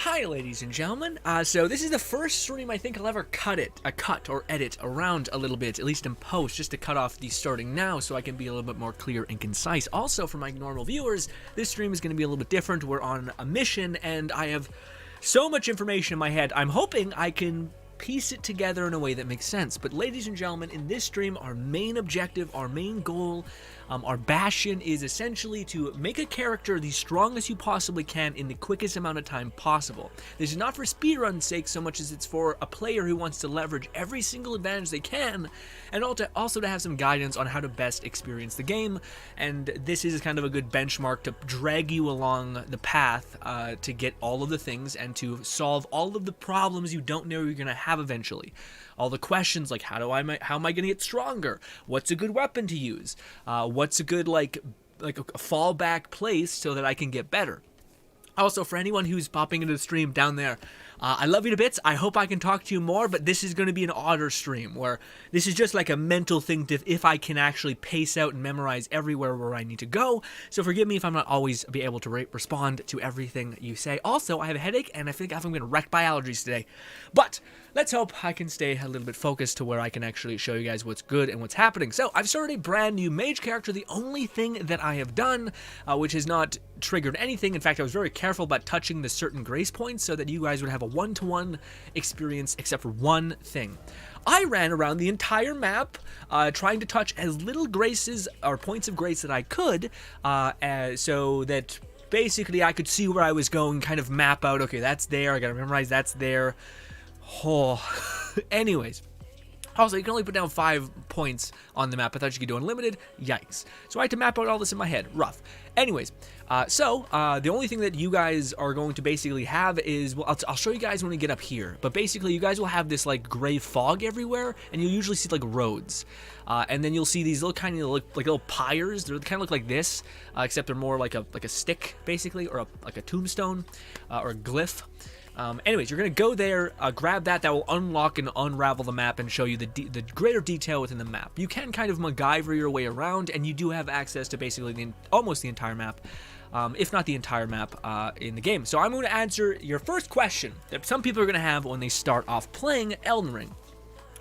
Hi, ladies and gentlemen. So this is the first stream I think I'll ever cut or edit around a little bit, at least in post, just to cut off the starting now so I can be a little bit more clear and concise. Also, for my normal viewers, this stream is going to be a little bit different. We're on a mission, and I have so much information in my head. I'm hoping I can piece it together in a way that makes sense. But ladies and gentlemen, in this stream, our main objective, our main goal, our bastion is essentially to make a character the strongest you possibly can in the quickest amount of time possible. This is not for speedrun's sake so much as it's for a player who wants to leverage every single advantage they can, and also to have some guidance on how to best experience the game. And this is kind of a good benchmark to drag you along the path to get all of the things and to solve all of the problems you don't know you're going to have eventually. All the questions like how am I going to get stronger? What's a good weapon to use? What's a good like a fallback place so that I can get better? Also, for anyone who's popping into the stream down there, I love you to bits. I hope I can talk to you more, but this is going to be an odder stream where this is just like a mental thing to if I can actually pace out and memorize everywhere where I need to go. So forgive me if I'm not always be able to respond to everything you say. Also, I have a headache and I think I'm going to wreck by allergies today. But let's hope I can stay a little bit focused to where I can actually show you guys what's good and what's happening. So I've started a brand new mage character. The only thing that I have done, which has not triggered anything. In fact, I was very careful about touching the certain grace points so that you guys would have a one-to-one experience except for one thing. I ran around the entire map trying to touch as little graces or points of grace that I could so that basically I could see where I was going, kind of map out, okay, that's there, I gotta memorize that's there. Oh, anyways. Also, you can only put down 5 points on the map. I thought you could do unlimited. Yikes. So I had to map out all this in my head. Rough. Anyways, the only thing that you guys are going to basically have is, well, I'll show you guys when we get up here. But basically, you guys will have this, like, gray fog everywhere, and you'll usually see, like, roads. And then you'll see these little kind of, like little pyres. They kind of look like this, except they're more like a stick, basically, or like a tombstone, or a glyph. Anyways, you're going to go there, grab that will unlock and unravel the map and show you the greater detail within the map. You can kind of MacGyver your way around, and you do have access to basically almost the entire map, if not the entire map in the game. So I'm going to answer your first question that some people are going to have when they start off playing Elden Ring,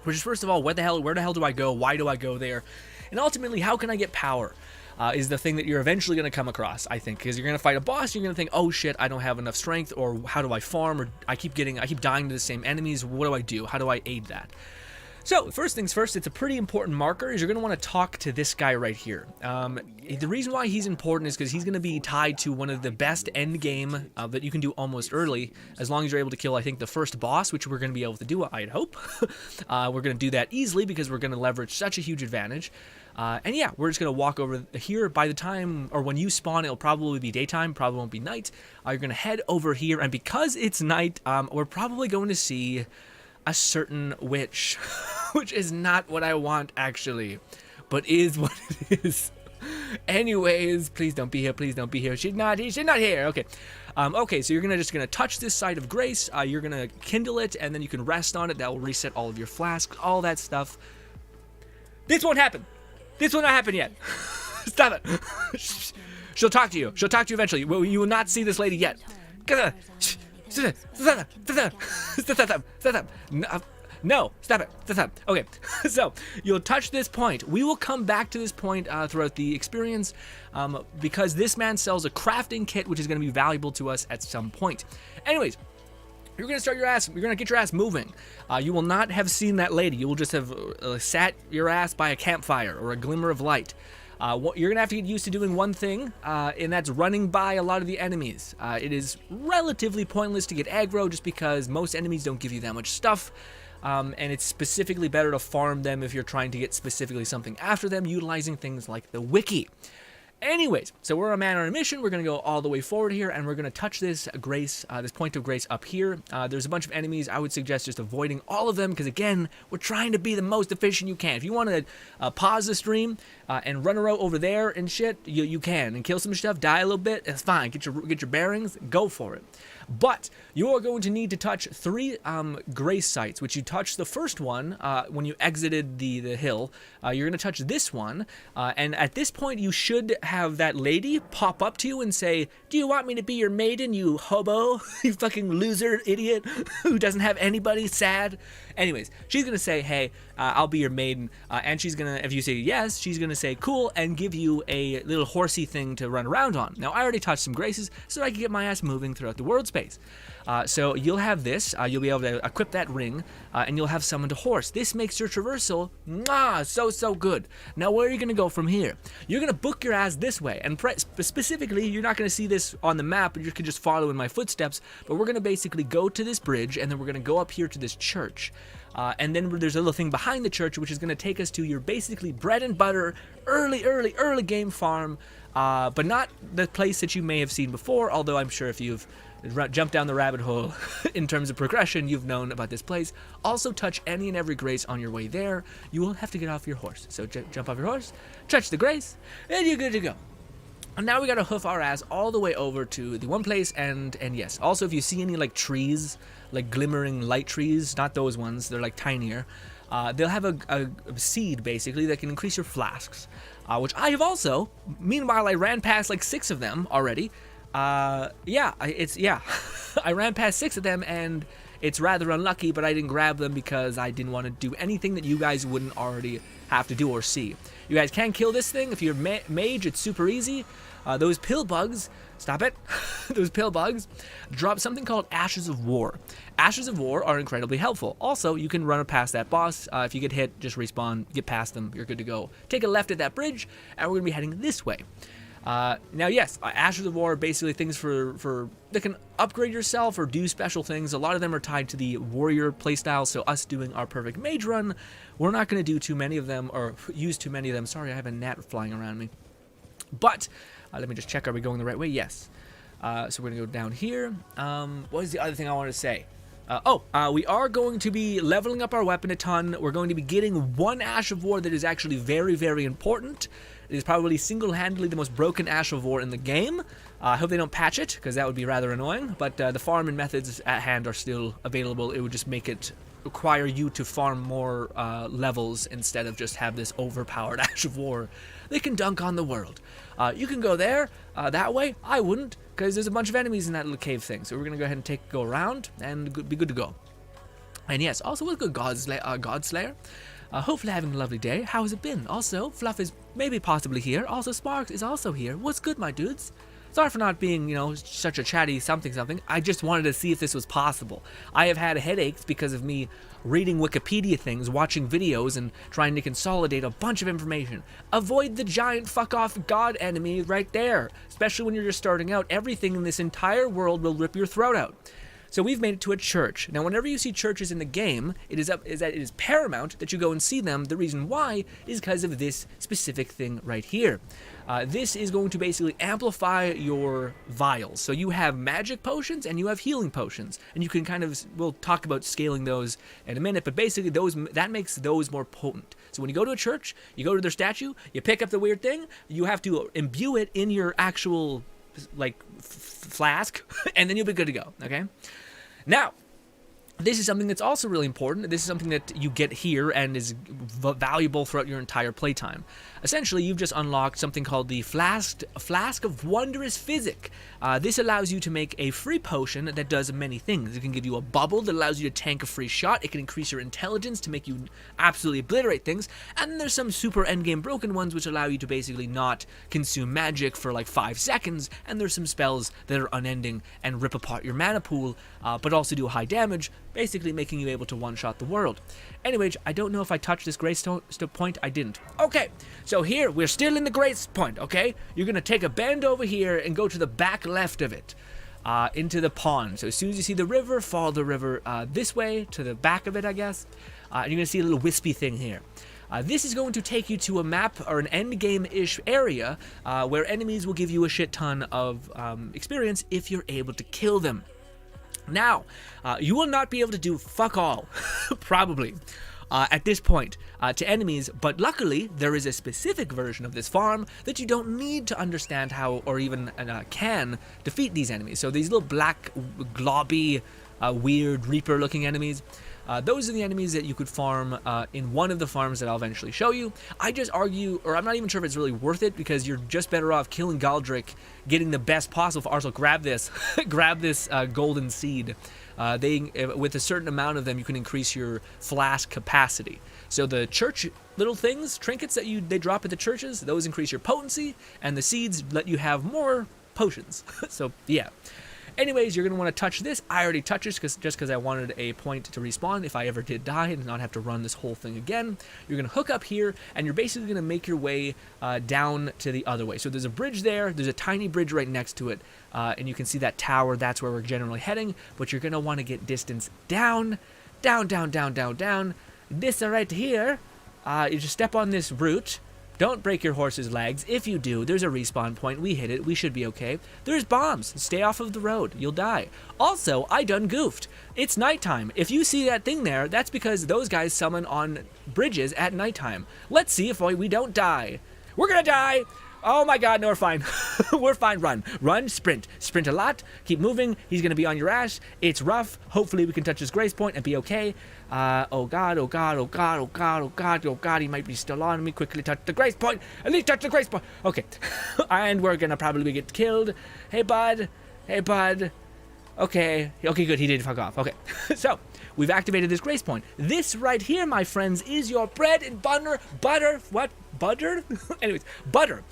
which is, first of all, where the hell do I go? Why do I go there? And ultimately, how can I get power? Is the thing that you're eventually going to come across, I think, because you're going to fight a boss, you're going to think, oh shit, I don't have enough strength, or how do I farm, or I keep dying to the same enemies, what do I do? How do I aid that? So, first things first, it's a pretty important marker, is you're going to want to talk to this guy right here. The reason why he's important is because he's going to be tied to one of the best end game that you can do almost early, as long as you're able to kill, I think, the first boss, which we're going to be able to do, I'd hope. We're going to do that easily because we're going to leverage such a huge advantage. And yeah, we're just going to walk over here. By the time, or when you spawn, it'll probably be daytime, probably won't be night. You're going to head over here, and because it's night, we're probably going to see a certain witch, which is not what I want, actually, but is what it is. Anyways, please don't be here, please don't be here. She's not here, okay. Okay, so you're just gonna touch this site of grace, you're gonna kindle it, and then you can rest on it. That will reset all of your flasks, all that stuff. This won't happen. This will not happen yet. Stop it. She'll talk to you. She'll talk to you eventually. You will not see this lady yet. No, stop it. Okay, so you'll touch this point. We will come back to this point throughout the experience because this man sells a crafting kit, which is going to be valuable to us at some point. Anyways, you're going to get your ass moving. You will not have seen that lady. You will just have sat your ass by a campfire or a glimmer of light. You're going to have to get used to doing one thing, and that's running by a lot of the enemies. It is relatively pointless to get aggro just because most enemies don't give you that much stuff. And it's specifically better to farm them if you're trying to get specifically something after them, utilizing things like the wiki. Anyways, so we're a man on a mission. We're going to go all the way forward here, and we're going to touch this grace, this point of grace up here. There's a bunch of enemies. I would suggest just avoiding all of them because, again, we're trying to be the most efficient you can. If you want to pause the stream and run around over there and shit, you can. And kill some stuff, die a little bit, it's fine. Get your bearings, go for it. But you are going to need to touch 3 grace sites, which you touch the first one when you exited the hill. You're going to touch this one, and at this point you should have that lady pop up to you and say, "Do you want me to be your maiden, you hobo? You fucking loser idiot who doesn't have anybody, sad?" Anyways, she's going to say, "Hey, I'll be your maiden," and she's going to, if you say yes, she's going to say, "Cool," and give you a little horsey thing to run around on. Now, I already touched some graces, so I can get my ass moving throughout the world space. So you'll have this, you'll be able to equip that ring, and you'll have summoned a horse. This makes your traversal, so good. Now, where are you going to go from here? You're going to book your ass this way, and specifically, you're not going to see this on the map, you can just follow in my footsteps, but we're going to basically go to this bridge, and then we're going to go up here to this church. And then there's a little thing behind the church, which is going to take us to your basically bread and butter, early game farm, but not the place that you may have seen before, although I'm sure if you've jumped down the rabbit hole in terms of progression, you've known about this place. Also, touch any and every grace on your way there. You will have to get off your horse. So jump off your horse, touch the grace, and you're good to go. And now we gotta hoof our ass all the way over to the one place, and yes, also if you see any like trees, like glimmering light trees, not those ones, they're like tinier, they'll have a seed basically that can increase your flasks, which I have also. Meanwhile, I ran past like 6 of them already. I ran past 6 of them, and it's rather unlucky, but I didn't grab them because I didn't want to do anything that you guys wouldn't already have to do or see. You guys can kill this thing if you're mage. It's super easy. Those pill bugs, stop it. Those pill bugs drop something called Ashes of War. Ashes of War are incredibly helpful. Also, you can run past that boss. If you get hit, just respawn, get past them, you're good to go. Take a left at that bridge, and we're going to be heading this way. Now, yes, Ashes of War are basically things for that can upgrade yourself or do special things. A lot of them are tied to the warrior playstyle, so us doing our perfect mage run, we're not going to do too many of them or use too many of them. Sorry, I have a gnat flying around me. But let me just check, are we going the right way? Yes. So we're going to go down here. What was the other thing I wanted to say? We are going to be leveling up our weapon a ton. We're going to be getting 1 Ash of War that is actually very, very important. It is probably single-handedly the most broken Ash of War in the game. I hope they don't patch it, because that would be rather annoying. But the farm and methods at hand are still available. It would just make it require you to farm more levels instead of just have this overpowered Ash of War. They can dunk on the world. You can go there that way. I wouldn't, because there's a bunch of enemies in that little cave thing. So we're going to go ahead and go around and be good to go. And yes, also with good Godslayer. Hopefully having a lovely day. How has it been? Also, Fluff is maybe possibly here. Also, Sparks is also here. What's good, my dudes? Sorry for not being, such a chatty something. I just wanted to see if this was possible. I have had headaches because of me reading Wikipedia things, watching videos, and trying to consolidate a bunch of information. Avoid the giant fuck-off god enemy right there. Especially when you're just starting out. Everything in this entire world will rip your throat out. So we've made it to a church. Now, whenever you see churches in the game, it is paramount that you go and see them. The reason why is because of this specific thing right here. This is going to basically amplify your vials. So you have magic potions and you have healing potions, and you can we'll talk about scaling those in a minute, but basically that makes those more potent. So when you go to a church, you go to their statue, you pick up the weird thing, you have to imbue it in your actual flask, and then you'll be good to go, okay? Now, this is something that's also really important. This is something that you get here and is valuable throughout your entire playtime. Essentially, you've just unlocked something called the Flask of Wondrous Physic. This allows you to make a free potion that does many things. It can give you a bubble that allows you to tank a free shot. It can increase your intelligence to make you absolutely obliterate things. And then there's some super endgame broken ones which allow you to basically not consume magic for like 5 seconds. And there's some spells that are unending and rip apart your mana pool, but also do high damage, basically making you able to one-shot the world. Anyway, I don't know if I touched this grace point. I didn't. Okay, so here, we're still in the grace point, okay? You're going to take a bend over here and go to the back left of it, into the pond. So as soon as you see the river, follow the river this way, to the back of it, I guess. And you're going to see a little wispy thing here. This is going to take you to a map or an end game-ish area where enemies will give you a shit ton of experience if you're able to kill them. Now, you will not be able to do fuck all, probably. at this point to enemies, but luckily there is a specific version of this farm that you don't need to understand how or even can defeat these enemies. So these little black, globby, weird Reaper looking enemies, those are the enemies that you could farm in one of the farms that I'll eventually show you. I just argue, or I'm not even sure if it's really worth it, because you're just better off killing Galdric, getting the best possible. Arsenal, grab this, grab this golden seed. With a certain amount of them, you can increase your flask capacity. So the church little things, trinkets that they drop at the churches, those increase your potency, and the seeds let you have more potions. So yeah. Anyways, you're going to want to touch this. I already touched this just because I wanted a point to respawn if I ever did die and not have to run this whole thing again. You're going to hook up here, and you're basically going to make your way down to the other way. So there's a bridge there. There's a tiny bridge right next to it, and you can see that tower. That's where we're generally heading, but you're going to want to get distance down, down, down, down, down, down. This right here, you just step on this root. Don't break your horse's legs. If you do, there's a respawn point. We hit it. We should be okay. There's bombs. Stay off of the road. You'll die. Also, I done goofed. It's nighttime. If you see that thing there, that's because those guys summon on bridges at nighttime. Let's see if we don't die. We're gonna die. Oh my god, no, we're fine. We're fine. Run. Run, sprint. Sprint a lot. Keep moving. He's gonna be on your ass. It's rough. Hopefully we can touch his grace point and be okay. Oh god, oh god, oh god, oh god, oh god, oh god, he might be still on me. Quickly touch the grace point. At least touch the grace point. Okay. And we're gonna probably get killed. Hey bud. Hey bud. Okay. Okay, good. He did fuck off. Okay. So, we've activated this grace point. This right here, my friends, is your bread and butter. What? Butter? Anyways, butter.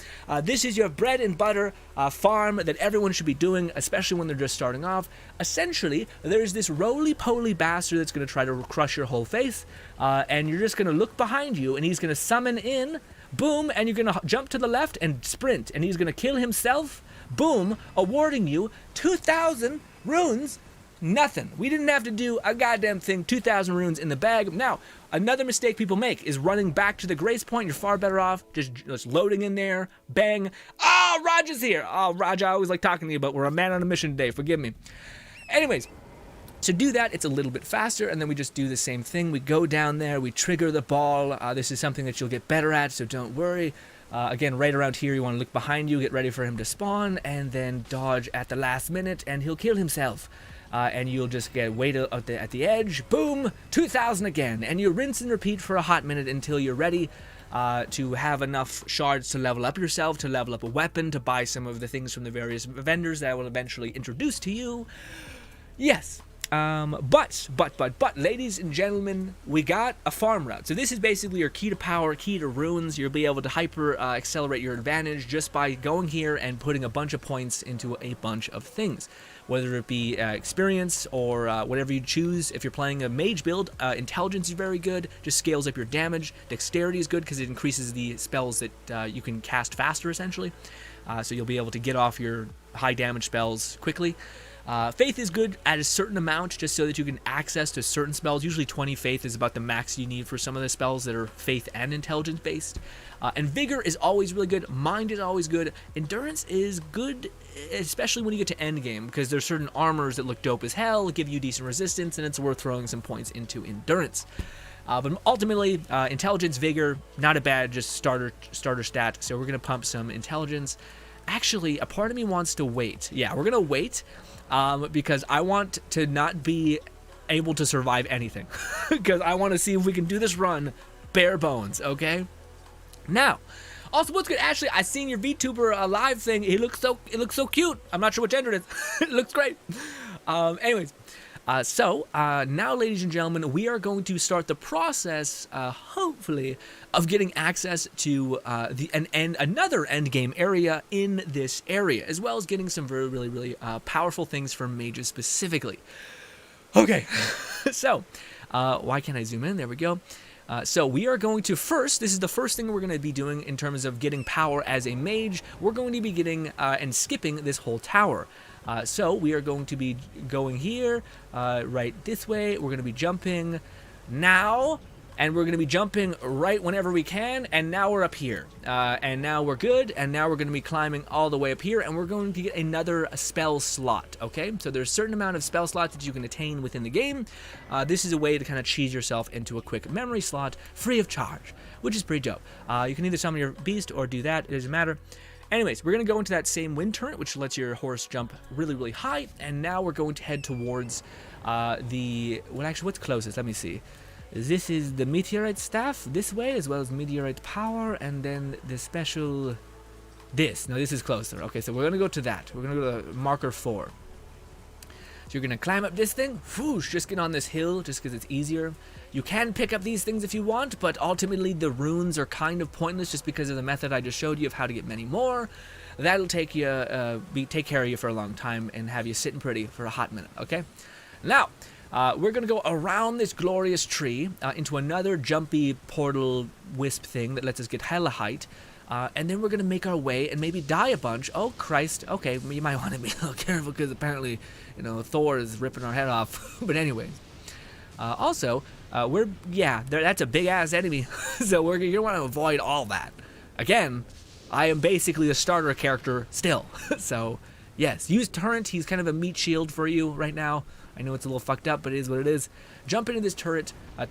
This is your bread and butter farm that everyone should be doing, especially when they're just starting off. Essentially, there's this roly-poly bastard that's going to try to crush your whole face, and you're just going to look behind you, and he's going to summon in, boom, and you're going to jump to the left and sprint, and he's going to kill himself, boom, awarding you 2,000 runes. Nothing. We didn't have to do a goddamn thing. 2,000 runes in the bag. Now, another mistake people make is running back to the grace point. You're far better off just loading in there. Bang. Oh, Raj is here. Oh, Raj, I always like talking to you, but we're a man on a mission today. Forgive me. Anyways, to do that, it's a little bit faster, and then we just do the same thing. We go down there. We trigger the ball. This is something that you'll get better at, so don't worry. Again, right around here, you want to look behind you, get ready for him to spawn, and then dodge at the last minute, and he'll kill himself. And you'll just wait at the edge, boom, 2,000 again, and you rinse and repeat for a hot minute until you're ready to have enough shards to level up yourself, to level up a weapon, to buy some of the things from the various vendors that I will eventually introduce to you. Yes. But, ladies and gentlemen, we got a farm route. So this is basically your key to power, key to runes. You'll be able to hyper accelerate your advantage just by going here and putting a bunch of points into a bunch of things. Whether it be experience or whatever you choose. If you're playing a mage build, intelligence is very good, just scales up your damage. Dexterity is good because it increases the spells that you can cast faster, essentially. So you'll be able to get off your high damage spells quickly. Faith is good at a certain amount, just so that you can access to certain spells. Usually 20 faith is about the max you need for some of the spells that are faith and intelligence based. And vigor is always really good. Mind is always good. Endurance is good, especially when you get to endgame, because there's certain armors that look dope as hell, give you decent resistance, and it's worth throwing some points into endurance. But ultimately, intelligence, vigor, not a bad, just starter stat. So we're gonna pump some intelligence. Actually, a part of me wants to wait. Yeah, we're gonna wait. Because I want to not be able to survive anything. Because I want to see if we can do this run bare bones, okay? Now, also what's good, Ashley, I seen your VTuber live thing. It looks so cute. I'm not sure what gender it is. It looks great. Anyways, so now, ladies and gentlemen, we are going to start the process, hopefully, of getting access to another endgame area in this area, as well as getting some really powerful things from mages specifically. Okay, so why can't I zoom in? There we go. So we are going to first, this is the first thing we're going to be doing in terms of getting power as a mage. We're going to be getting and skipping this whole tower. So we are going to be going here, right this way. We're going to be jumping now, and we're going to be jumping right whenever we can, and now we're up here, and now we're good, and now we're going to be climbing all the way up here, and we're going to get another spell slot, okay? So there's a certain amount of spell slots that you can attain within the game. This is a way to kind of cheese yourself into a quick memory slot free of charge, which is pretty dope. You can either summon your beast or do that, it doesn't matter. Anyways, we're going to go into that same wind turret, which lets your horse jump really, really high, and now we're going to head towards what's closest? Let me see. This is the meteorite staff this way, as well as meteorite power, and then the special this. No, this is closer. Okay, so we're going to go to that. We're going to go to marker 4. So you're going to climb up this thing. Whoosh, just get on this hill just because it's easier. You can pick up these things if you want, but ultimately the runes are kind of pointless just because of the method I just showed you of how to get many more. That'll take you, take care of you for a long time and have you sitting pretty for a hot minute, okay? Now, we're going to go around this glorious tree into another jumpy portal wisp thing that lets us get hella height. And then we're going to make our way and maybe die a bunch. Oh, Christ. Okay, you might want to be a little careful because apparently, you know, Thor is ripping our head off. But anyways. Also, that's a big-ass enemy. So you're going to want to avoid all that. Again, I am basically a starter character still. So, yes, use Turret. He's kind of a meat shield for you right now. I know it's a little fucked up, but it is what it is. Jump into this turret, and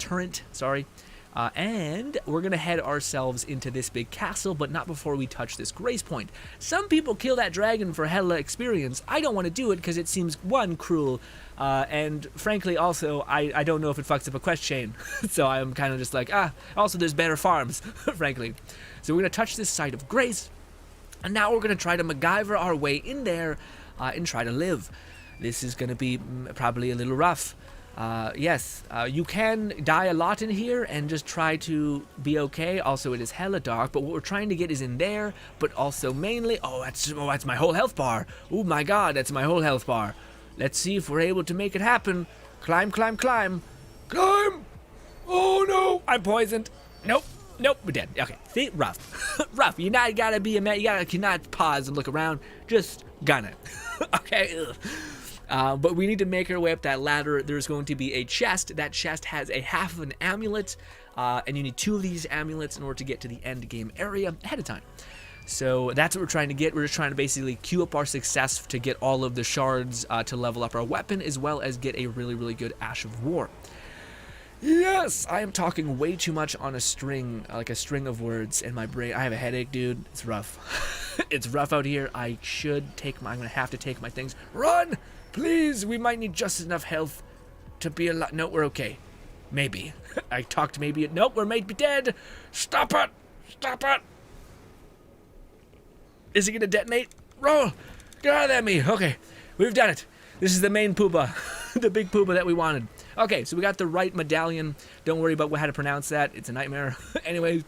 we're going to head ourselves into this big castle, but not before we touch this grace point. Some people kill that dragon for hella experience. I don't want to do it because it seems, one, cruel, and frankly, also, I don't know if it fucks up a quest chain. So I'm kind of just like, also there's better farms, frankly. So we're going to touch this site of grace, and now we're going to try to MacGyver our way in there and try to live. This is going to be probably a little rough. Yes, you can die a lot in here and just try to be okay. Also, it is hella dark, but what we're trying to get is in there, but also mainly... Oh, that's my whole health bar. Oh my god, that's my whole health bar. Let's see if we're able to make it happen. Climb, climb, climb. Climb! Oh no, I'm poisoned. Nope, we're dead. Okay, see, rough. Rough. You gotta be a man. You cannot pause and look around. Just gun it. Okay, but we need to make our way up that ladder. There's going to be a chest. That chest has a half of an amulet, and you need 2 of these amulets in order to get to the end game area ahead of time. So that's what we're trying to get. We're just trying to basically queue up our success to get all of the shards to level up our weapon, as well as get a really, really good Ash of War. Yes, I am talking way too much on a string, like a string of words in my brain. I have a headache, dude. It's rough. It's rough out here. I'm going to have to take my things. Run! Please, we might need just enough health to be alive. No, we're okay. Maybe. I talked maybe. Nope, we're maybe dead. Stop it! Stop it! Is it going to detonate? Roll! Get out of that me. Okay, we've done it. This is the main poopa. The big poopa that we wanted. Okay, so we got the right medallion. Don't worry about how to pronounce that. It's a nightmare. Anyways,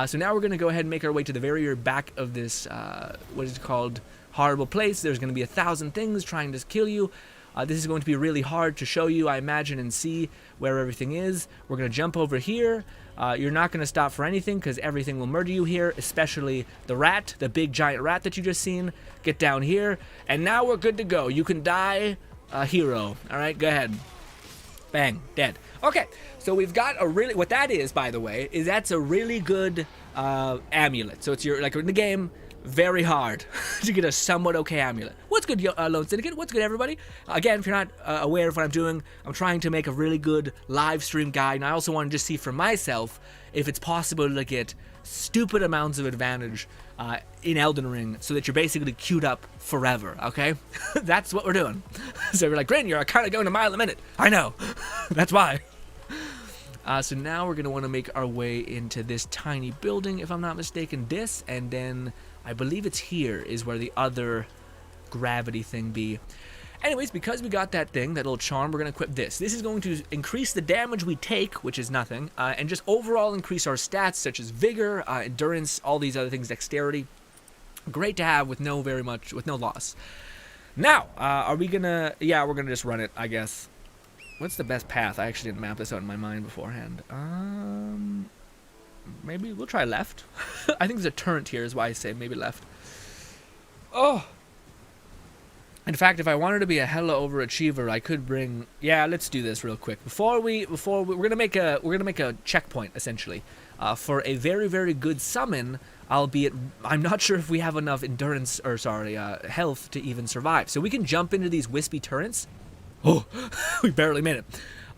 so now we're going to go ahead and make our way to the very back of this, what is it called? Horrible place. There's going to be 1,000 things trying to kill you. This is going to be really hard to show you, I imagine, and see where everything is. We're going to jump over here. You're not going to stop for anything because everything will murder you here, especially the rat, the big giant rat that you just seen. Get down here, and now we're good to go. You can die a hero. All right, go ahead. Bang, dead. Okay, so we've got a really, what that is, by the way, is that's a really good amulet. So it's like in the game, very hard to get a somewhat okay amulet. What's good, Lone Syndicate? What's good, everybody? Again, if you're not aware of what I'm doing, I'm trying to make a really good live stream guide, and I also want to just see for myself if it's possible to get stupid amounts of advantage in Elden Ring so that you're basically queued up forever, okay? That's what we're doing. So you're like, Grin, you're kind of going a mile a minute. I know. That's why. So now we're going to want to make our way into this tiny building, if I'm not mistaken, this, and then I believe it's here is where the other gravity thing be. Anyways, because we got that thing, that little charm, we're going to equip this. This is going to increase the damage we take, which is nothing, and just overall increase our stats, such as vigor, endurance, all these other things, dexterity. Great to have with no loss. Now, are we going to, yeah, we're going to just run it, I guess. What's the best path? I actually didn't map this out in my mind beforehand. Maybe we'll try left. I think there's a turret here is why I say maybe left. Oh. In fact, if I wanted to be a hella overachiever, I could bring. Yeah, let's do this real quick. We're gonna make a checkpoint essentially, for a very very good summon. Albeit, I'm not sure if we have enough endurance or health to even survive. So we can jump into these wispy turrets. Oh, we barely made it.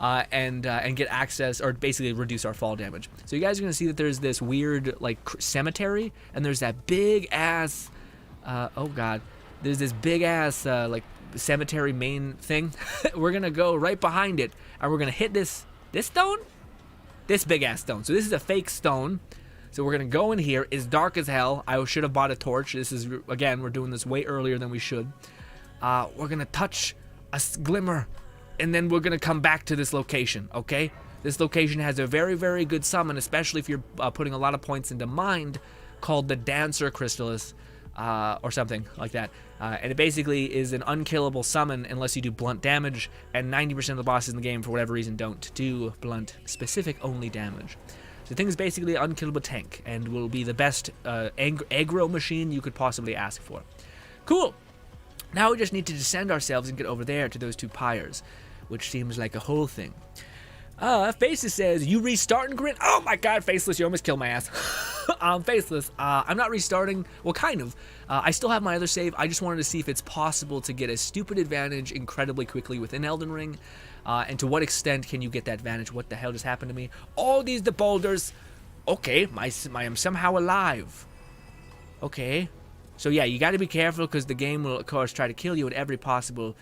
And get access, or basically reduce our fall damage. So you guys are gonna see that there's this weird like cemetery, and there's that big ass. Oh god, there's this big ass like cemetery main thing. We're gonna go right behind it, and we're gonna hit this stone, this big ass stone. So this is a fake stone. So we're gonna go in here. It's dark as hell. I should have bought a torch. This is again, we're doing this way earlier than we should. We're gonna touch a glimmer, and then we're gonna come back to this location, okay? This location has a very, very good summon, especially if you're putting a lot of points into mind, called the Dancer Crystallis, or something like that. And it basically is an unkillable summon unless you do blunt damage, and 90% of the bosses in the game, for whatever reason, don't do blunt, specific only damage. So the thing is basically an unkillable tank, and will be the best aggro machine you could possibly ask for. Cool! Now we just need to descend ourselves and get over there to those two pyres, which seems like a whole thing. Faceless says, you restarting, Grin? Oh my god, Faceless, you almost killed my ass. Faceless, I'm not restarting. Well, kind of. I still have my other save. I just wanted to see if it's possible to get a stupid advantage incredibly quickly within Elden Ring. And to what extent can you get that advantage? What the hell just happened to me? All these the boulders. Okay, I am somehow alive. Okay. So yeah, you got to be careful, because the game will, of course, try to kill you in every possible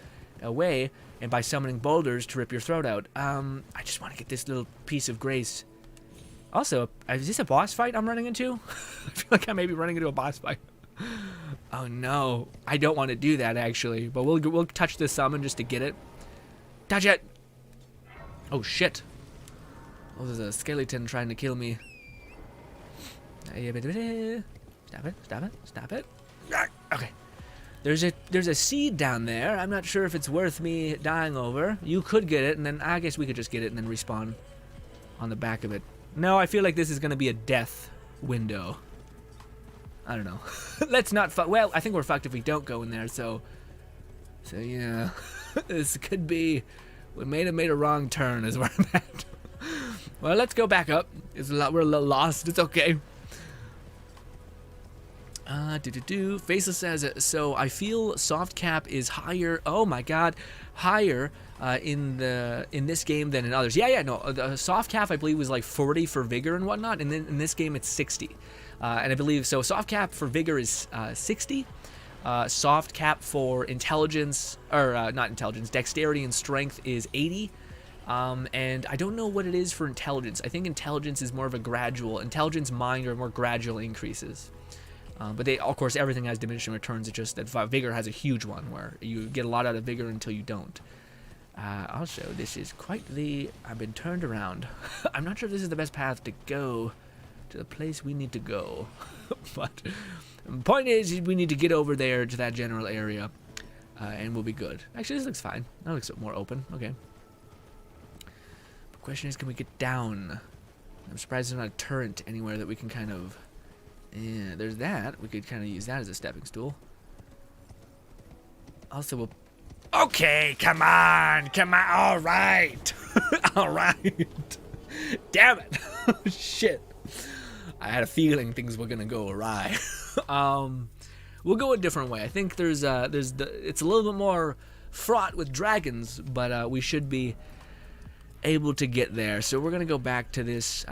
way, and by summoning boulders to rip your throat out. I just want to get this little piece of grace. Also, is this a boss fight I'm running into? I feel like I may be running into a boss fight. Oh no, I don't want to do that actually, but we'll touch the summon just to get it. Touch it! Oh shit! Oh, there's a skeleton trying to kill me. Stop it! Stop it! Stop it! Okay. There's a seed down there. I'm not sure if it's worth me dying over. You could get it, and then I guess we could just get it and then respawn on the back of it. No, I feel like this is gonna be a death window. I don't know. Let's not fuck. Well, I think we're fucked if we don't go in there. So yeah, this could be. We may have made a wrong turn, is where I'm at. Well, let's go back up. We're a little lost. It's okay. Faceless says, so I feel soft cap is higher. Oh my god, higher in this game than in others. Yeah, no. The soft cap I believe was like 40 for vigor and whatnot, and then in this game it's 60. And I believe so. Soft cap for vigor is 60. Soft cap for intelligence, or not intelligence, dexterity and strength is 80. And I don't know what it is for intelligence. I think intelligence is more of a gradual. Intelligence, mind are more gradual increases. But they, of course, everything has diminishing returns. It's just that vigor has a huge one where you get a lot out of vigor until you don't. Also, this is quite the. I've been turned around. I'm not sure if this is the best path to go to the place we need to go. But the point is, we need to get over there to that general area, and we'll be good. Actually, this looks fine. That looks more open. Okay. The question is, can we get down? I'm surprised there's not a turret anywhere that we can kind of. Yeah, there's that. We could kind of use that as a stepping stool. Also, we'll... Okay, come on! All right! All right! Damn it! Shit. I had a feeling things were gonna go awry. We'll go a different way. I think it's a little bit more fraught with dragons, but we should be able to get there. So we're gonna go back to this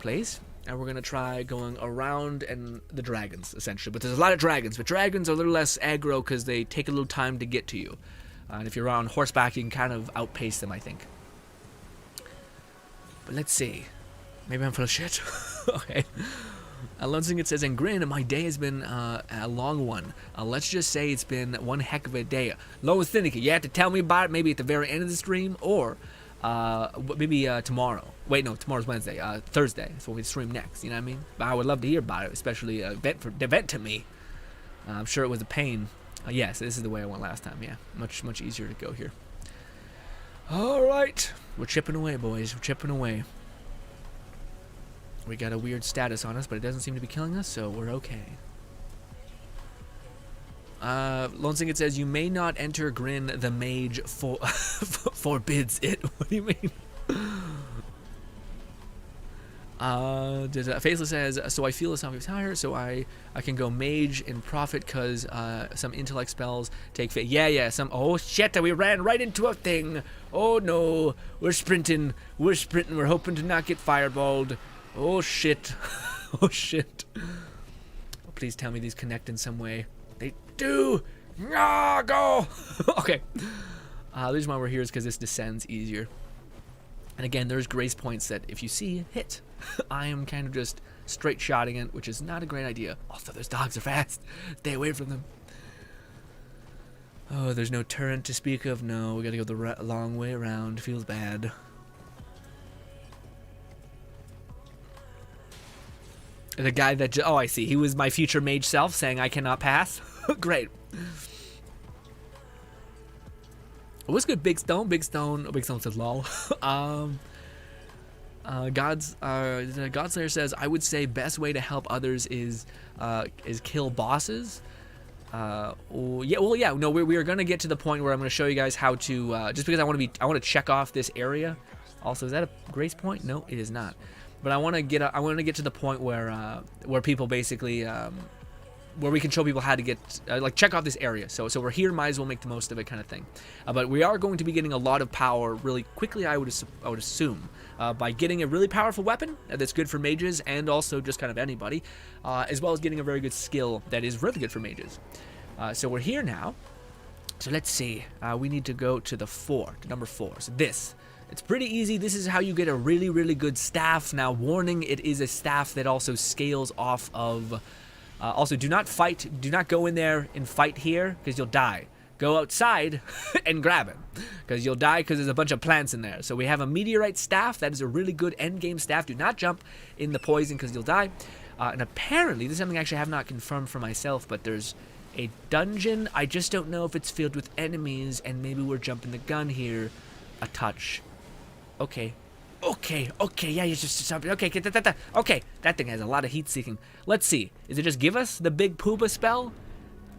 place. And we're going to try going around and the dragons, essentially. But there's a lot of dragons. But dragons are a little less aggro because they take a little time to get to you. And if you're on horseback, you can kind of outpace them, I think. But let's see. Maybe I'm full of shit. Okay. Alonsing, it says, and Grin, my day has been a long one. Let's just say it's been one heck of a day. Lois Thinica, you have to tell me about it maybe at the very end of the stream, or maybe tomorrow. Wait, no, tomorrow's Wednesday. Thursday is when we stream next. You know what I mean? But I would love to hear about it, especially vent to me. I'm sure it was a pain. Yes, this is the way I went last time. Yeah, much easier to go here. All right, we're chipping away, boys. We're chipping away. We got a weird status on us, but it doesn't seem to be killing us, so we're okay. Lone Singed says, you may not enter GRINN, the mage forbids it. What do you mean? Faceless says, so I feel a sound higher, so I can go mage and profit because some intellect spells take fate. Yeah, oh shit, we ran right into a thing. Oh no, we're sprinting, we're hoping to not get fireballed. Oh shit, oh shit. Oh, please tell me these connect in some way. They do. Ah, go. Okay. The reason why we're here is because this descends easier. And again, there's grace points that if you see, hit. I am kind of just straight shotting it, which is not a great idea. Also, those dogs are fast. Stay away from them. Oh, there's no turret to speak of. No, we gotta go the long way around. Feels bad. The guy that... oh, I see. He was my future mage self saying I cannot pass. Great. What's good, Big Stone? Big Stone says lol. Godslayer says, I would say best way to help others is kill bosses. No, we are gonna get to the point where I'm gonna show you guys how to just because I want to check off this area. Also, is that a grace point? No, it is not. But I want to get to the point where people basically where we can show people how to get like check off this area. So we're here, might as well make the most of it, kind of thing. But we are going to be getting a lot of power really quickly. I would assume by getting a really powerful weapon that's good for mages and also just kind of anybody, as well as getting a very good skill that is really good for mages. So we're here now. So let's see. We need to go to number 4. So this. It's pretty easy. This is how you get a really, really good staff. Now, warning, it is a staff that also scales off of... also, do not fight. Do not go in there and fight here, because you'll die. Go outside and grab it, because you'll die because there's a bunch of plants in there. So we have a meteorite staff. That is a really good endgame staff. Do not jump in the poison, because you'll die. And apparently, this is something I actually have not confirmed for myself, but there's a dungeon. I just don't know if it's filled with enemies, and maybe we're jumping the gun here a touch. Okay, yeah, you just something. Okay, get that. Okay, that thing has a lot of heat seeking. Let's see. Does it just give us the big pooba spell?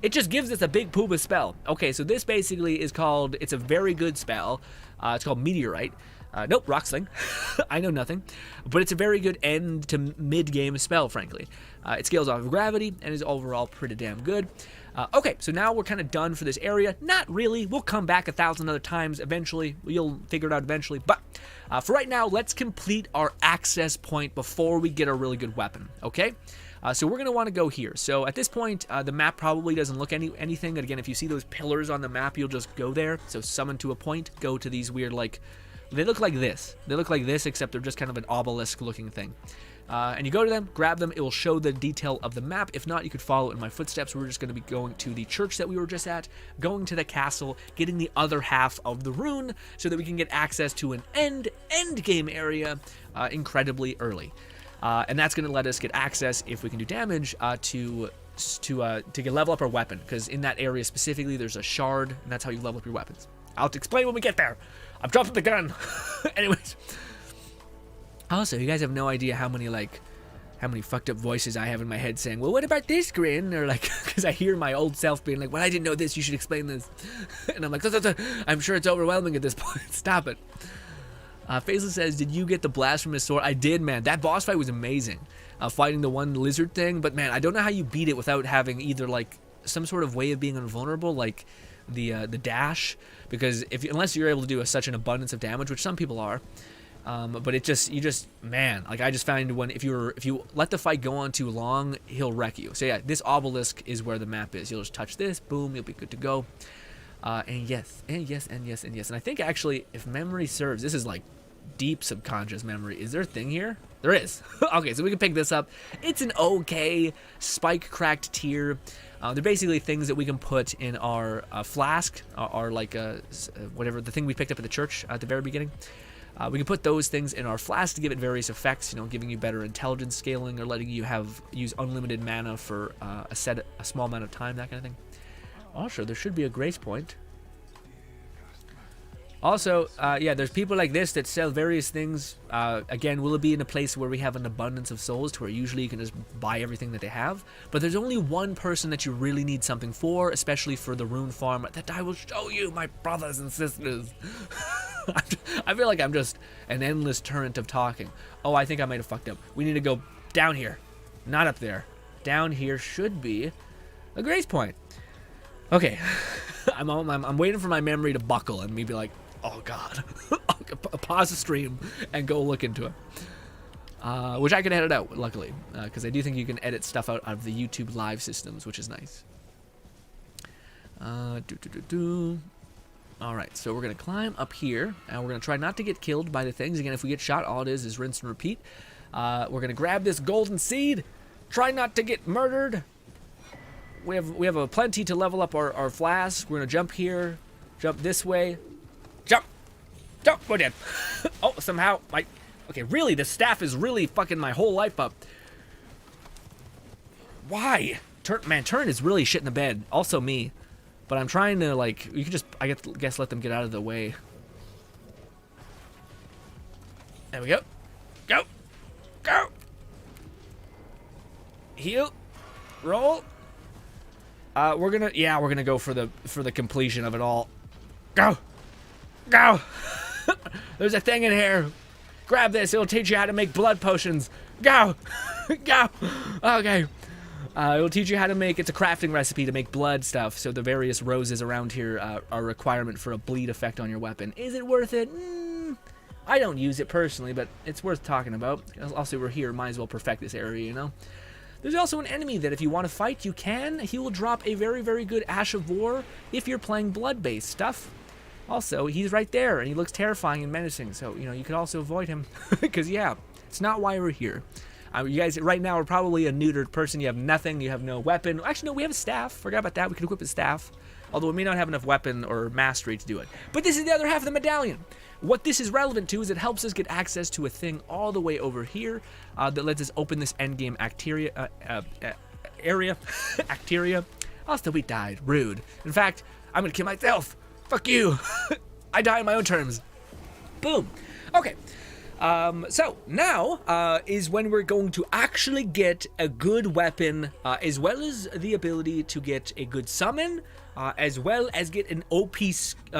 It just gives us a big pooba spell. Okay, so this basically is called. It's a very good spell. It's called Meteorite. Nope, Rock Sling. I know nothing, but it's a very good end to mid game spell. Frankly, it scales off of gravity and is overall pretty damn good. Okay, so now we're kind of done for this area. Not really. We'll come back 1,000 other times eventually. You'll figure it out eventually. But for right now, let's complete our access point before we get a really good weapon, okay? So we're going to want to go here. So at this point, the map probably doesn't look anything. And again, if you see those pillars on the map, you'll just go there. So summon to a point, go to these weird, like... They look like this. They look like this, except they're just kind of an obelisk-looking thing. And you go to them, grab them, it will show the detail of the map. If not, you could follow in my footsteps. We're just going to be going to the church that we were just at, going to the castle, getting the other half of the rune, so that we can get access to an end game area incredibly early. And that's going to let us get access, if we can do damage, to level up our weapon, because in that area specifically, there's a shard, and that's how you level up your weapons. I'll explain when we get there. I'm dropping the gun. Anyways. Also, you guys have no idea how many fucked up voices I have in my head saying, well, what about this, GRINN? Or like, because I hear my old self being like, well, I didn't know this, you should explain this. And I'm like, I'm sure it's overwhelming at this point. Stop it. Faceless says, did you get the blasphemous sword? I did, man. That boss fight was amazing. Fighting the one lizard thing. But man, I don't know how you beat it without having either like some sort of way of being invulnerable, like the dash. Because unless you're able to do such an abundance of damage, which some people are. But man, like I just found if you let the fight go on too long, he'll wreck you. So yeah, this obelisk is where the map is. You'll just touch this, boom, you'll be good to go. And yes. And I think actually, if memory serves, this is like deep subconscious memory. Is there a thing here? There is. Okay, so we can pick this up. It's an okay spike cracked tier. They're basically things that we can put in our flask, or like whatever, the thing we picked up at the church at the very beginning. We can put those things in our flask to give it various effects, giving you better intelligence scaling or letting you use unlimited mana for a small amount of time, that kind of thing. Also, there should be a grace point. Also, yeah, there's people like this that sell various things. Again, will it be in a place where we have an abundance of souls to where usually you can just buy everything that they have? But there's only one person that you really need something for, especially for the rune farm, that I will show you, my brothers and sisters. I feel like I'm just an endless torrent of talking. Oh, I think I might have fucked up. We need to go down here, not up there. Down here should be a grace point. Okay, I'm waiting for my memory to buckle and me be like, oh god, pause the stream and go look into it. Which I can edit out, luckily, because I do think you can edit stuff out of the YouTube live systems, which is nice. Alright, so we're going to climb up here, and we're going to try not to get killed by the things. Again, if we get shot, all it is rinse and repeat. We're going to grab this golden seed, try not to get murdered. We have a plenty to level up our flask. We're going to jump here, jump this way. Jump! Jump! We're dead. Oh, somehow, okay, really, the staff is really fucking my whole life up. Why? Turn is really shit in the bed. Also me. But I'm trying to, like, you can just, I guess, let them get out of the way. There we go. Go! Go! Heal. Roll. We're gonna go for the completion of it all. Go! Go! There's a thing in here. Grab this, it'll teach you how to make blood potions. Go! Go! Okay. It'll teach you how to make, it's a crafting recipe to make blood stuff, so the various roses around here are a requirement for a bleed effect on your weapon. Is it worth it? I don't use it personally, but it's worth talking about. Also, we're here, might as well perfect this area, you know? There's also an enemy that if you want to fight, you can. He will drop a very, very good Ash of War if you're playing blood-based stuff. Also, he's right there, and he looks terrifying and menacing, so, you know, you could also avoid him. Because, yeah, it's not why we're here. You guys right now are probably a neutered person. You have nothing. You have no weapon. Actually, no, we have a staff. Forgot about that. We could equip a staff. Although we may not have enough weapon or mastery to do it. But this is the other half of the medallion. What this is relevant to is it helps us get access to a thing all the way over here that lets us open this endgame area. Acteria. Also, we died. Rude. In fact, I'm going to kill myself. Fuck you. I die on my own terms. Boom. Okay. So now is when we're going to actually get a good weapon, as well as the ability to get a good summon, as well as get an OP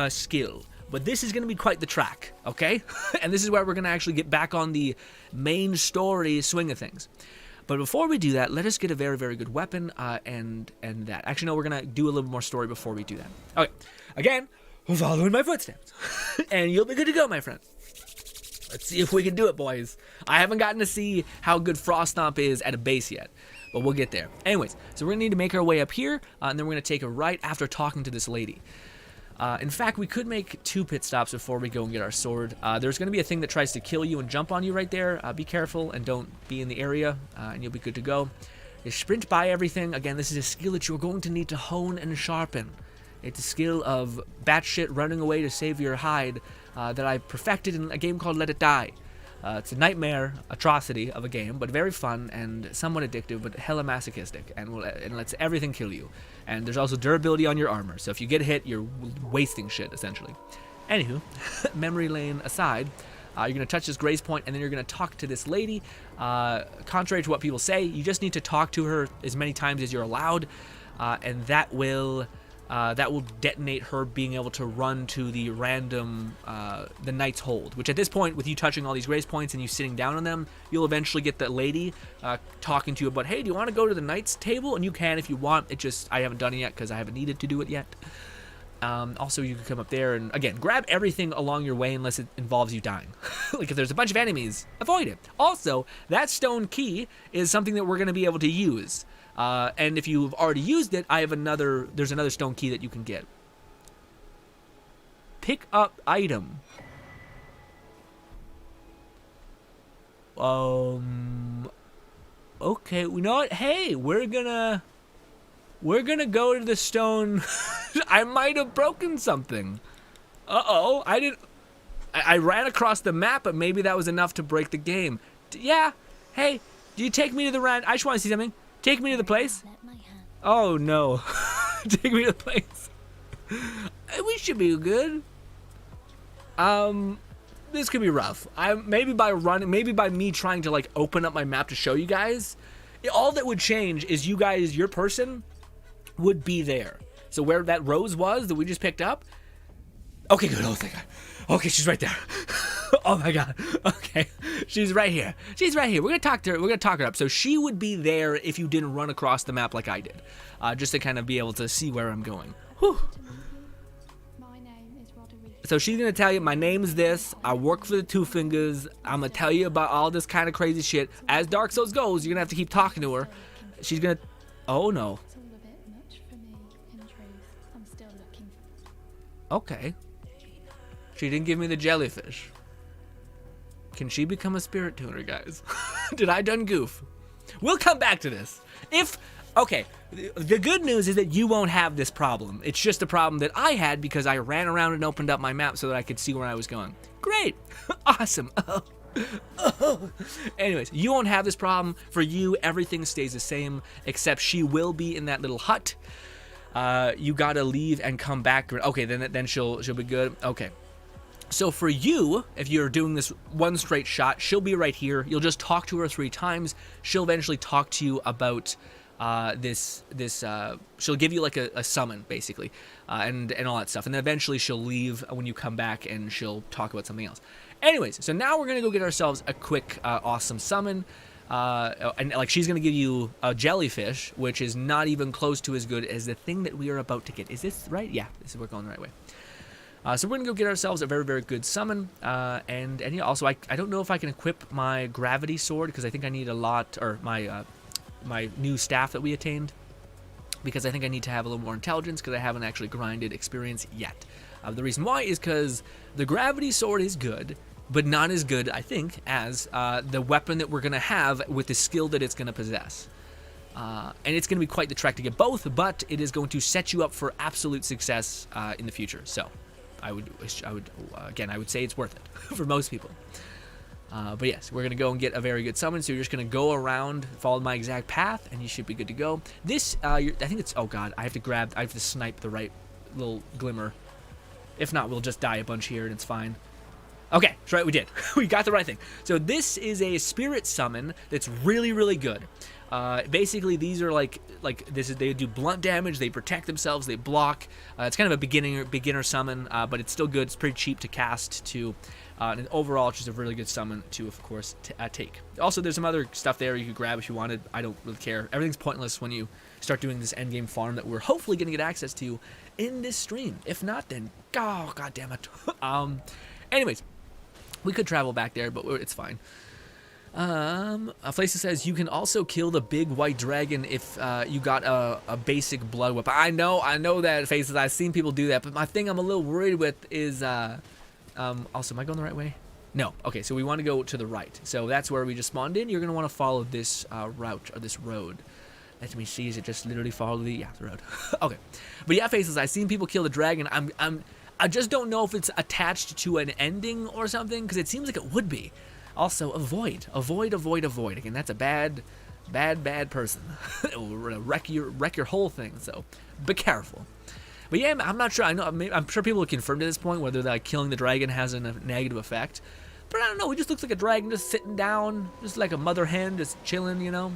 skill. But this is going to be quite the track, okay? And this is where we're going to actually get back on the main story swing of things. But before we do that, let us get a very, very good weapon, and that. Actually, no, we're going to do a little more story before we do that. Okay, again, follow in my footsteps, and you'll be good to go, my friend. Let's see if we can do it, boys. I haven't gotten to see how good Frost Stomp is at a base yet, but we'll get there. Anyways, so we're going to need to make our way up here, and then we're going to take a right after talking to this lady. In fact, we could make 2 pit stops before we go and get our sword. There's going to be a thing that tries to kill you and jump on you right there. Be careful and don't be in the area, and you'll be good to go. You sprint by everything. Again, this is a skill that you're going to need to hone and sharpen. It's a skill of batshit running away to save your hide that I perfected in a game called Let It Die. It's a nightmare atrocity of a game, but very fun and somewhat addictive, but hella masochistic, and lets everything kill you. And there's also durability on your armor, so if you get hit, you're wasting shit, essentially. Anywho, memory lane aside, you're going to touch this grace point, and then you're going to talk to this lady. Contrary to what people say, you just need to talk to her as many times as you're allowed, and that will detonate her being able to run to the random, the Knight's Hold, which at this point, with you touching all these grace points and you sitting down on them, you'll eventually get that lady talking to you about, hey, do you want to go to the Knight's table? And you can if you want. It just, I haven't done it yet because I haven't needed to do it yet. Also, you can come up there and, again, grab everything along your way unless it involves you dying. Like, if there's a bunch of enemies, avoid it. Also, that stone key is something that we're going to be able to use. And if you've already used it, there's another stone key that you can get. Pick up item. Okay, you know what? Hey, we're gonna go to the stone. I might have broken something. Uh-oh, I ran across the map, but maybe that was enough to break the game. Yeah, hey, do you take me to the I just want to see something. Take me to the place. Oh no. Take me to the place. We should be good. This could be rough. Maybe by me trying to like open up my map to show you guys, all that would change is you guys, your person would be there. So where that rose was that we just picked up. Okay, good. Oh, thank God. Okay, she's right there. Oh my God. Okay, she's right here. She's right here. We're gonna talk to her. We're gonna talk her up. So she would be there if you didn't run across the map like I did, just to kind of be able to see where I'm going. Whew. So she's gonna tell you, my name's this, I work for the Two Fingers, I'm gonna tell you about all this kind of crazy shit. As Dark Souls goes, you're gonna have to keep talking to her. She's gonna, oh no. Okay. She didn't give me the jellyfish. Can she become a spirit tuner, guys? Did I done goof? We'll come back to this. Okay, the good news is that you won't have this problem. It's just a problem that I had because I ran around and opened up my map so that I could see where I was going. Great. Awesome. Anyways, you won't have this problem. For you, everything stays the same, except she will be in that little hut. You gotta leave and come back. Okay, then she'll be good. Okay. So for you, if you're doing this one straight shot, she'll be right here. You'll just talk to her 3 times. She'll eventually talk to you about she'll give you like a summon basically, and all that stuff, and then eventually she'll leave when you come back and she'll talk about something else. Anyways, so now we're gonna go get ourselves a quick awesome summon, and like she's gonna give you a jellyfish, which is not even close to as good as the thing that we are about to get. Is this right? Yeah, we're going the right way. So we're gonna go get ourselves a very, very good summon, and yeah, also I don't know if I can equip my gravity sword because I think I need a lot, or my new staff that we attained, because I think I need to have a little more intelligence because I haven't actually grinded experience yet. The reason why is because the gravity sword is good, but not as good, I think, as the weapon that we're going to have with the skill that it's going to possess. And it's going to be quite the trek to get both, but it is going to set you up for absolute success in the future. So I would say it's worth it for most people. But yes, we're going to go and get a very good summon, so you're just going to go around, follow my exact path, and you should be good to go. This, I think it's, oh God, I have to snipe the right little glimmer. If not, we'll just die a bunch here, and it's fine. Okay, that's right, we did. We got the right thing. So this is a spirit summon that's really, really good. Basically, these are they do blunt damage, they protect themselves, they block. It's kind of a beginner summon, but it's still good. It's pretty cheap to cast too. And overall, it's just a really good summon to, of course, take. Also, there's some other stuff there you could grab if you wanted. I don't really care. Everything's pointless when you start doing this endgame farm that we're hopefully going to get access to in this stream. If not, then, oh, God damn it. Anyways, we could travel back there, but it's fine. Flacer says you can also kill the big white dragon if you got a basic blood weapon. I know that, Faces. I've seen people do that, but my thing I'm a little worried with is also, am I going the right way? No. Okay, so we want to go to the right. So that's where we just spawned in. You're going to want to follow this route, or this road. Let me see, is it just literally follow the road? Okay. But yeah, Faces, I've seen people kill the dragon. I just don't know if it's attached to an ending or something, because it seems like it would be. Also, avoid. Again, that's a bad person. It will wreck your whole thing, so be careful. But yeah, I'm not sure. I'm sure people have confirmed at this point whether that killing the dragon has a negative effect. But I don't know. He just looks like a dragon just sitting down, just like a mother hen, just chilling, you know.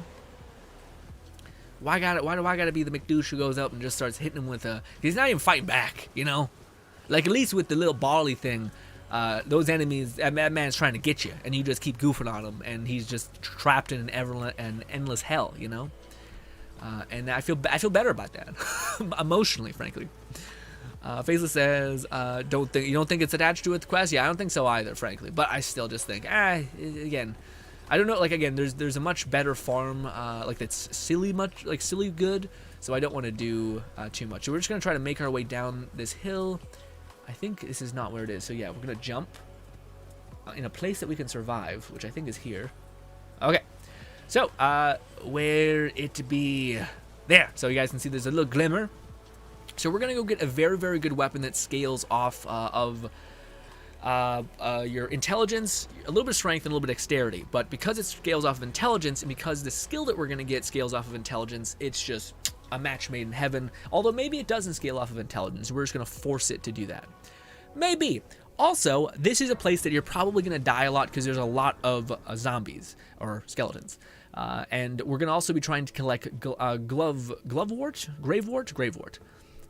Why do I gotta be the McDouche who goes up and just starts hitting him with a? He's not even fighting back, you know. Like at least with the little barley thing, those enemies, that man's trying to get you, and you just keep goofing on him, and he's just trapped in an endless hell, you know. And I feel better about that, emotionally, frankly. Faceless says, you don't think it's attached to a quest? Yeah, I don't think so either, frankly. But I still just think, again, I don't know. Like again, there's a much better farm, like that's silly good. So I don't want to do too much. So we're just gonna try to make our way down this hill. I think this is not where it is. So yeah, we're gonna jump in a place that we can survive, which I think is here. Okay. So, where it be? There. So you guys can see there's a little glimmer. So we're going to go get a very, very good weapon that scales off of your intelligence, a little bit of strength, and a little bit of dexterity. But because it scales off of intelligence, and because the skill that we're going to get scales off of intelligence, it's just a match made in heaven. Although maybe it doesn't scale off of intelligence. We're just going to force it to do that. Maybe. Also, this is a place that you're probably going to die a lot because there's a lot of zombies or skeletons. And we're going to also be trying to collect gravewort.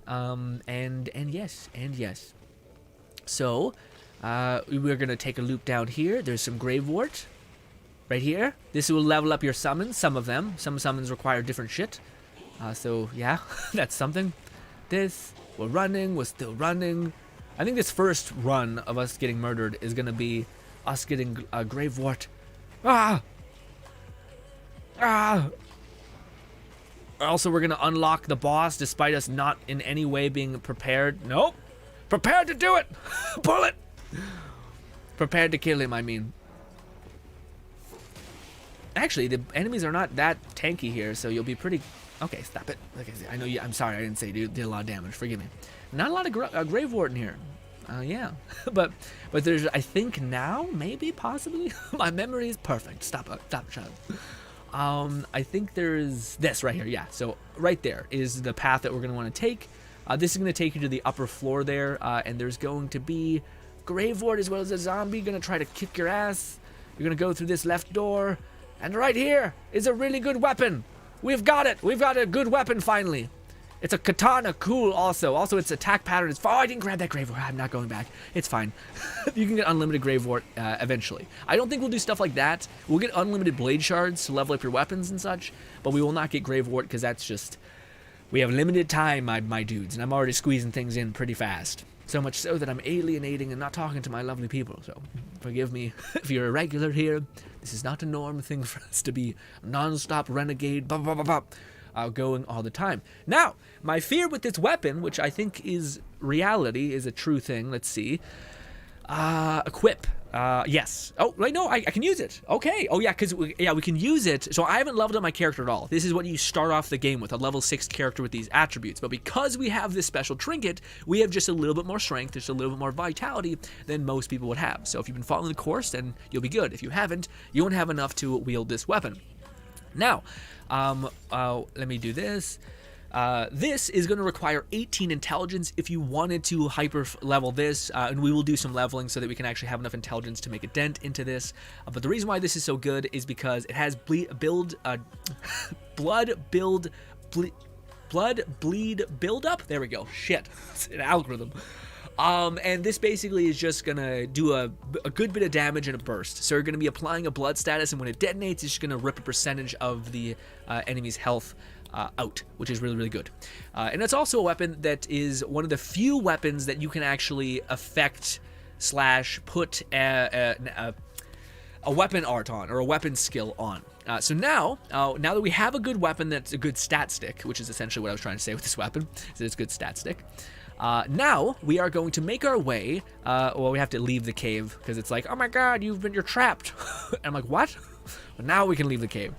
And yes. So, we're going to take a loop down here. There's some gravewort right here. This will level up your summons, some of them. Some summons require different shit. So, yeah, that's something. We're still running. I think this first run of us getting murdered is going to be us getting a gravewort. Also, we're going to unlock the boss despite us not in any way being prepared. Nope. Prepared to do it. Pull it. Prepared to kill him, I mean. Actually, the enemies are not that tanky here, so you'll be pretty... Okay, stop it. Okay, I know you... I'm sorry, I didn't say you did a lot of damage. Forgive me. Not a lot of gravewort in here. Yeah. but there's... I think now, maybe, possibly? My memory is perfect. Stop, shut up. I think there's this right here. Yeah, so right there is the path that we're going to want to take. This is going to take you to the upper floor there, and there's going to be gravewort as well as a zombie going to try to kick your ass. You're going to go through this left door, and right here is a really good weapon. We've got it. We've got a good weapon finally. It's a katana, cool also. Also, its attack pattern is... Oh, I didn't grab that gravewort. I'm not going back. It's fine. You can get unlimited gravewort eventually. I don't think we'll do stuff like that. We'll get unlimited blade shards to level up your weapons and such, but we will not get gravewort because that's just... We have limited time, my dudes, and I'm already squeezing things in pretty fast. So much so that I'm alienating and not talking to my lovely people. So forgive me if you're a regular here. This is not a norm thing for us to be non-stop renegade, going all the time. Now, my fear with this weapon, which I think is reality, is a true thing. Let's see. Equip. Yes. Oh, wait, no, I can use it. Okay. Oh, yeah, because we can use it. So I haven't leveled up my character at all. This is what you start off the game with, a level 6 character with these attributes. But because we have this special trinket, we have just a little bit more strength, just a little bit more vitality than most people would have. So if you've been following the course, then you'll be good. If you haven't, you won't have enough to wield this weapon. Now, let me do this. This is going to require 18 intelligence if you wanted to hyper level this, and we will do some leveling so that we can actually have enough intelligence to make a dent into this. But the reason why this is so good is because it has blood bleed build up. There we go. Shit, it's an algorithm. And this basically is just gonna do a good bit of damage in a burst. So you're gonna be applying a blood status, and when it detonates, it's just gonna rip a percentage of the enemy's health out, which is really, really good. And it's also a weapon that is one of the few weapons that you can actually affect / put a weapon art on, or a weapon skill on. So now that we have a good weapon that's a good stat stick, which is essentially what I was trying to say with this weapon, is that it's a good stat stick. Now we are going to make our way. Well, we have to leave the cave because it's like, oh my god, you're trapped. And I'm like, what? But now we can leave the cave.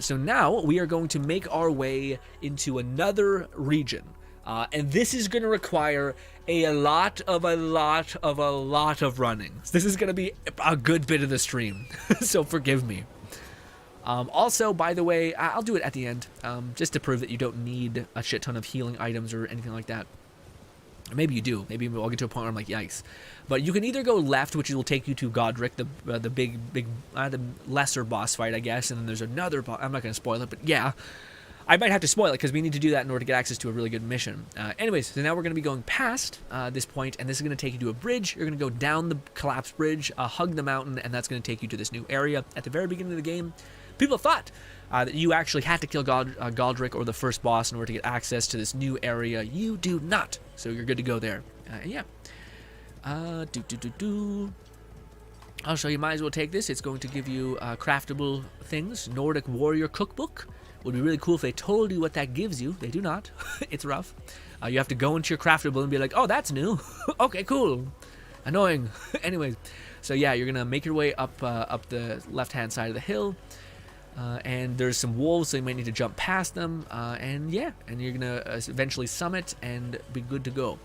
So now we are going to make our way into another region. And this is going to require a lot of running. This is going to be a good bit of the stream. So forgive me. Also, by the way, I'll do it at the end, just to prove that you don't need a shit ton of healing items or anything like that. Or maybe you do. Maybe I'll get to a point where I'm like, yikes. But you can either go left, which will take you to Godric, the lesser boss fight, I guess. And then there's another boss. I'm not going to spoil it, but yeah. I might have to spoil it because we need to do that in order to get access to a really good mission. Anyways, so now we're going to be going past this point, and this is going to take you to a bridge. You're going to go down the collapsed bridge, hug the mountain, and that's going to take you to this new area. At the very beginning of the game, people thought that you actually had to kill Godric or the first boss in order to get access to this new area. You do not. So you're good to go there. Yeah. I'll show you. Might as well take this. It's going to give you craftable things. Nordic Warrior Cookbook. Would be really cool if they told you what that gives you. They do not. It's rough. You have to go into your craftable and be like, oh, that's new. Okay, cool. Annoying. Anyways, so yeah, you're gonna make your way up the left-hand side of the hill. And there's some wolves, so you might need to jump past them. And yeah, and you're gonna eventually summit and be good to go.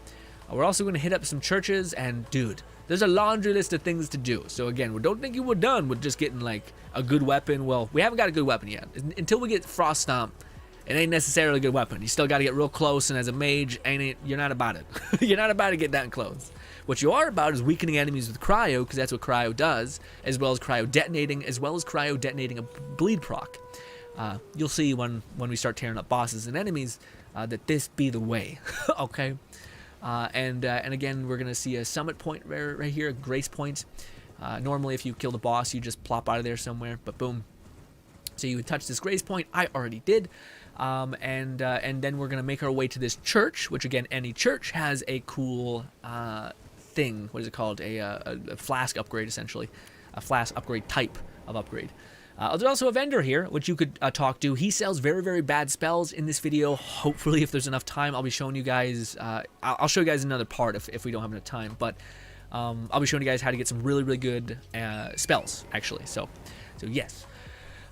We're also gonna hit up some churches, and dude, there's a laundry list of things to do. So again, we don't think you were done with just getting like a good weapon. Well, we haven't got a good weapon yet. Until we get Frost Stomp, it ain't necessarily a good weapon. You still got to get real close, and as a mage, you're not about it. You're not about to get that close. What you are about is weakening enemies with cryo, because that's what cryo does, as well as cryo detonating, a bleed proc. You'll see when we start tearing up bosses and enemies that this be the way. Okay. And again, we're gonna see a summit point right here, a grace point. Normally, if you kill the boss, you just plop out of there somewhere. But boom. So you would touch this grace point. I already did. And then we're gonna make our way to this church, which again, any church has a cool thing. What is it called? A flask upgrade, essentially, a flask upgrade type of upgrade. There's also a vendor here, which you could talk to. He sells very, very bad spells in this video. Hopefully, if there's enough time, I'll be showing you guys. I'll show you guys another part if we don't have enough time. But I'll be showing you guys how to get some really, really good spells, actually. So yes.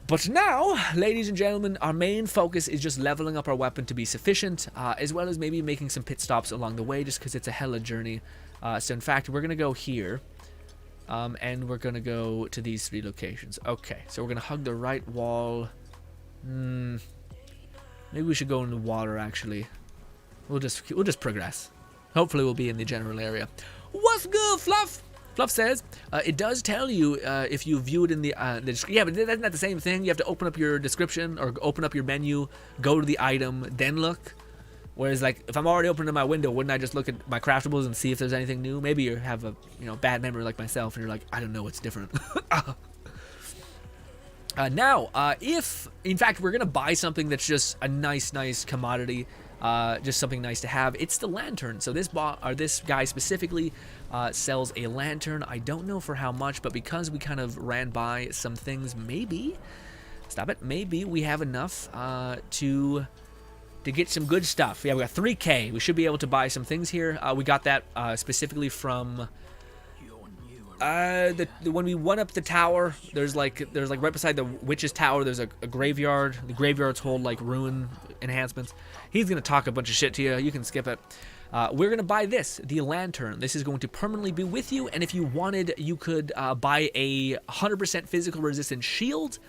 But now, ladies and gentlemen, our main focus is just leveling up our weapon to be sufficient, as well as maybe making some pit stops along the way, just because it's a hella journey. So in fact, we're going to go here. And we're going to go to these 3 locations. Okay, so we're going to hug the right wall. Maybe we should go in the water, actually. We'll just progress. Hopefully we'll be in the general area. What's good, Fluff? Fluff says, it does tell you if you view it in the description. Yeah, but that's not the same thing. You have to open up your description or open up your menu, go to the item, then look. Whereas, like, if I'm already opening my window, wouldn't I just look at my craftables and see if there's anything new? Maybe you have a bad memory like myself, and you're like, I don't know what's different. Now, if in fact we're gonna buy something that's just a nice commodity, just something nice to have, it's the lantern. So this guy specifically sells a lantern. I don't know for how much, but because we kind of ran by some things, maybe we have enough to get some good stuff. Yeah, we got 3K. We should be able to buy some things here. We got that specifically from when we went up the tower. There's like right beside the witch's tower. There's a graveyard. The graveyards hold like ruin enhancements. He's gonna talk a bunch of shit to you. You can skip it. We're gonna buy the lantern. This is going to permanently be with you. And if you wanted, you could buy a 100% physical resistance shield.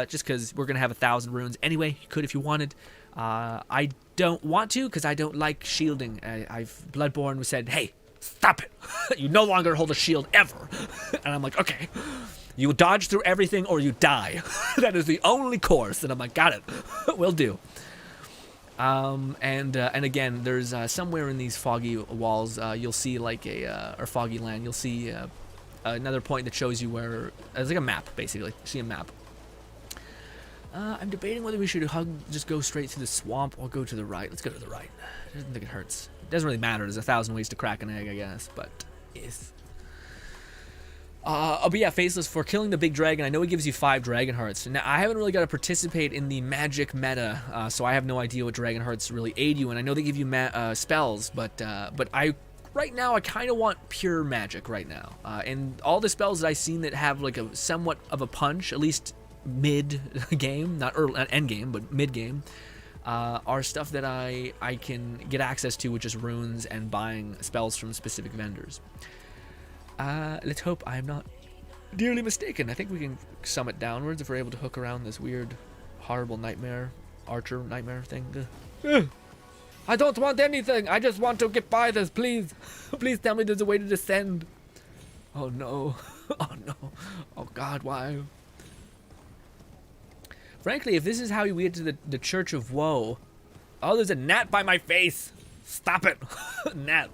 Just because we're gonna have 1,000 runes anyway. You could if you wanted. I don't want to because I don't like shielding. Bloodborne said, hey, stop it. You no longer hold a shield ever. And I'm like, okay. You dodge through everything or you die. That is the only course. And I'm like, got it. Will do. And again, there's somewhere in these foggy walls, you'll see like or foggy land, you'll see another point that shows you where, it's like a map, basically. You see a map. I'm debating whether we should just go straight through the swamp or go to the right. Let's go to the right. I don't think it hurts. It doesn't really matter. There's 1,000 ways to crack an egg, I guess. But yes. But yeah, Faceless, for killing the big dragon, I know it gives you 5 dragon hearts. Now, I haven't really got to participate in the magic meta, so I have no idea what dragon hearts really aid you. And I know they give you spells, but right now I kind of want pure magic right now. And all the spells that I've seen that have like a somewhat of a punch, at least mid-game, not end-game, but mid-game, are stuff that I can get access to with just runes and buying spells from specific vendors. Let's hope I'm not dearly mistaken. I think we can summit downwards if we're able to hook around this weird, horrible archer nightmare thing. I don't want anything. I just want to get by this, please. Please tell me there's a way to descend. Oh no. Oh no. Oh God, why? Frankly, if this is how we get to the Church of Woe... Oh, there's a gnat by my face! Stop it! Gnat.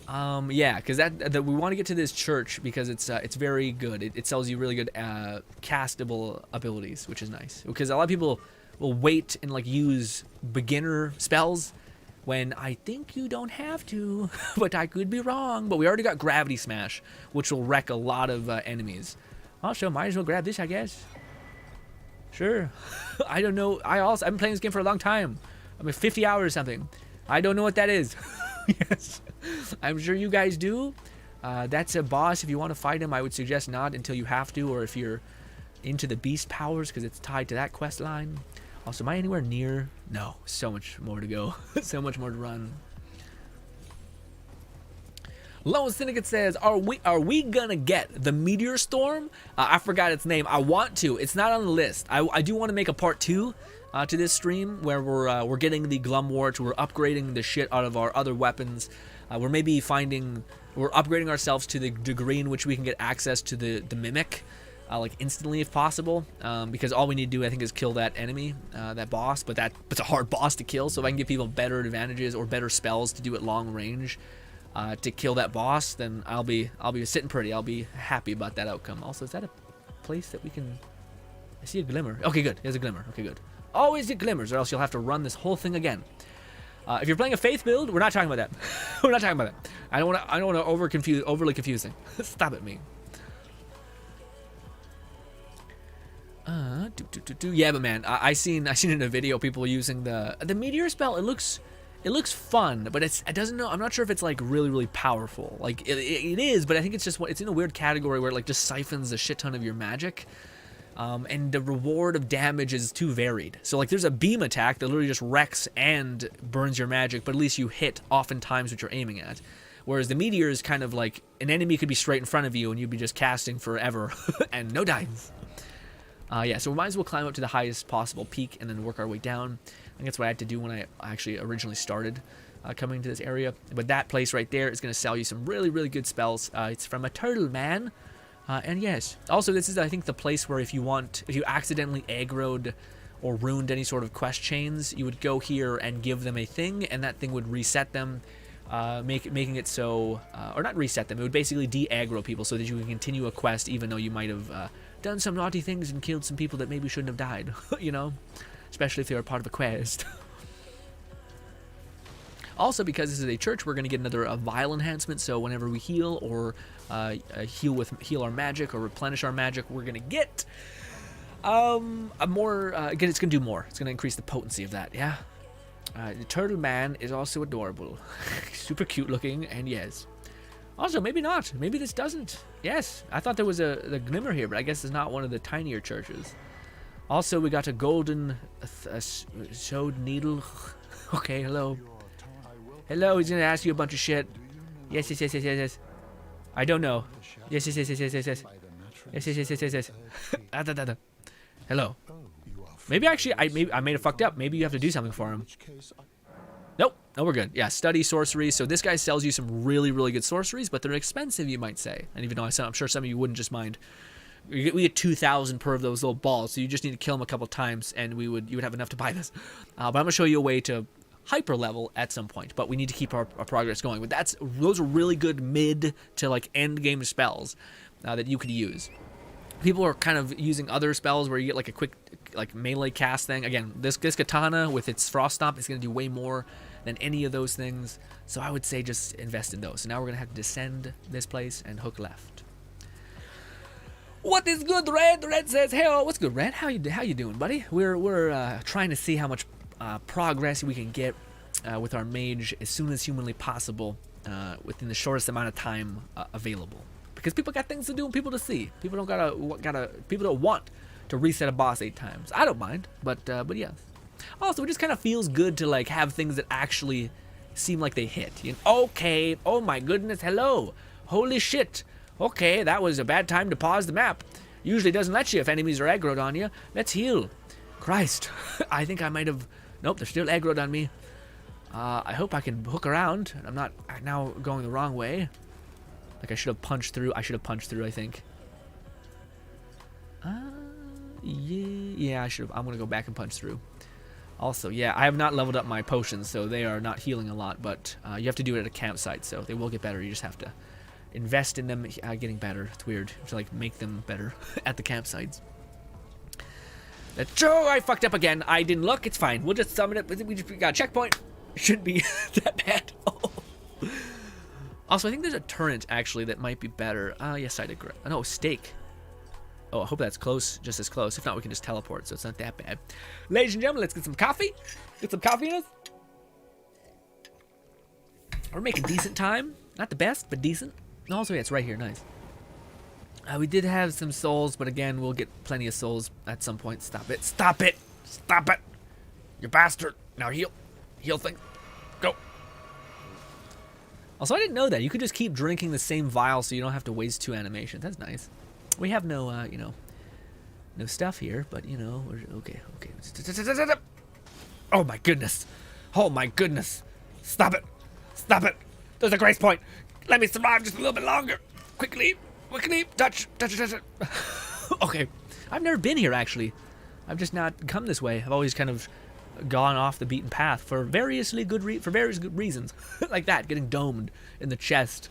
Yeah, because we want to get to this church because it's very good. It sells you really good castable abilities, which is nice. Because a lot of people will wait and like use beginner spells when I think you don't have to, but I could be wrong. But we already got Gravity Smash, which will wreck a lot of enemies. Also, might as well grab this, I guess. Sure. I don't know. I've been playing this game for a long time. I mean, 50 hours or something. I don't know what that is. Yes. I'm sure you guys do. That's a boss. If you want to fight him, I would suggest not until you have to, or if you're into the beast powers, because it's tied to that quest line. Also, am I anywhere near? No. So much more to go. So much more to run. Lone Syndicate says, are we gonna get the Meteor Storm? I forgot its name. I want to. It's not on the list. I do want to make a part 2. to this stream, where we're getting the Glumwort, we're upgrading the shit out of our other weapons, we're upgrading ourselves to the GRINN, which we can get access to the Mimic, like instantly if possible, because all we need to do, I think, is kill that enemy, that boss, but it's a hard boss to kill, so if I can give people better advantages or better spells to do at long range, to kill that boss, then I'll be sitting pretty. I'll be happy about that outcome. Also, is that a place that we can... I see a glimmer. Okay, good. There's a glimmer. Okay, good. Always get glimmers, or else you'll have to run this whole thing again. If you're playing a faith build, we're not talking about that. We're not talking about that. I don't want to overly confusing. Stop it, me. Yeah, but man, I seen in a video people using the meteor spell. It looks fun, but it doesn't know. I'm not sure if it's like really powerful. Like it is, but I think it's just it's in a weird category where it like just siphons a shit ton of your magic. And the reward of damage is too varied. So like there's a beam attack that literally just wrecks and burns your magic, but at least you hit oftentimes what you're aiming at. Whereas the meteor is kind of like an enemy could be straight in front of you and you'd be just casting forever and no dimes. Yeah, so we might as well climb up to the highest possible peak and then work our way down. I think that's what I had to do when I actually originally started coming to this area. But that place right there is going to sell you some really good spells. It's from a turtle man. And yes, also this is, I think, the place where if you accidentally aggroed or ruined any sort of quest chains, you would go here and give them a thing, and that thing would reset them, making it so, or not reset them, it would basically de-aggro people so that you can continue a quest even though you might have done some naughty things and killed some people that maybe shouldn't have died, you know, especially if they were part of a quest. Also, because this is a church, we're going to get another vial enhancement, so whenever we heal or heal our magic or replenish our magic, we're going to get again, it's going to do more. It's going to increase the potency of that, yeah? The turtle man is also adorable. Super cute looking, and yes. Also, maybe not. Maybe this doesn't. Yes, I thought there was a glimmer here, but I guess it's not one of the tinier churches. Also, we got a golden sewed needle. Okay, hello. Hello, he's gonna ask you a bunch of shit. Yes. I don't know. Yes. Yes. Hello. Maybe actually, I may have fucked up. Maybe you have to do something for him. Nope. No, we're good. Yeah, study sorcery. So this guy sells you some really good sorceries, but they're expensive, you might say. And even though I'm sure some of you wouldn't just mind. We get 2,000 per of those little balls, so you just need to kill them a couple times, and you would have enough to buy this. But I'm gonna show you a way to hyper level at some point, but we need to keep our progress going. But those are really good mid to like end game spells that you could use. People are kind of using other spells where you get like a quick like melee cast thing. Again, this katana with its frost stomp is going to do way more than any of those things, so I would say just invest in those. So now we're gonna have to descend this place and hook left. What is good, Red? Red says, "Hey, what's good, Red? How you doing, buddy? We're trying to see how much progress we can get with our mage as soon as humanly possible within the shortest amount of time available, because people got things to do and people to see. People don't want to reset a boss 8 times. I don't mind, but yes. Also, it just kind of feels good to like have things that actually seem like they hit. You know? Okay, oh my goodness, hello, holy shit. Okay, that was a bad time to pause the map. Usually doesn't let you if enemies are aggroed on you. Let's heal. Christ, I think I might have. Nope, they're still aggroed on me. I hope I can hook around. I'm not now going the wrong way. Like I should have punched through. I think. Yeah, I should have. I'm gonna go back and punch through. Also, yeah, I have not leveled up my potions, so they are not healing a lot. But you have to do it at a campsite, so they will get better. You just have to invest in them getting better. It's weird to like make them better at the campsites. Oh, I fucked up again. I didn't look. It's fine. We'll just summon it. We just got a checkpoint. Shouldn't be that bad. Oh. Also, I think there's a turret actually that might be better. Yes, I did. No, steak. Oh, I hope that's close. Just as close. If not, we can just teleport, so it's not that bad. Ladies and gentlemen, let's get some coffee. Get some coffee in us. We're making decent time. Not the best, but decent. Also, yeah, it's right here. Nice. We did have some souls, but again, we'll get plenty of souls at some point. Stop it. Stop it. Stop it. You bastard. Now heal. Heal thing. Go. Also, I didn't know that. You could just keep drinking the same vial so you don't have to waste 2 animations. That's nice. We have no, No stuff here, but you know, okay. Oh my goodness. Oh my goodness. Stop it. Stop it. There's a grace point. Let me survive just a little bit longer. Quickly. Touch it. Okay. I've never been here, actually. I've just not come this way. I've always kind of gone off the beaten path for various good reasons. Like that, getting domed in the chest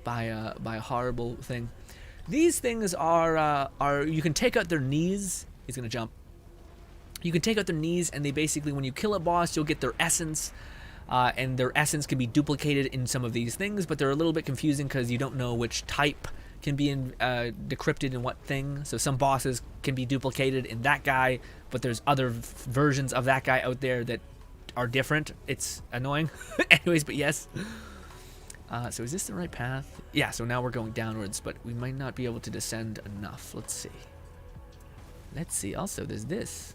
by a horrible thing. These things are you can take out their knees. He's gonna jump. You can take out their knees, and they basically, when you kill a boss, you'll get their essence. And their essence can be duplicated in some of these things, but they're a little bit confusing because you don't know which type can be decrypted in what thing. So some bosses can be duplicated in that guy, but there's other versions of that guy out there that are different. It's annoying. Anyways, but yes. So is this the right path? Yeah, so now we're going downwards, but we might not be able to descend enough. Let's see. Also, there's this.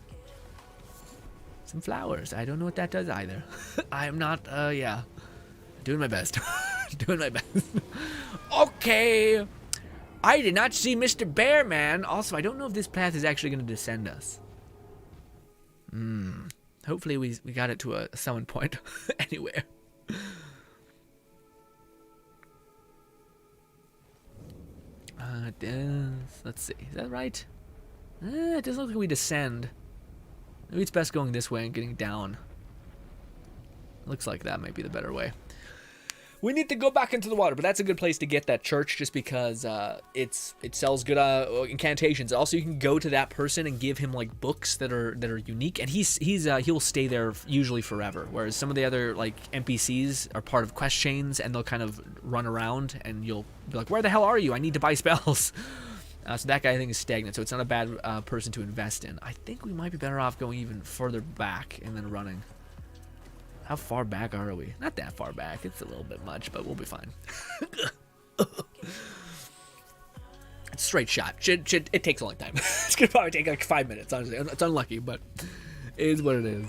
Some flowers. I don't know what that does either. I'm not, yeah. Doing my best. Doing my best. Okay. I did not see Mr. Bear Man. Also, I don't know if this path is actually going to descend us. Hopefully we got it to a summon point anywhere. Let's see. Is that right? It doesn't look like we descend. Maybe it's best going this way and getting down. Looks like that might be the better way. We need to go back into the water, but that's a good place to get that church just because it sells good incantations. Also, you can go to that person and give him like books that are unique, and he'll stay there usually forever. Whereas some of the other like NPCs are part of quest chains, and they'll kind of run around, and you'll be like, "Where the hell are you? I need to buy spells." So that guy I think is stagnant, so it's not a bad person to invest in. I think we might be better off going even further back and then running. How far back are we? Not that far back. It's a little bit much, but we'll be fine. It's a straight shot. It takes a long time. It's going to probably take like 5 minutes, honestly. It's unlucky, but it is what it is.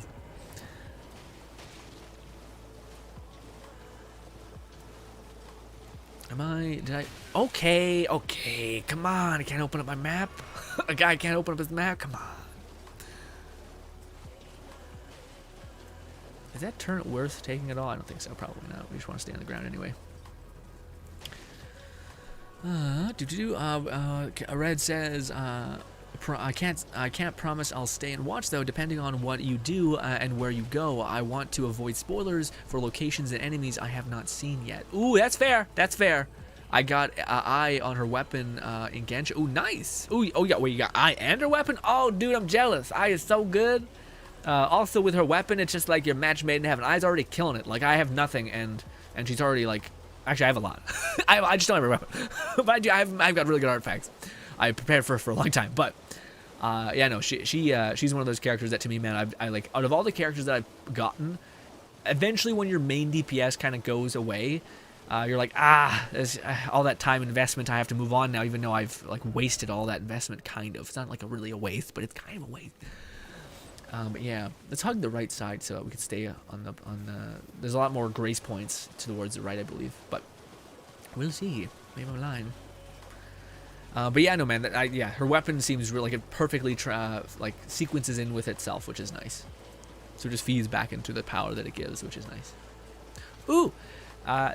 Okay, come on. I can't open up my map. A guy can't open up his map. Come on. Is that turret worth taking at all? I don't think so. Probably not. We just want to stay on the ground anyway. Red says, I can't promise I'll stay and watch though. Depending on what you do and where you go, I want to avoid spoilers for locations and enemies I have not seen yet. Ooh, that's fair. That's fair. I got eye on her weapon in Genshin. Ooh, nice. Ooh, oh yeah. Wait, you got eye and her weapon? Oh, dude, I'm jealous. Eye is so good. Also with her weapon, it's just like your match made in heaven. Eye's already killing it. Like I have nothing, and she's already like. Actually, I have a lot. I just don't have a weapon, but I've got really good artifacts. I prepared for a long time, but yeah, no, she's one of those characters that to me, man, I like out of all the characters that I've gotten, eventually when your main DPS kind of goes away, you're like, there's all that time investment. I have to move on now, even though I've like wasted all that investment. Kind of. It's not like really a waste, but it's kind of a waste. But yeah, let's hug the right side so we can stay on the. There's a lot more grace points towards the right, I believe, but we'll see. Maybe I'm lying. But yeah, no, man. Yeah, her weapon seems really like it perfectly like sequences in with itself, which is nice. So it just feeds back into the power that it gives, which is nice. Ooh, I'm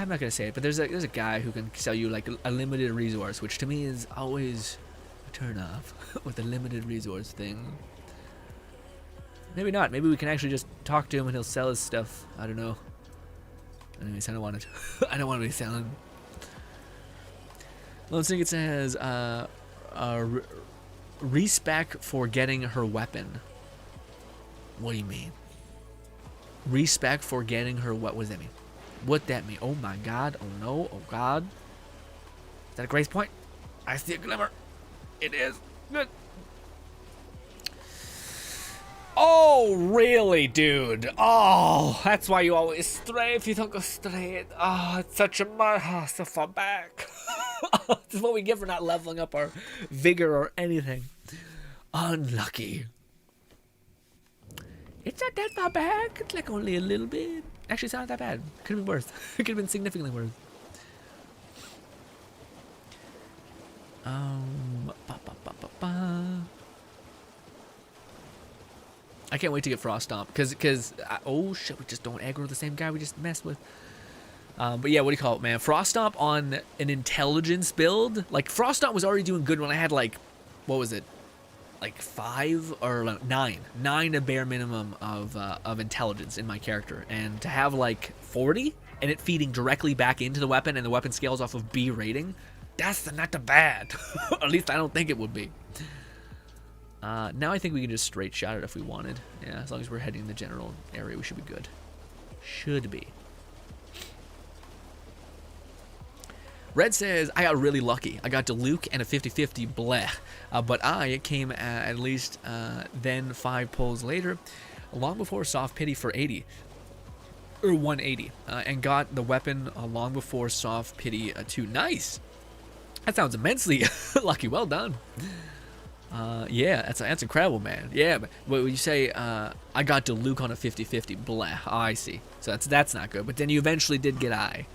not gonna say it, but there's a guy who can sell you like a limited resource, which to me is always a turn off with the limited resource thing. Maybe not. Maybe we can actually just talk to him and he'll sell his stuff. I don't know. Anyways, I don't want it. I don't want to be selling. Let's think it says, respec for getting her weapon. What do you mean? Respec for getting her what does that mean? What that mean? Oh my god. Oh no. Oh god. Is that a grace point? I see a glimmer. It is. Good. Oh, really, dude? Oh, that's why you always stray if you don't go straight. Oh, it's such a so far back. This is what we get for not leveling up our vigor or anything. Unlucky. It's not that far back. It's like only a little bit. Actually, it's not that bad. Could have been worse. It could have been significantly worse. I can't wait to get Frost Stomp, because oh shit, we just don't aggro the same guy we just messed with. But yeah, what do you call it, man? Frost Stomp on an intelligence build. Like, Frost Stomp was already doing good when I had, like, what was it? Like 5 or 9. 9 a bare minimum of intelligence in my character. And to have, like, 40, and it feeding directly back into the weapon, and the weapon scales off of B rating, that's not too bad. At least I don't think it would be. Now I think we can just straight shot it if we wanted. Yeah, as long as we're heading in the general area, we should be good. Should be. Red says, I got really lucky. I got Diluc and a 50-50 bleh. But I came at least then 5 pulls later, long before Soft Pity for 80. Or 180. And got the weapon long before Soft Pity 2. Nice! That sounds immensely lucky. Well done. Yeah, that's incredible, man. Yeah, but when you say, I got Diluc on a 50-50 bleh. Oh, I see. So that's not good. But then you eventually did get I.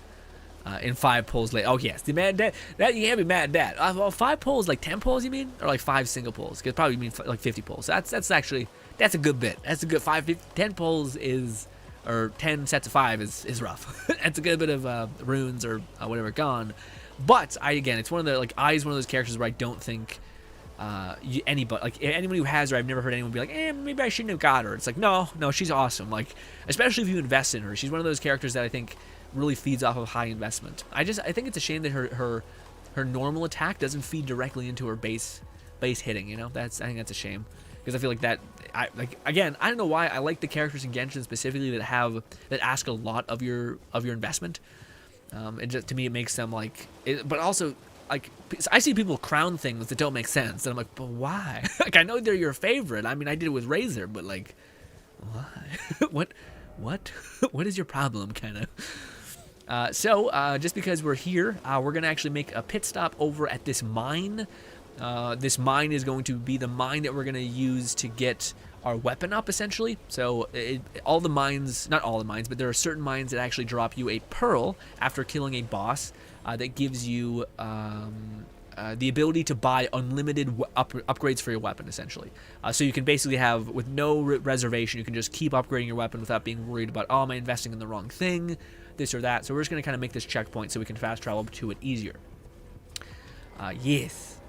In 5 pulls later. Oh, yes. The mad dad. That you can't be mad at that. Well, 5 pulls, like 10 pulls, you mean? Or like 5 single pulls? Because probably mean like 50 pulls. That's actually, that's a good bit. That's a good 10 pulls is, or 10 sets of 5 is rough. That's a good bit of runes or whatever gone. But, again, it's one of the, like, I is one of those characters where I don't think anybody who has her, I've never heard anyone be like, maybe I shouldn't have got her. It's like, no, she's awesome. Like, especially if you invest in her. She's one of those characters that I think really feeds off of high investment. I think it's a shame that her normal attack doesn't feed directly into her base hitting, you know? I think that's a shame, because I feel like that, again, I don't know why I like the characters in Genshin specifically that ask a lot of your investment. It just, to me, it makes them like but also, like, I see people crown things that don't make sense, and I'm like, but why? Like, I know they're your favorite. I mean, I did it with Razor, but like, why? What is your problem, kind of? So just because we're here, we're going to actually make a pit stop over at this mine. This mine is going to be the mine that we're going to use to get our weapon up, essentially. So all the mines, not all the mines, but there are certain mines that actually drop you a pearl after killing a boss that gives you the ability to buy unlimited upgrades for your weapon, essentially. So you can basically have, with no reservation, you can just keep upgrading your weapon without being worried about, oh, am I investing in the wrong thing, this or that. So we're just going to kind of make this checkpoint so we can fast travel to it easier. Yes.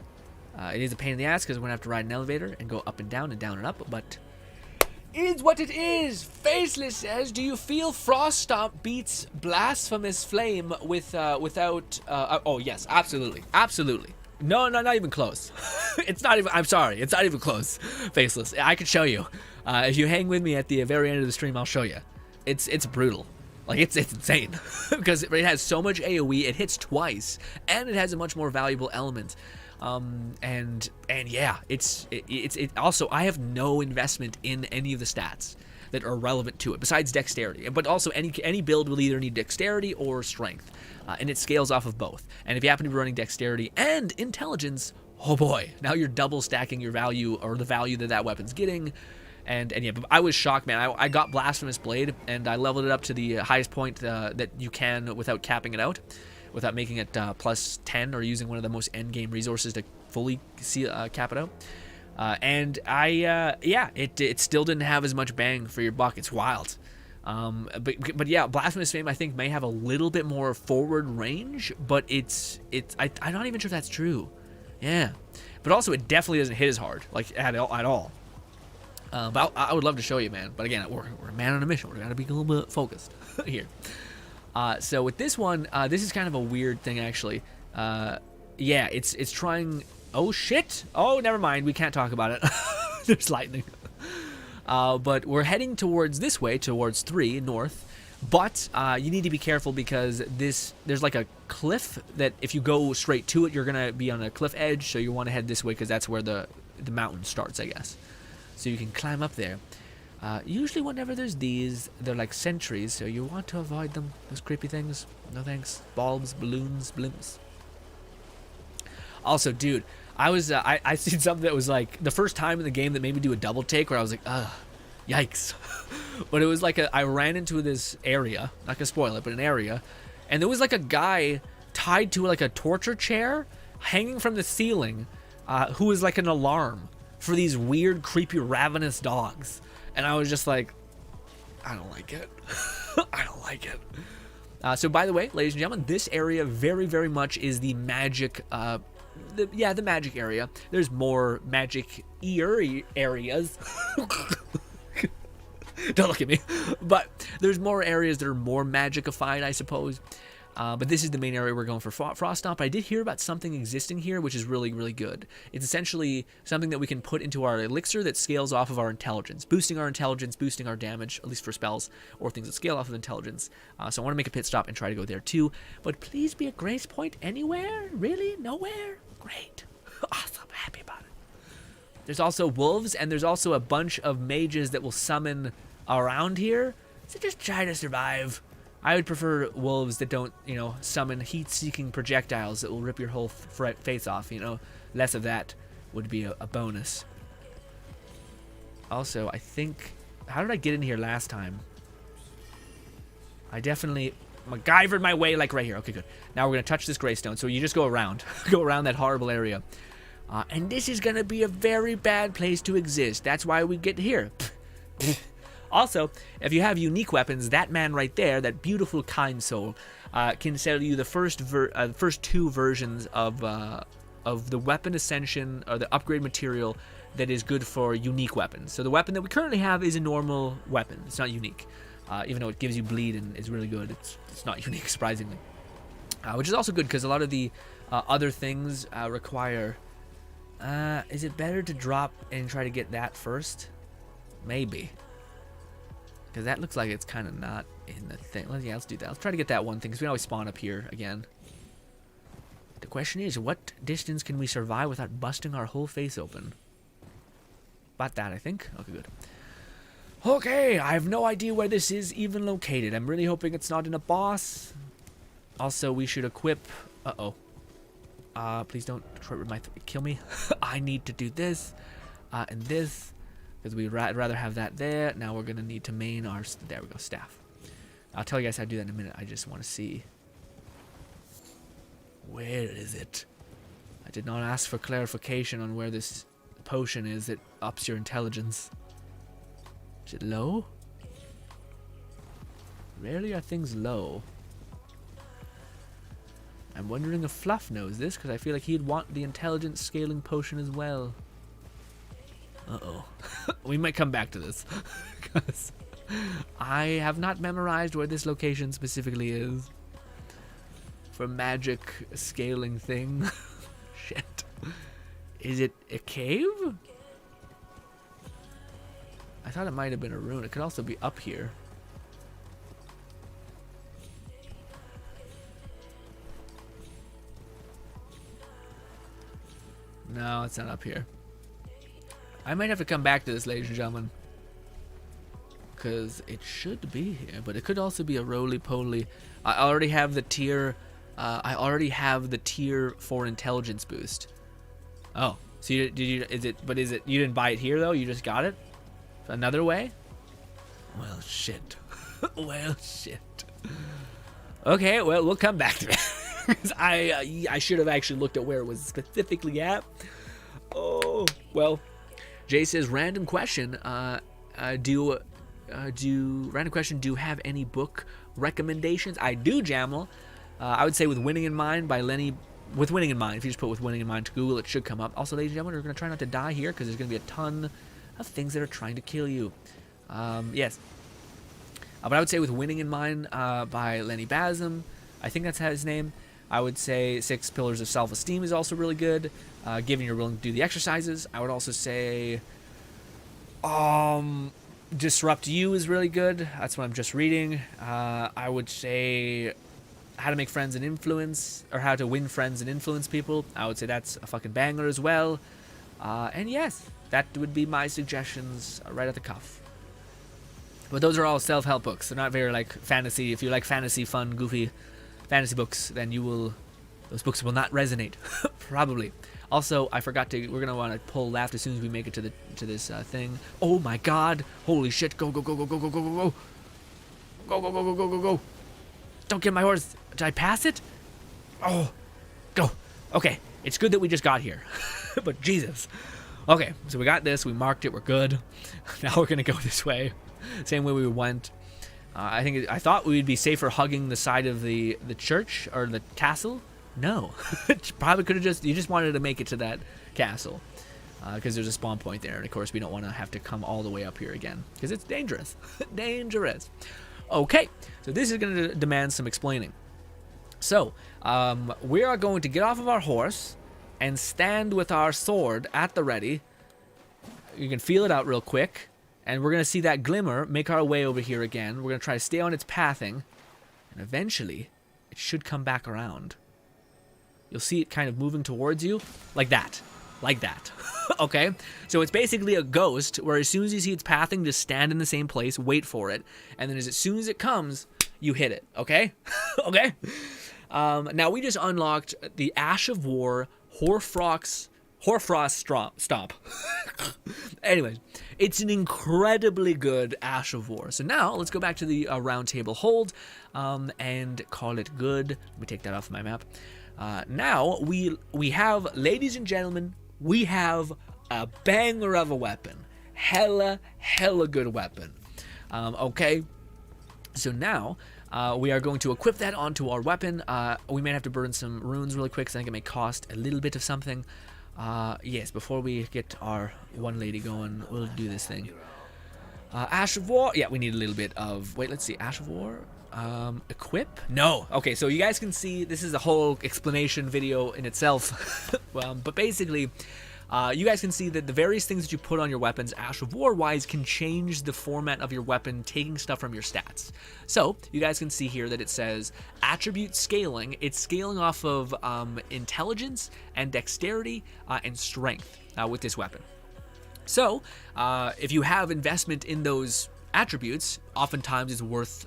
It is a pain in the ass because we're going to have to ride an elevator and go up and down and up, but it is what it is. Faceless says, do you feel Frost Stomp beats Blasphemous Flame without... oh, yes, absolutely. Absolutely. No, not even close. It's not even... I'm sorry. It's not even close. Faceless. I can show you. If you hang with me at the very end of the stream, I'll show you. It's brutal. Like, it's insane. Because it has so much AoE, it hits twice, and it has a much more valuable element. And yeah, it's also, I have no investment in any of the stats that are relevant to it besides dexterity, but also any build will either need dexterity or strength, and it scales off of both. And if you happen to be running dexterity and intelligence, oh boy, now you're double stacking your value, or the value that weapon's getting. And yeah, but I was shocked, man. I got Blasphemous Blade and I leveled it up to the highest point that you can without capping it out, without making it plus 10 or using one of the most end-game resources to fully cap it out. And yeah, it still didn't have as much bang for your buck. It's wild. But yeah, Blasphemous Flame, I think, may have a little bit more forward range, but I'm not even sure if that's true. Yeah. But also, it definitely doesn't hit as hard, like, at all. But I would love to show you, man. But again, we're a man on a mission. We're got to be a little bit focused here. So with this one, this is kind of a weird thing, actually. Yeah, it's trying... Oh, shit! Oh, never mind. We can't talk about it. There's lightning. But we're heading towards this way, towards 3, north. But you need to be careful because there's like a cliff that if you go straight to it, you're going to be on a cliff edge. So you want to head this way because that's where the mountain starts, I guess. So you can climb up there. Usually whenever there's these, they're like sentries, so you want to avoid them. Those creepy things. No thanks. Bulbs, balloons, blimps. Also, dude, I seen something that was like the first time in the game that made me do a double take where I was like, ugh, yikes. But it was like I ran into this area, not gonna spoil it, but an area, and there was like a guy tied to like a torture chair hanging from the ceiling, who was like an alarm for these weird, creepy, ravenous dogs. And I was just like, I don't like it. I don't like it. So by the way, ladies and gentlemen, this area very, very much is the magic, the magic area. There's more magic areas. Don't look at me. But there's more areas that are more magicified, I suppose. But this is the main area we're going for Frost Stomp. I did hear about something existing here, which is really, really good. It's essentially something that we can put into our elixir that scales off of our intelligence, boosting our intelligence, boosting our damage, at least for spells or things that scale off of intelligence. So I want to make a pit stop and try to go there too. But please be a grace point anywhere? Really? Nowhere? Great. Awesome. Happy about it. There's also wolves, and there's also a bunch of mages that will summon around here. So just try to survive. I would prefer wolves that don't, summon heat-seeking projectiles that will rip your whole face off, Less of that would be a bonus. Also, I think... How did I get in here last time? I definitely MacGyvered my way, like right here. Okay, good. Now we're going to touch this greystone. So you just go around. Go around that horrible area. And this is going to be a very bad place to exist. That's why we get here. Also, if you have unique weapons, that man right there, that beautiful kind soul, can sell you the first two versions of the weapon ascension or the upgrade material that is good for unique weapons. So the weapon that we currently have is a normal weapon. It's not unique, even though it gives you bleed and is really good. It's not unique, surprisingly, which is also good because a lot of the other things require. Is it better to drop and try to get that first? Maybe. Because that looks like it's kind of not in the thing. Yeah, let's do that. Let's try to get that one thing, because we always spawn up here again. The question is, what distance can we survive without busting our whole face open? About that, I think. Okay, good. Okay, I have no idea where this is even located. I'm really hoping it's not in a boss. Also, we should equip... Uh-oh. Please don't kill me. I need to do this and this. Because we'd rather have that there. Now we're going to need to main our... There we go, staff. I'll tell you guys how to do that in a minute. I just want to see. Where is it? I did not ask for clarification on where this potion is that ups your intelligence. Is it low? Rarely are things low. I'm wondering if Fluff knows this, because I feel like he'd want the intelligence scaling potion as well. Uh-oh. We might come back to this. Because I have not memorized where this location specifically is. For magic scaling thing. Shit. Is it a cave? I thought it might have been a rune. It could also be up here. No, it's not up here. I might have to come back to this, ladies and gentlemen, because it should be here, but it could also be a roly-poly. I already have the tier. I already have the tier 4 intelligence boost. Oh, so you is it? But is it? You didn't buy it here though. You just got it another way. Well, shit. Well, shit. Okay, well, we'll come back to it. I should have actually looked at where it was specifically at. Oh, well. Jay says, random question. Do you have any book recommendations? I do, Jamal. I would say With Winning in Mind by Lenny. With Winning in Mind. If you just put With Winning in Mind to Google, it should come up. Also, ladies and gentlemen, we're going to try not to die here because there's going to be a ton of things that are trying to kill you. Yes. But I would say With Winning in Mind by Lenny Basum. I think that's his name. I would say 6 Pillars of Self-Esteem is also really good. Given you're willing to do the exercises. I would also say Disrupt You is really good. That's what I'm just reading. I would say How to Make Friends and Influence, or How to Win Friends and Influence People. I would say that's a fucking banger as well. And yes, that would be my suggestions right at the cuff. But those are all self-help books. They're not very like fantasy. If you like fantasy, fun, goofy fantasy books, then those books will not resonate. Probably. Also, I forgot to. We're gonna want to pull left as soon as we make it to this thing. Oh my God! Holy shit! Go go go go go go go go go! Go go go go go go go! Don't get my horse. Did I pass it? Oh, go. Okay, it's good that we just got here. But Jesus. Okay, so we got this. We marked it. We're good. Now we're gonna go this way, same way we went. I thought we'd be safer hugging the side of the church or the castle. No, probably could have you just wanted to make it to that castle because there's a spawn point there, and of course we don't want to have to come all the way up here again because it's dangerous. Dangerous. Okay, so this is going to demand some explaining. So we are going to get off of our horse and stand with our sword at the ready. You can feel it out real quick. And we're going to see that glimmer make our way over here again. We're going to try to stay on its pathing. And eventually, it should come back around. You'll see it kind of moving towards you. Like that. Like that. Okay? So it's basically a ghost where as soon as you see its pathing, just stand in the same place, wait for it. And then as soon as it comes, you hit it. Okay? Okay? Now we just unlocked the Ash of War Hoarfrost Stomp. Anyways, it's an incredibly good Ash of War. So now let's go back to the round table hold and call it good. Let me take that off my map. Now we have, ladies and gentlemen, we have a banger of a weapon. Hella good weapon. Okay, so now we are going to equip that onto our weapon. We may have to burn some runes really quick, so I think it may cost a little bit of something. Yes, before we get our one lady going, we'll do this thing. Ash of War. Yeah, we need a little bit of, wait, let's see. Ash of War. Equip? No. Okay, so you guys can see this is a whole explanation video in itself. But basically, you guys can see that the various things that you put on your weapons, Ash of War wise, can change the format of your weapon, taking stuff from your stats. So you guys can see here that it says attribute scaling. It's scaling off of intelligence and dexterity and strength with this weapon. So if you have investment in those attributes, oftentimes it's worth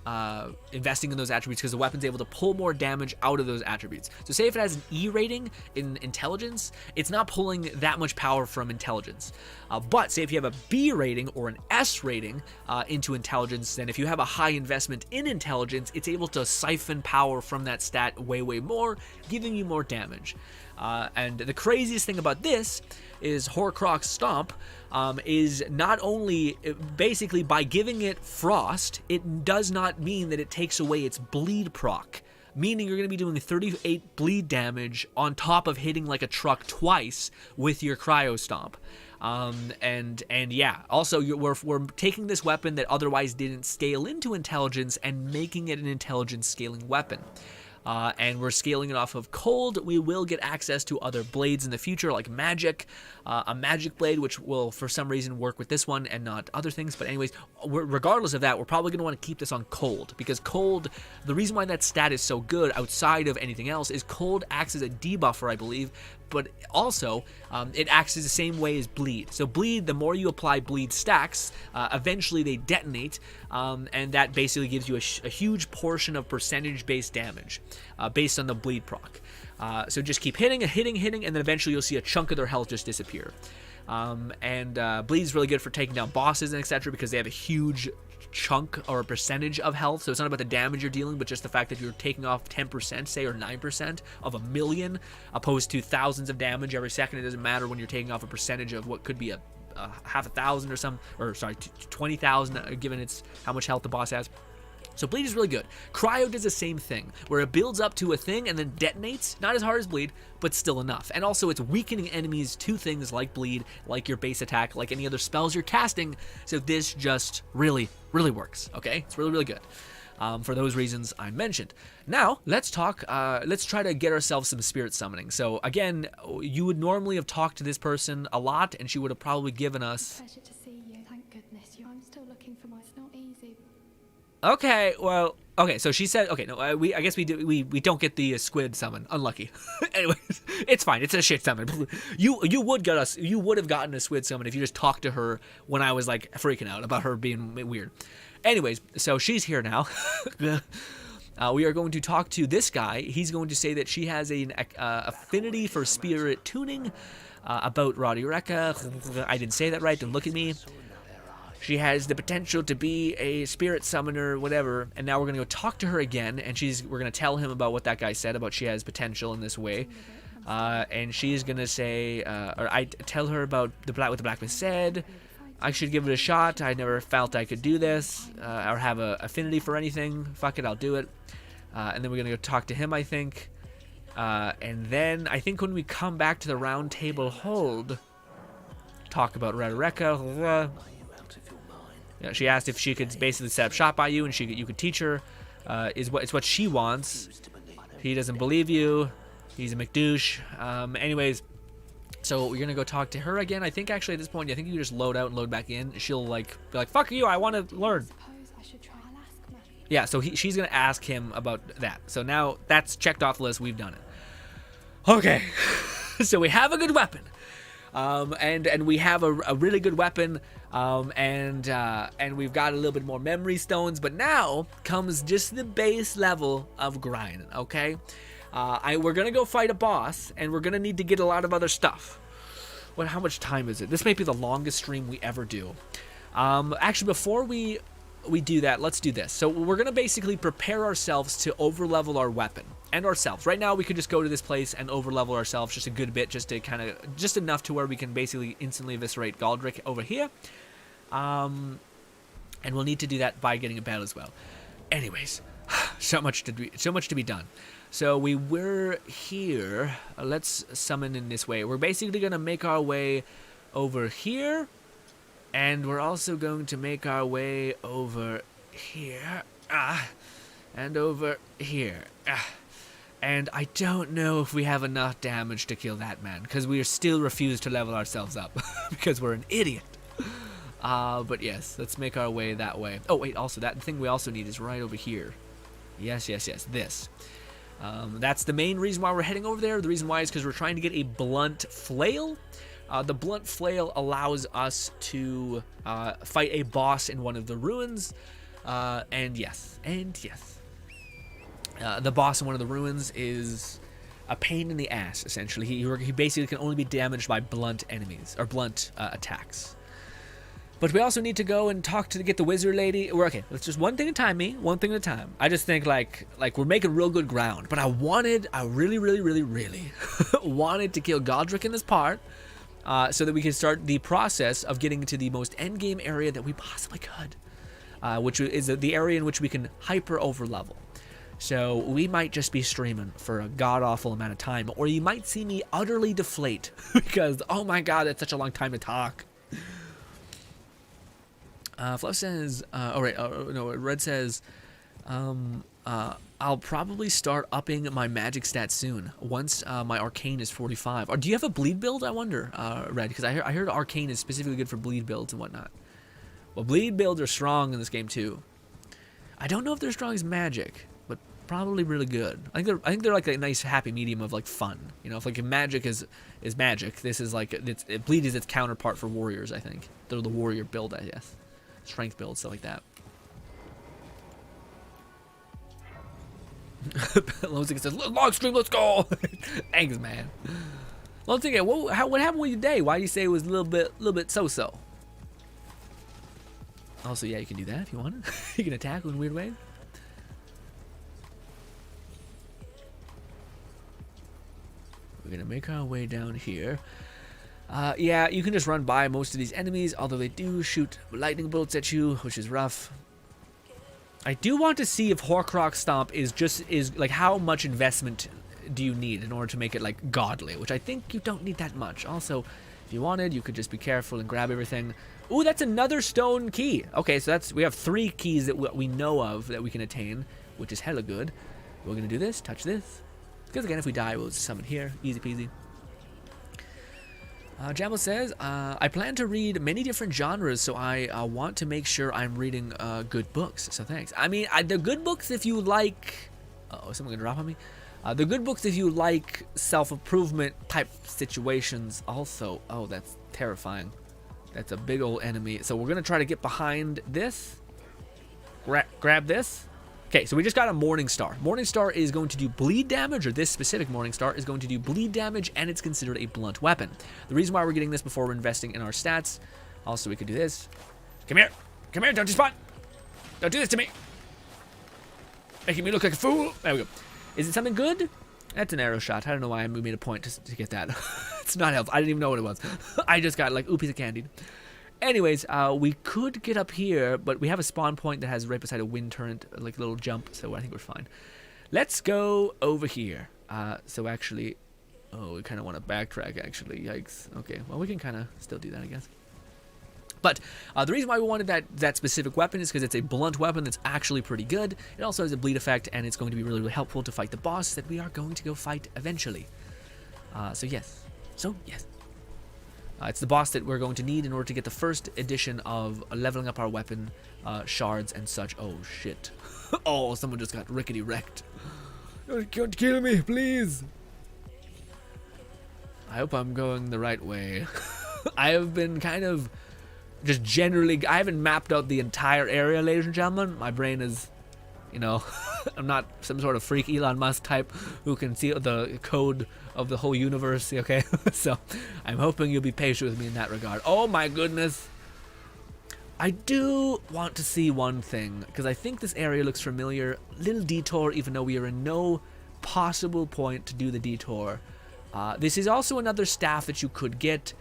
investing in those attributes because the weapon's able to pull more damage out of those attributes. So say if it has an E rating in intelligence, it's not pulling that much power from intelligence. But say if you have a B rating or an S rating into intelligence, then if you have a high investment in intelligence, it's able to siphon power from that stat way more, giving you more damage. And the craziest thing about this is Hoarfrost Stomp is not only, basically by giving it Frost, it does not mean that it takes away its bleed proc, meaning you're going to be doing 38 bleed damage on top of hitting like a truck twice with your Cryo Stomp. And yeah, also we're taking this weapon that otherwise didn't scale into intelligence and making it an intelligence scaling weapon. And we're scaling it off of cold. We will get access to other blades in the future, like magic, a magic blade, which will for some reason work with this one and not other things. But anyways, regardless of that, we're probably going to want to keep this on cold, because cold, the reason why that stat is so good outside of anything else is cold acts as a debuffer, I believe, but also it acts as the same way as bleed. So bleed, the more you apply bleed stacks, eventually they detonate, and that basically gives you a huge portion of percentage-based damage based on the bleed proc. So just keep hitting, and then eventually you'll see a chunk of their health just disappear. Bleed is really good for taking down bosses and etc. because they have a huge chunk or a percentage of health. So it's not about the damage you're dealing, but just the fact that you're taking off 10%, say, or 9% of a million, opposed to thousands of damage every second. It doesn't matter when you're taking off a percentage of what could be a half a thousand or some, or sorry, 20,000, given it's how much health the boss has. So bleed is really good. Cryo does the same thing, where it builds up to a thing and then detonates. Not as hard as bleed, but still enough. And also it's weakening enemies to things like bleed, like your base attack, like any other spells you're casting. So this just really works, okay? It's really good. For those reasons I mentioned. Now, let's talk, let's try to get ourselves some spirit summoning. So again, you would normally have talked to this person a lot, and she would have probably given us... Pleasure to see you. Thank goodness. I'm still looking for my... It's not easy. Okay, well, okay, so she said, okay, no, I guess we don't get the squid summon. Unlucky. Anyways, it's fine. It's a shit summon. You would have gotten a squid summon if you just talked to her when I was like freaking out about her being weird. Anyways, so she's here now. We are going to talk to this guy. He's going to say that she has an affinity for spirit tuning, about Roddy Rekka. I didn't say that right. Don't look at me. She has the potential to be a spirit summoner, whatever. And now we're going to go talk to her again, and we're going to tell him about what that guy said about she has potential in this way. And she's gonna say, or I tell her about what the blacksmith said. I should give it a shot. I never felt I could do this, or have a affinity for anything. Fuck it, I'll do it. And then we're gonna go talk to him, I think. And then I think when we come back to the round table hold, talk about Rhetorica. Yeah, she asked if she could basically set up shop by you, and you could teach her. It's what she wants. He doesn't believe you. He's a McDouche. Anyways, so we're gonna go talk to her again. I think actually at this point, I think you can just load out and load back in. She'll like be like, "Fuck you! I want to learn." Suppose I should try and ask Maggie. Yeah, so she's gonna ask him about that. So now that's checked off the list. We've done it. Okay, so we have a good weapon, and we have a really good weapon, and we've got a little bit more memory stones. But now comes just the base level of grinding. Okay. We're gonna go fight a boss, and we're gonna need to get a lot of other stuff. How much time is it? This might be the longest stream we ever do. Actually, before we do that, let's do this. So we're gonna basically prepare ourselves to overlevel our weapon and ourselves. Right now, we could just go to this place and overlevel ourselves just a good bit, just enough to where we can basically instantly eviscerate Galdrick over here. And we'll need to do that by getting a battle as well. Anyways, so much to be done. So we were here. Let's summon in this way. We're basically going to make our way over here. And we're also going to make our way over here. And over here. And I don't know if we have enough damage to kill that man, because we still refuse to level ourselves up. Because we're an idiot. But yes, let's make our way that way. Oh, wait, also, that thing we also need is right over here. Yes, this. That's the main reason why we're heading over there. The reason why is because we're trying to get a blunt flail. The blunt flail allows us to fight a boss in one of the ruins. And yes. The boss in one of the ruins is a pain in the ass, essentially. He basically can only be damaged by blunt enemies, or blunt attacks. But we also need to go and get the wizard lady. Okay, let's just one thing at a time, one thing at a time. I just think like we're making real good ground. But I really wanted to kill Godric in this part, so that we can start the process of getting to the most end game area that we possibly could, which is the area in which we can hyper overlevel. So we might just be streaming for a god-awful amount of time, or you might see me utterly deflate because, oh my god, that's such a long time to talk. Fluff says, Red says, I'll probably start upping my magic stats soon, once my arcane is 45. Or do you have a bleed build, I wonder, Red? Because I heard arcane is specifically good for bleed builds and whatnot. Well, bleed builds are strong in this game too. I don't know if they're as strong as magic, but probably really good. I think they're like a nice happy medium of like fun. You know, if like magic is magic, this is like bleed is its counterpart for warriors. I think they're the warrior build, I guess. Strength build, stuff like that. Lozig says, "Long stream, let's go." Thanks, man. Lozig, what happened with your day? Why do you say it was a little bit so-so? Also, yeah, you can do that if you want. You can attack in weird ways. We're gonna make our way down here. Yeah, you can just run by most of these enemies, although they do shoot lightning bolts at you, which is rough. I do want to see if Horcrux Stomp is like how much investment do you need in order to make it like godly, which I think you don't need that much. Also, if you wanted, you could just be careful and grab everything. Ooh, that's another stone key. Okay, so we have 3 keys that we know of that we can attain, which is hella good. We're gonna do this, touch this. Because again, if we die, we'll just summon here, easy peasy. Jamel says, I plan to read many different genres, so I want to make sure I'm reading good books. So thanks. I mean, the good books if you like... Uh-oh, is someone gonna drop on me? The good books if you like self-improvement type situations also. Oh, that's terrifying. That's a big old enemy. So we're gonna try to get behind this. Grab this. Okay, so we just got a Morning Star. Morning Star is going to do bleed damage, or this specific Morning Star is going to do bleed damage, and it's considered a blunt weapon. The reason why we're getting this before we're investing in our stats, also we could do this. Come here, don't you spawn. Don't do this to me. Making me look like a fool. There we go. Is it something good? That's an arrow shot. I don't know why we made a point to get that. It's not helpful. I didn't even know what it was. I just got like, ooh, piece of candy. Anyways, we could get up here, but we have a spawn point that has right beside a wind turret, like a little jump, so I think we're fine. Let's go over here. So actually, oh, we kind of want to backtrack, actually. Yikes. Okay, well, we can kind of still do that, I guess. But the reason why we wanted that specific weapon is because it's a blunt weapon that's actually pretty good. It also has a bleed effect, and it's going to be really, really helpful to fight the boss that we are going to go fight eventually. So yes. It's the boss that we're going to need in order to get the first edition of leveling up our weapon, shards and such. Oh, shit. Oh, someone just got rickety wrecked. Don't kill me, please. I hope I'm going the right way. I have been kind of just generally, I haven't mapped out the entire area, ladies and gentlemen. My brain is, you know, I'm not some sort of freak Elon Musk type who can see the code of the whole universe, okay? So I'm hoping you'll be patient with me in that regard. Oh my goodness. I do want to see one thing, because I think this area looks familiar. Little detour, even though we are in no possible point to do the detour. This is also another staff that you could get.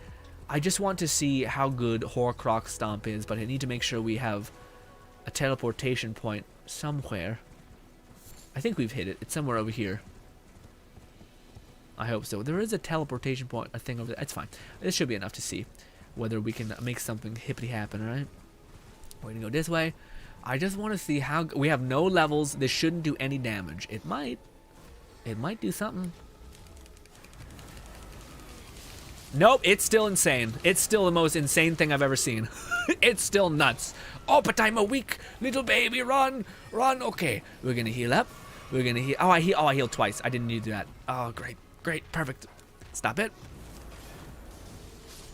I just want to see how good Horcrux Stomp is, but I need to make sure we have a teleportation point somewhere. I think we've hit it. It's somewhere over here. I hope so. There is a teleportation point, a thing over there. It's fine. This should be enough to see whether we can make something hippity happen, right? We're gonna go this way. I just want to see how... We have no levels. This shouldn't do any damage. It might. It might do something. Nope, it's still insane. It's still the most insane thing I've ever seen. It's still nuts. Oh, but I'm a weak little baby. Run, run. Okay, we're gonna heal up. We're gonna heal. Oh, I healed twice. I didn't need to do that. Oh, great, great, perfect. Stop it.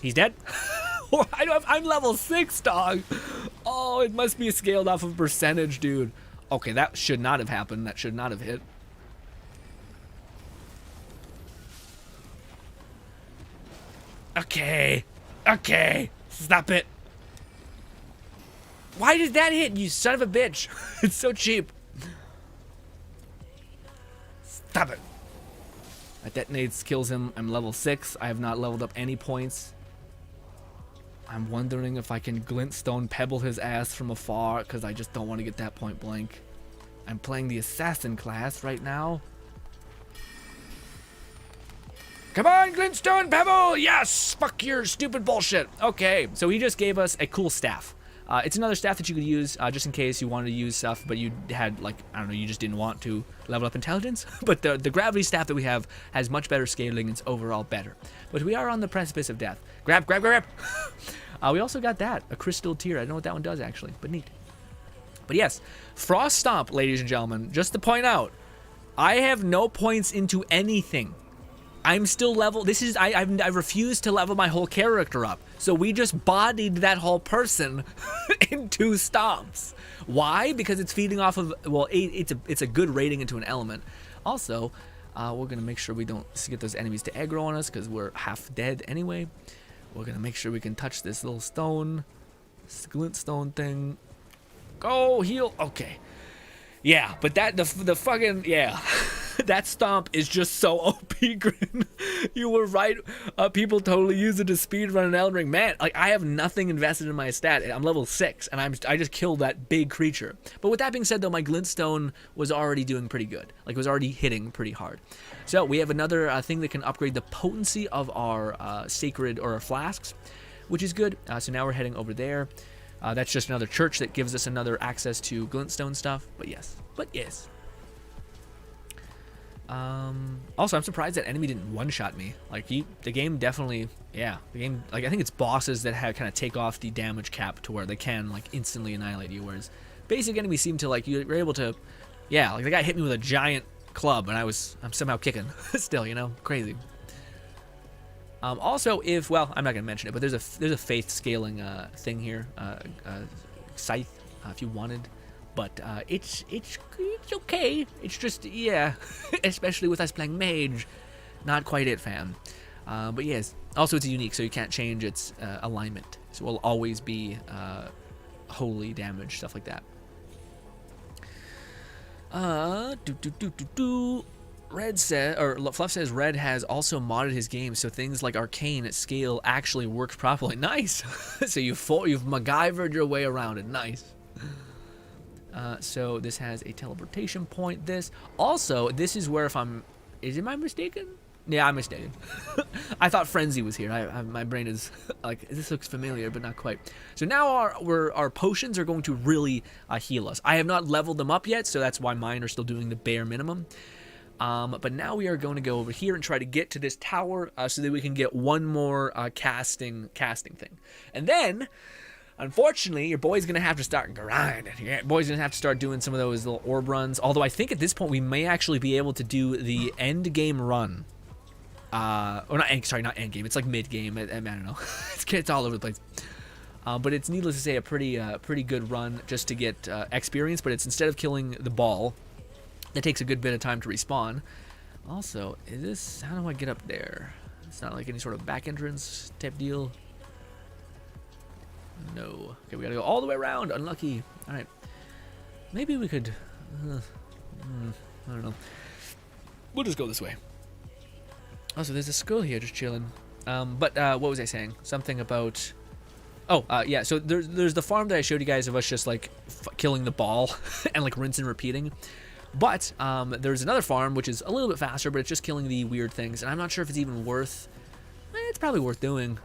He's dead. I'm level 6, dog. Oh, it must be scaled off of percentage, dude. Okay, that should not have happened. That should not have hit. Okay. Okay. Stop it. Why did that hit, you son of a bitch? It's so cheap. Stop it. That detonates, kills him. I'm level 6. I have not leveled up any points. I'm wondering if I can glintstone pebble his ass from afar, because I just don't want to get that point blank. I'm playing the assassin class right now. Come on, glintstone pebble! Yes! Fuck your stupid bullshit. Okay, so he just gave us a cool staff. It's another staff that you could use just in case you wanted to use stuff, but you had, like, I don't know, you just didn't want to level up intelligence. But the gravity staff that we have has much better scaling. It's overall better. But we are on the precipice of death. Grab, grab, grab! We also got that, a crystal tear. I don't know what that one does, actually, but neat. But yes, Frost Stomp, ladies and gentlemen, just to point out, I have no points into anything. I'm still level. This is I've refused to level my whole character up. So we just bodied that whole person in 2 stomps. Why? Because it's feeding off of, well, it's a good rating into an element. Also, we're gonna make sure we don't get those enemies to aggro on us because we're half dead anyway. We're gonna make sure we can touch this little stone, glintstone thing. Go heal. Okay. Yeah, but that the fucking yeah. That stomp is just so OP, Grin. You were right. People totally use it to speedrun an Elden Ring. Man, like, I have nothing invested in my stat. I'm level 6, and I just killed that big creature. But with that being said, though, my glintstone was already doing pretty good. Like, it was already hitting pretty hard. So we have another thing that can upgrade the potency of our sacred or our flasks, which is good. So now we're heading over there. That's just another church that gives us another access to glintstone stuff. But yes. Also, I'm surprised that enemy didn't one-shot me. Like, the game definitely, yeah, the game, like, I think it's bosses that have kind of take off the damage cap to where they can, like, instantly annihilate you, whereas basic enemies seem to, like, you're able to, yeah, like, the guy hit me with a giant club, and I'm somehow kicking. Still, you know, crazy. Also, well, I'm not gonna mention it, but there's a faith scaling thing here, scythe, if you wanted. But it's okay. It's just, yeah, especially with us playing mage, not quite it, fam. But yes, also it's unique, so you can't change its alignment. So it will always be holy damage, stuff like that. Red says, or Fluff says, Red has also modded his game so things like arcane at scale actually work properly. Nice. So you've MacGyvered your way around it. Nice. So this has a teleportation point. This is where if am I mistaken? Yeah, I'm mistaken. I thought Frenzy was here. My brain is like, this looks familiar, but not quite. So now our potions are going to really heal us. I have not leveled them up yet, so that's why mine are still doing the bare minimum. But now we are going to go over here and try to get to this tower so that we can get one more casting thing. And then, unfortunately, your boy's going to have to start grinding. Your boy's going to have to start doing some of those little orb runs. Although I think at this point we may actually be able to do the end game run. Or not end game. It's like mid game. I don't know. It's all over the place. But it's needless to say a pretty good run just to get experience. But it's instead of killing the ball, that takes a good bit of time to respawn. Also, how do I get up there? It's not like any sort of back entrance type deal. No. Okay, we gotta go all the way around. Unlucky. All right. Maybe we could. I don't know. We'll just go this way. Also, there's a skull here just chilling. But what was I saying? Something about. Oh, yeah. So there's the farm that I showed you guys of us just like killing the ball and like rinse and repeating. But there's another farm which is a little bit faster, but it's just killing the weird things, and I'm not sure if it's even worth. It's probably worth doing.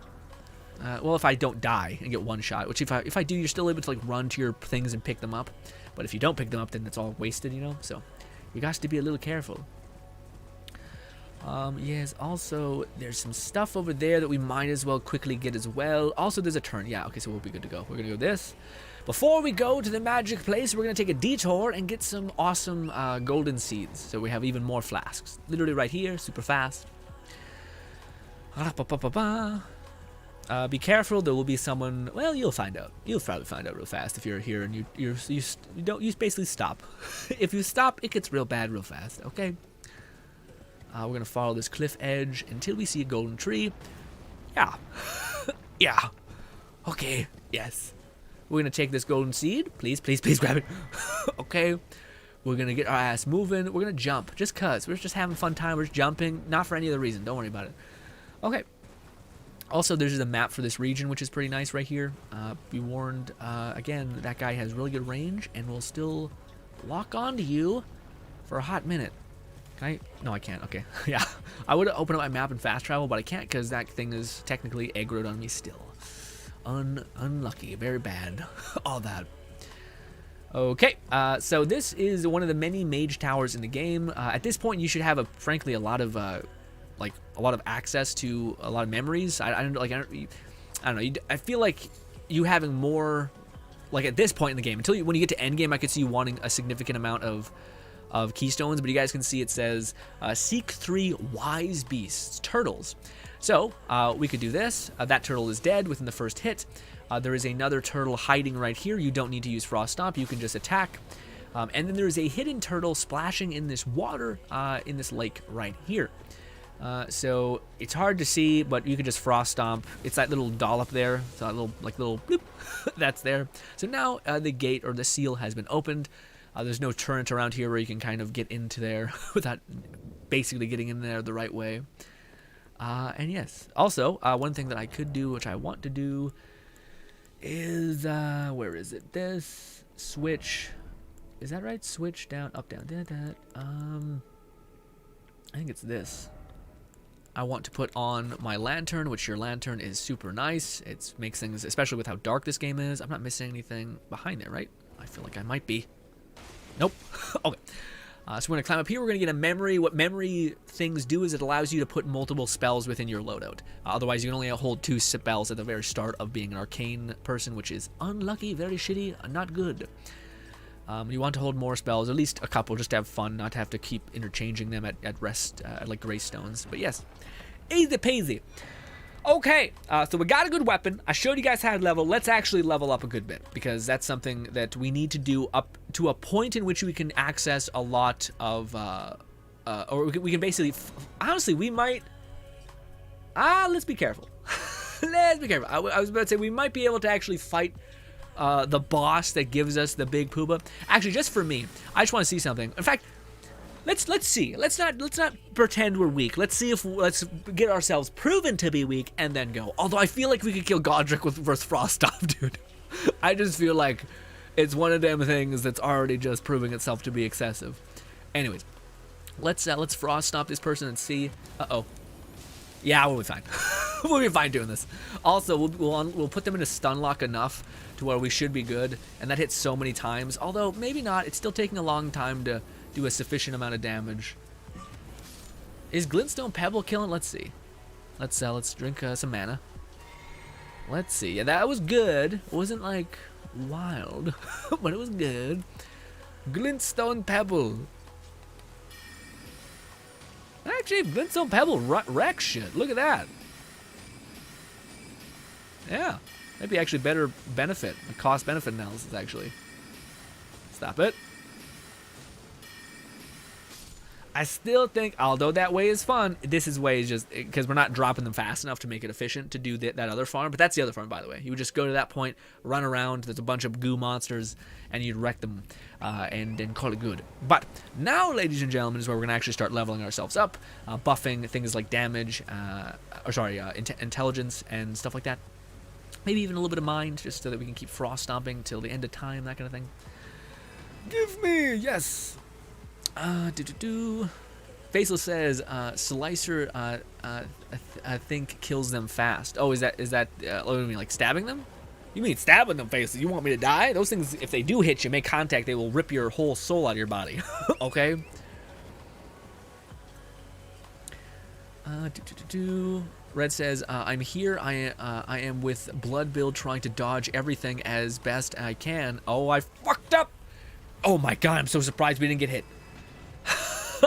Well, if I don't die and get one shot, which if I do, you're still able to like run to your things and pick them up. But if you don't pick them up, then it's all wasted, you know. So you got to be a little careful. Yes. Also, there's some stuff over there that we might as well quickly get as well. Also, there's a turn. Yeah. Okay. So we'll be good to go. We're gonna go this. Before we go to the magic place, we're going to take a detour and get some awesome golden seeds. So we have even more flasks. Literally right here, super fast. Be careful, there will be someone, well, you'll find out. You'll probably find out real fast if you're here and you basically stop. If you stop, it gets real bad real fast, okay? We're going to follow this cliff edge until we see a golden tree. Yeah. Yeah. Okay, yes. We're going to take this golden seed. Please, please, please grab it. Okay. We're going to get our ass moving. We're going to jump. Just because. We're just having a fun time. We're just jumping. Not for any other reason. Don't worry about it. Okay. Also, there's a map for this region, which is pretty nice right here. Be warned, again, that guy has really good range and will still lock onto you for a hot minute. Can I? No, I can't. Okay. Yeah. I would have opened up my map and fast travel, but I can't because that thing is technically aggroed on me still. Unlucky, very bad. All that. Okay, so this is one of the many mage towers in the game. At this point, you should have frankly a lot of access to a lot of memories. I don't know. I feel like you having more, like at this point in the game, when you get to end game, I could see you wanting a significant amount of keystones. But you guys can see it says seek 3 wise beasts, turtles. So, we could do this. That turtle is dead within the first hit. There is another turtle hiding right here. You don't need to use Frost Stomp. You can just attack. And then there's a hidden turtle splashing in this water, in this lake right here. So, it's hard to see, but you can just Frost Stomp. It's that little dollop there. It's that little bloop. That's there. So now, the gate or the seal has been opened. There's no turret around here where you can kind of get into there without basically getting in there the right way. And yes, also, one thing that I could do, which I want to do, is, where is it? This, switch, is that right? Switch down, up, down, I think it's this. I want to put on my lantern, which your lantern is super nice. It makes things, especially with how dark this game is. I'm not missing anything behind there, right? I feel like I might be. Nope. Okay. So we're going to climb up here. We're going to get a memory. What memory things do is it allows you to put multiple spells within your loadout. Otherwise, you can only hold 2 spells at the very start of being an arcane person, which is unlucky, very shitty, not good. You want to hold more spells, at least a couple, just to have fun, not to have to keep interchanging them at rest, like Greystones. But yes, easy peasy. Okay, so we got a good weapon. I showed you guys how to level. Let's actually level up a good bit, because that's something that we need to do up to a point in which we can access a lot of, or we can basically, honestly, we might, let's be careful. Let's be careful. I was about to say, we might be able to actually fight the boss that gives us the big pooba. Actually, just for me, I just want to see something. In fact, let's see. Let's not pretend we're weak. Let's see if let's get ourselves proven to be weak and then go. Although I feel like we could kill Godric with Frost off, dude. I just feel like it's one of them things that's already just proving itself to be excessive. Anyways, let's Frost stop this person and see. Yeah, we'll be fine. We'll be fine doing this. Also, we'll put them in a stun lock enough to where we should be good, and that hits so many times. Although maybe not. It's still taking a long time to do a sufficient amount of damage. Is Glintstone Pebble killing? Let's see. Let's drink some mana. Let's see. Yeah, that was good. It wasn't like wild, but it was good. Glintstone Pebble. Actually, Glintstone Pebble wrecks shit. Look at that. Yeah, maybe actually better benefit, a cost-benefit analysis actually. Stop it. I still think, although that way is fun, this way is just because we're not dropping them fast enough to make it efficient to do that other farm. But that's the other farm, by the way. You would just go to that point, run around. There's a bunch of goo monsters, and you'd wreck them, and then call it good. But now, ladies and gentlemen, is where we're gonna actually start leveling ourselves up, buffing things like damage, intelligence and stuff like that. Maybe even a little bit of mind, just so that we can keep frost stomping till the end of time, that kind of thing. Give me, yes. Faceless says, Slicer, I think kills them fast. Oh, is that, what do you mean, like stabbing them? You mean stabbing them, Faceless? You want me to die? Those things, if they do hit you, make contact, they will rip your whole soul out of your body. Okay? Red says, I'm here. I am with Blood Build trying to dodge everything as best I can. Oh, I fucked up. Oh my god, I'm so surprised we didn't get hit.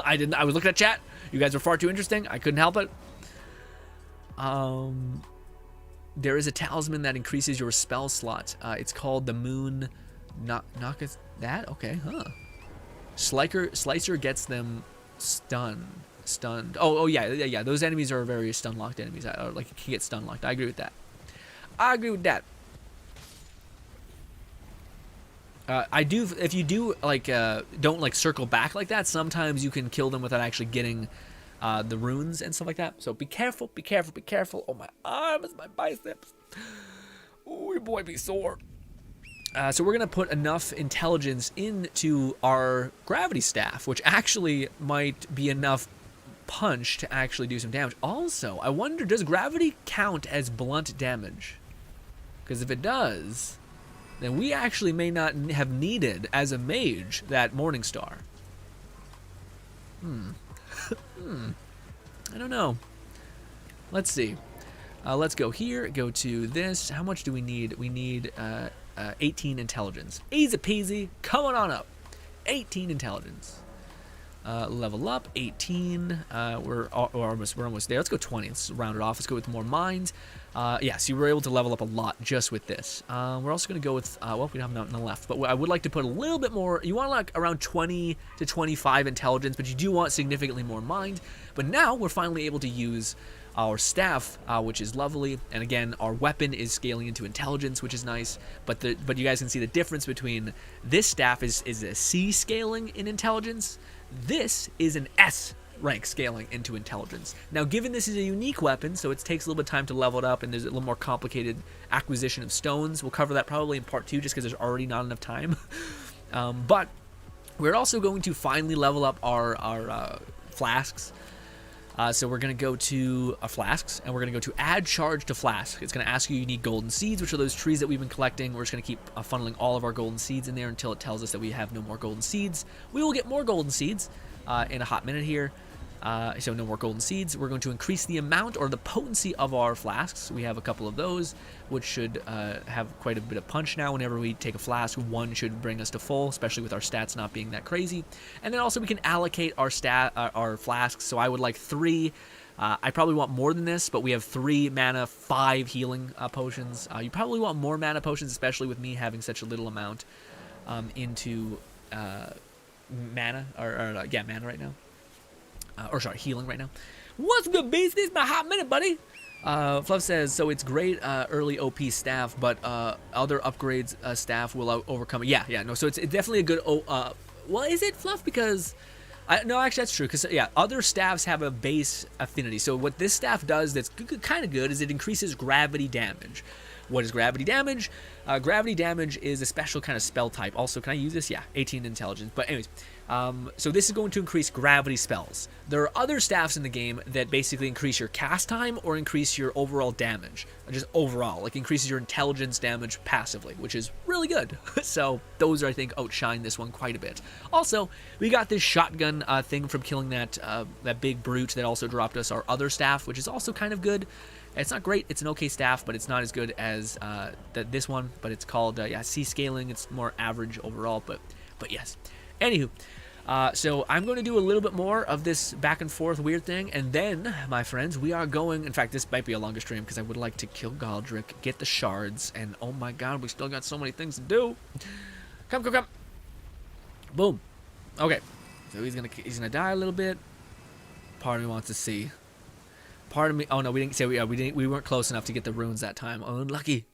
I was looking at chat. You guys are far too interesting. I couldn't help it. There is a talisman that increases your spell slot. It's called the Moon Knocketh. That? Okay, huh. Slicer gets them stunned. Oh yeah. Those enemies are very stun locked enemies. Like you can get stun locked. I agree with that. I do. If you do like don't like circle back like that, sometimes you can kill them without actually getting the runes and stuff like that. So be careful. Oh, my arms, my biceps. Oh, your boy be sore. So we're gonna put enough intelligence into our gravity staff, which actually might be enough punch to actually do some damage. Also, I wonder, does gravity count as blunt damage? Because if it does, then we actually may not have needed, as a mage, that Morning Star. I don't know. Let's see. Let's go here, go to this. How much do we need? We need 18 intelligence. Easy peasy, coming on up. 18 intelligence. Level up, 18. We're almost there. Let's go 20. Let's round it off. Let's go with more mind. Yeah, so you were able to level up a lot just with this. We're also going to go with, well, we don't have nothing left, but I would like to put a little bit more. You want like around 20 to 25 intelligence, but you do want significantly more mind. But now we're finally able to use our staff, which is lovely, and again, our weapon is scaling into intelligence, which is nice. But you guys can see the difference between this staff is a C scaling in intelligence. This is an S rank scaling into intelligence. Now, given this is a unique weapon, so it takes a little bit of time to level it up, and there's a little more complicated acquisition of stones. We'll cover that probably in part 2, just because there's already not enough time. But we're also going to finally level up our flasks. So we're going to go to flasks, and we're going to go to add charge to flask. It's going to ask you need golden seeds, which are those trees that we've been collecting. We're just going to keep funneling all of our golden seeds in there until it tells us that we have no more golden seeds. We will get more golden seeds in a hot minute here. So no more golden seeds. We're going to increase the amount or the potency of our flasks. We have a couple of those, which should have quite a bit of punch now. Whenever we take a flask, one should bring us to full, especially with our stats not being that crazy. And then also we can allocate our flasks. So I would like 3. I probably want more than this, but we have 3 mana, 5 healing potions. You probably want more mana potions, especially with me having such a little amount into mana, yeah, mana right now. Or sorry, healing right now. What's good, beast? This is my hot minute, buddy. Fluff says, so it's great early OP staff, but other upgrades staff will overcome it. Yeah, no, so it's definitely a good, well, is it, Fluff? Because No, actually, that's true. Because, yeah, other staffs have a base affinity. So what this staff does that's kind of good is it increases gravity damage. What is gravity damage? Gravity damage is a special kind of spell type. Also, can I use this? Yeah, 18 intelligence. But anyways, so this is going to increase gravity spells. There are other staffs in the game that basically increase your cast time or increase your overall damage. Just overall, like increases your intelligence damage passively, which is really good. So those, I think, outshine this one quite a bit. Also, we got this shotgun thing from killing that big brute that also dropped us our other staff, which is also kind of good. It's not great. It's an okay staff, but it's not as good as this one. But it's called C scaling. It's more average overall. But yes. Anywho, so I'm going to do a little bit more of this back and forth weird thing, and then, my friends, we are going. In fact, this might be a longer stream because I would like to kill Galdrick, get the shards, and oh my God, we still got so many things to do. Come. Boom. Okay. So he's gonna die a little bit. Part of me wants to see. Part of me. Oh no, we didn't say we weren't close enough to get the runes that time. Oh, unlucky.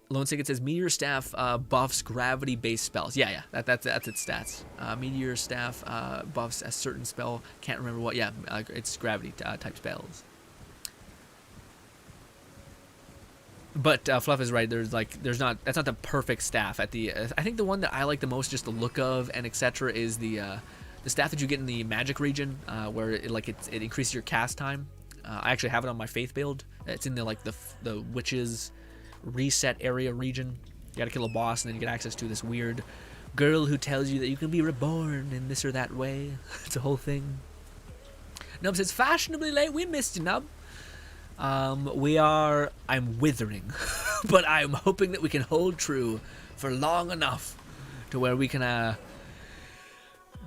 Lone Ticket says Meteor Staff buffs gravity-based spells. Yeah, that's its stats. Meteor Staff buffs a certain spell. Can't remember what. Yeah, it's gravity type spells. But Fluff is right. That's not the perfect staff. I think the one that I like the most, just the look of and etc., is the staff that you get in the magic region, where it increases your cast time. I actually have it on my faith build. It's in the witches reset area region. You gotta kill a boss and then you get access to this weird girl who tells you that you can be reborn in this or that way. It's a whole thing. Nub says, fashionably late, we missed you, Nub. I'm withering, but I'm hoping that we can hold true for long enough to where we can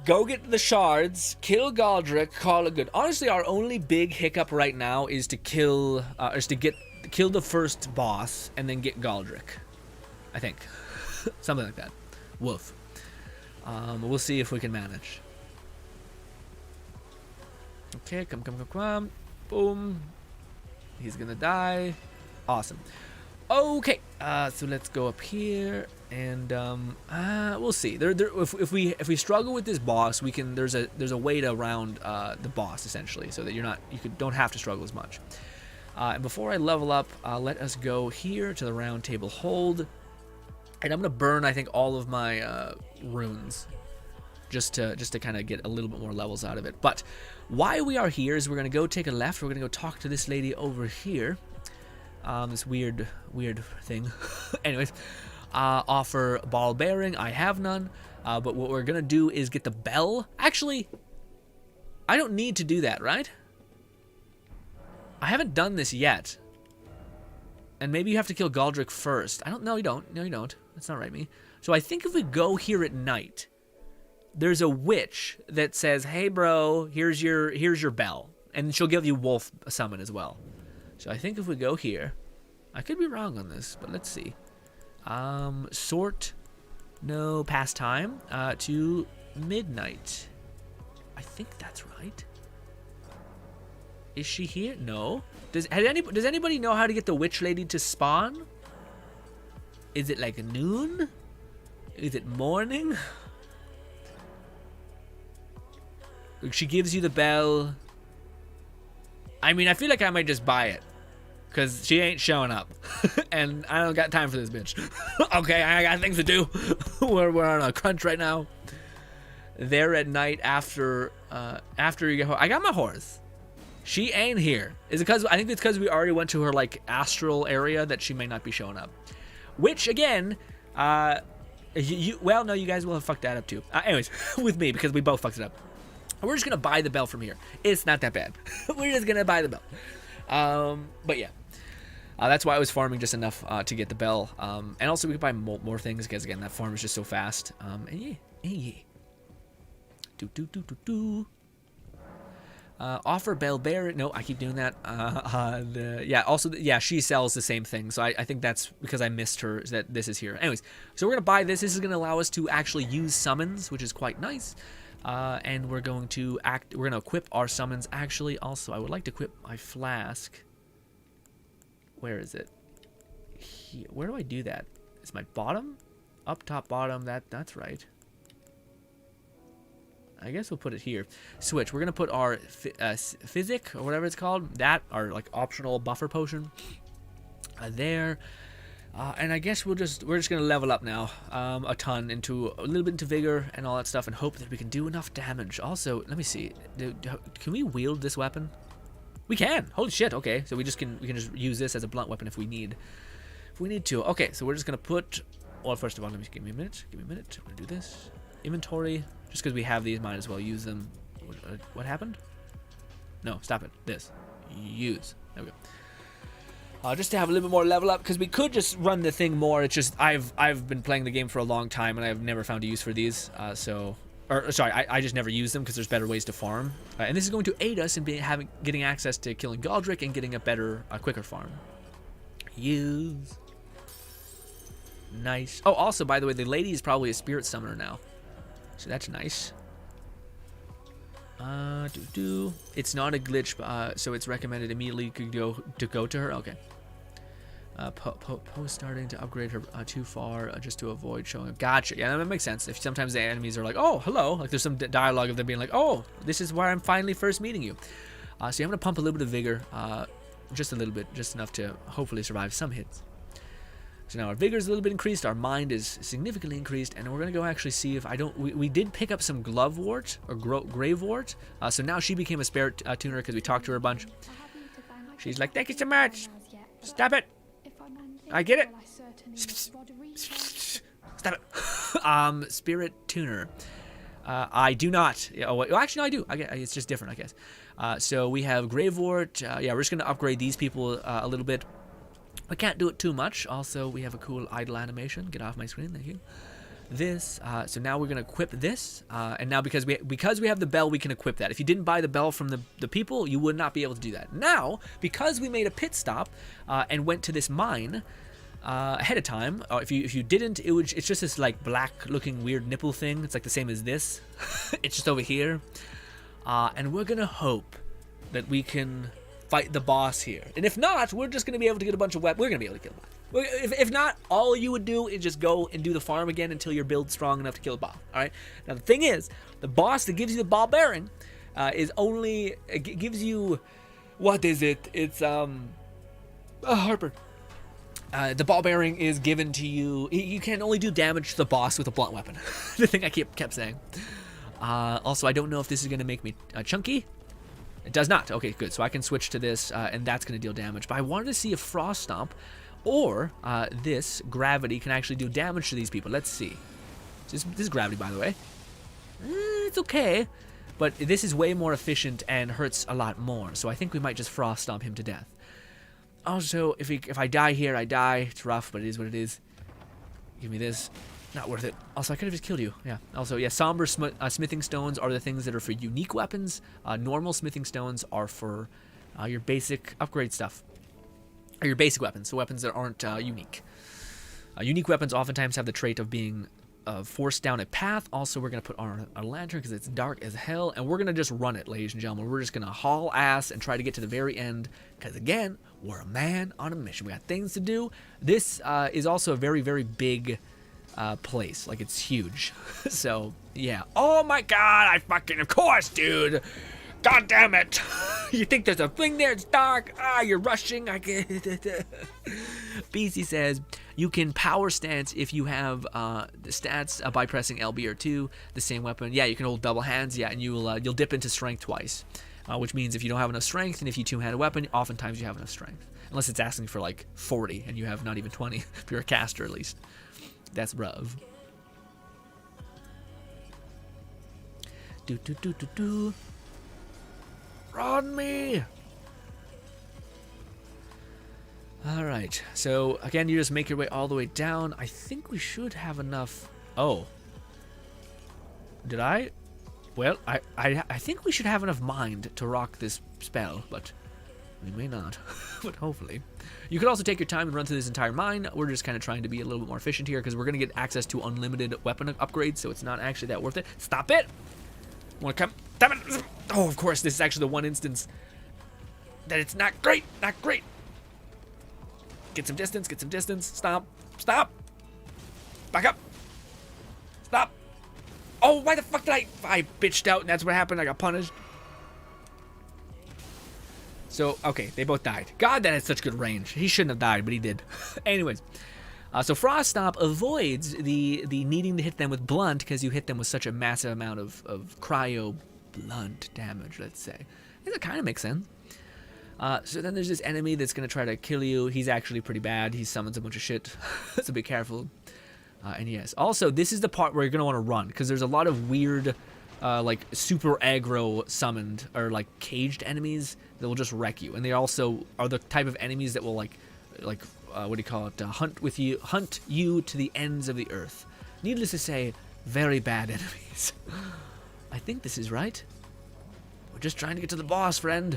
go get the shards, kill Galdrick, call it good. Honestly, our only big hiccup right now is to kill the first boss and then get Galdrick. I think. Something like that. Woof. We'll see if we can manage. Okay, come. Boom. He's gonna die. Awesome. Okay, so let's go up here and we'll see. If we struggle with this boss, we can. There's a way to round the boss essentially, so that you don't have to struggle as much. And before I level up, let us go here to the round table hold. And I'm going to burn, I think, all of my runes just to kind of get a little bit more levels out of it. But why we are here is we're going to go take a left. We're going to go talk to this lady over here. This weird thing. Anyways, offer ball bearing. I have none. But what we're going to do is get the bell. Actually, I don't need to do that, right? I haven't done this yet. And maybe you have to kill Galdrick first. I don't know. You don't. No, you don't. That's not right, me. So I think if we go here at night, there's a witch that says, "Hey, bro, here's your bell," and she'll give you wolf summon as well. So I think if we go here, I could be wrong on this, but let's see. Sort, no, past time to midnight. I think that's right. Is she here? No. Does anybody know how to get the witch lady to spawn? Is it like noon? Is it morning? She gives you the bell. I mean, I feel like I might just buy it, because she ain't showing up. And I don't got time for this bitch. Okay, I got things to do. We're on a crunch right now. There at night after you get home. I got my horse. She ain't here. Is it because I think it's because we already went to her astral area that she may not be showing up. Which again, well, no, you guys will have fucked that up too. Anyways, with me, because we both fucked it up. We're just gonna buy the bell from here. It's not that bad. We're just gonna buy the bell. But yeah, that's why I was farming just enough to get the bell. And also we could buy more things because again, that farm is just so fast. And yeah. Offer bell bear. No, I keep doing that. Also, she sells the same thing. So I think that's because I missed her, that this is here. Anyways, so we're going to buy this. This is going to allow us to actually use summons, which is quite nice. And we're going to equip our summons. Actually, also, I would like to equip my flask. Where is it? Here. Where do I do that? Is my bottom? Up, top, bottom. That's right. I guess we'll put it here. Switch. We're gonna put our physic or whatever it's called. That our like optional buffer potion there. And I guess we're just gonna level up now a ton into a little bit into vigor and all that stuff, and hope that we can do enough damage. Also, let me see. Can we wield this weapon? We can. Holy shit. Okay, so we can just use this as a blunt weapon if we need to. Okay, so we're just gonna put. Well, first of all, let me give me a minute. I'm gonna do this inventory just because we have these. Might as well use them. What happened? No, stop it. This use. There we go. Just to have a little bit more level up, because we could just run the thing more. It's just I've been playing the game for a long time and I've never found a use for these. I just never use them because there's better ways to farm. And this is going to aid us in getting access to killing Galdrick and getting a better, quicker farm. Use. Nice. Oh, also, by the way, the lady is probably a spirit summoner now, so that's nice. It's not a glitch, so it's recommended immediately to go to her. Okay. Poe starting to upgrade her too far just to avoid showing up. Gotcha. Yeah, that makes sense. If sometimes the enemies are like, oh, hello, like there's some dialogue of them being like, oh, this is where I'm finally first meeting you. So I'm gonna pump a little bit of vigor, just a little bit, just enough to hopefully survive some hits. So now our vigor is a little bit increased, our mind is significantly increased, and we're gonna go actually see if we did pick up some glovewort or gravewort. So now she became a spirit tuner because we talked to her a bunch. She's like, thank you so much. Stop it. I get it. Stop it. Spirit tuner. I do not. Well, actually, no, I do. It's just different, I guess. So we have gravewort. Yeah, we're just gonna upgrade these people a little bit. We can't do it too much. Also, we have a cool idle animation. Get off my screen, thank you. This, so now we're gonna equip this, and now because we have the bell, we can equip that. If you didn't buy the bell from the people, you would not be able to do that. Now, because we made a pit stop and went to this mine ahead of time, if you didn't, it's just this like black-looking weird nipple thing. It's like the same as this. It's just over here, and we're gonna hope that we can fight the boss here. And if not, we're just gonna be able to get a bunch of weapons. We're gonna be able to kill him. If not, all you would do is just go and do the farm again until your build's strong enough to kill a boss. All right. Now the thing is, the boss that gives you the ball bearing is only gives you, what is it? It's Harper. The ball bearing is given to you. You can only do damage to the boss with a blunt weapon. The thing I kept saying. Also, I don't know if this is gonna make me chunky. It does not. Okay, good. So I can switch to this, and that's gonna deal damage. But I wanted to see if Frost Stomp or this gravity can actually do damage to these people. Let's see. This is gravity, by the way. It's okay, but this is way more efficient and hurts a lot more. So I think we might just Frost Stomp him to death. Also, if I die here, I die. It's rough, but it is what it is. Give me this. Not worth it. Also, I could have just killed you. Yeah. Also, yeah, somber smithing stones are the things that are for unique weapons. Normal smithing stones are for your basic upgrade stuff. Or your basic weapons, so weapons that aren't unique. Unique weapons oftentimes have the trait of being forced down a path. Also, we're going to put on a lantern because it's dark as hell, and we're going to just run it, ladies and gentlemen. We're just going to haul ass and try to get to the very end because, again, we're a man on a mission. We got things to do. This is also a very, very big place. Like, it's huge. So, yeah. Oh, my God. Of course, dude. God damn it. You think there's a thing there? It's dark. You're rushing. I get it. BC says, you can power stance if you have the stats by pressing LB or 2, the same weapon. Yeah, you can hold double hands. Yeah, and you'll dip into strength twice, which means if you don't have enough strength and if you two-hand a weapon, oftentimes you have enough strength. Unless it's asking for like 40 and you have not even 20, if you're a caster at least. That's rough. Do. On me. Alright, so again, you just make your way all the way down. I think we should have enough. Oh, did I? Well, I think we should have enough mind to rock this spell, but we may not. But hopefully. You could also take your time and run through this entire mine. We're just kind of trying to be a little bit more efficient here because we're going to get access to unlimited weapon upgrades, so it's not actually that worth it. Stop it! Want to come? Damn it! Oh, of course, this is actually the one instance that it's not great. Not great. Get some distance. Get some distance. Stop. Stop. Back up. Stop. Oh, why the fuck did I bitched out and that's what happened. I got punished. So, okay, they both died. God, that had such good range. He shouldn't have died, but he did. Anyways. So Frost Stomp avoids the needing to hit them with blunt because you hit them with such a massive amount of cryo blunt damage, let's say. I think that kind of makes sense. So then there's this enemy that's going to try to kill you. He's actually pretty bad. He summons a bunch of shit. So be careful. And yes, also, this is the part where you're going to want to run because there's a lot of weird, like, super aggro summoned or, like, caged enemies that will just wreck you. And they also are the type of enemies that will, what do you call it, hunt you to the ends of the earth. Needless to say, very bad enemies. I think this is right. We're just trying to get to the boss, friend.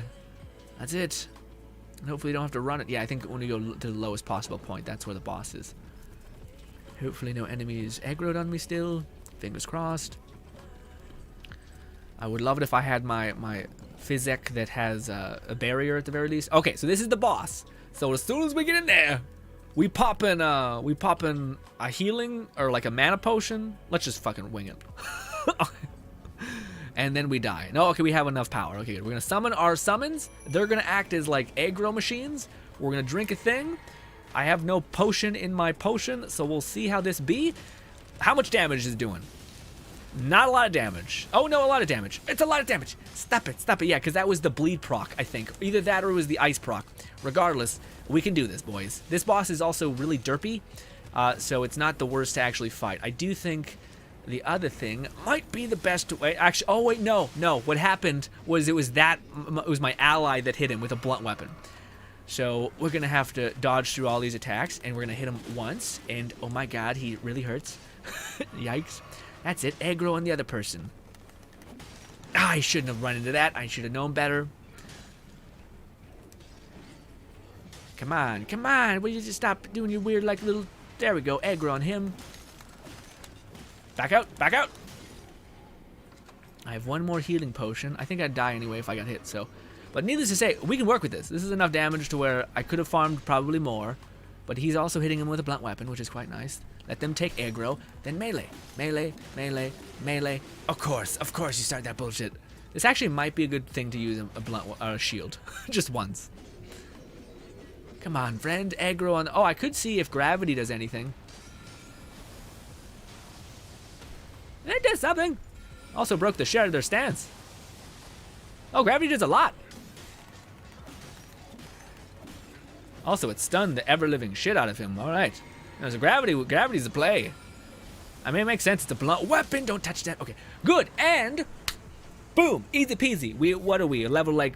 That's it. And hopefully you don't have to run it. Yeah, I think when you go to the lowest possible point, that's where the boss is. Hopefully no enemies aggroed on me still. Fingers crossed. I would love it if I had my Physek that has a barrier at the very least. Okay, so this is the boss. So as soon as we get in there, we pop in a healing or like a mana potion. Let's just fucking wing it. And then we die. No, okay, we have enough power. Okay, good. We're gonna summon our summons. They're gonna act as like aggro machines. We're gonna drink a thing. I have no potion in my potion, so we'll see how this be. How much damage is it doing? Not a lot of damage. Oh no, a lot of damage. It's a lot of damage. Stop it, stop it. Yeah, because that was the bleed proc, I think. Either that or it was the ice proc. Regardless, we can do this, boys. This boss is also really derpy, so it's not the worst to actually fight. I do think the other thing might be the best way. Actually, oh wait, no. What happened was it was my ally that hit him with a blunt weapon. So we're gonna have to dodge through all these attacks, and we're gonna hit him once, and oh my god, he really hurts. Yikes. That's it, aggro on the other person. I shouldn't have run into that. I should have known better. Come on. Will you just stop doing your weird, like, little... There we go, aggro on him. Back out. I have one more healing potion. I think I'd die anyway if I got hit, so... But needless to say, we can work with this. This is enough damage to where I could have farmed probably more. But he's also hitting him with a blunt weapon, which is quite nice. Let them take aggro, then melee. Of course you start that bullshit. This actually might be a good thing to use a blunt shield. Just once. Come on, friend. Aggro on... Oh, I could see if gravity does anything. And it does something. Also broke the share of their stance. Oh, gravity does a lot. Also, it stunned the ever-living shit out of him. All right. So gravity's the play. I mean, it makes sense. It's a blunt weapon. Don't touch that. Okay, good. And boom, easy peasy. What are we? Level like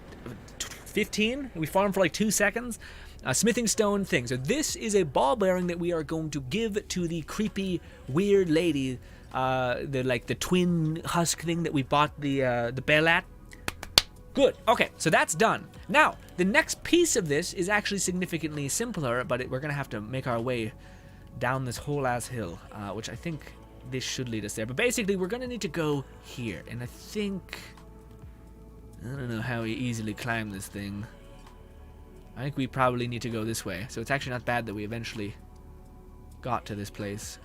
15? We farm for like 2 seconds. Smithing stone thing. So this is a ball bearing that we are going to give to the creepy, weird lady. The twin husk thing that we bought the bell at. Good. Okay, so that's done. Now, the next piece of this is actually significantly simpler, but we're going to have to make our way down this whole ass hill, which I think this should lead us there. But basically, we're going to need to go here, and I don't know how we easily climb this thing. I think we probably need to go this way, so it's actually not bad that we eventually got to this place.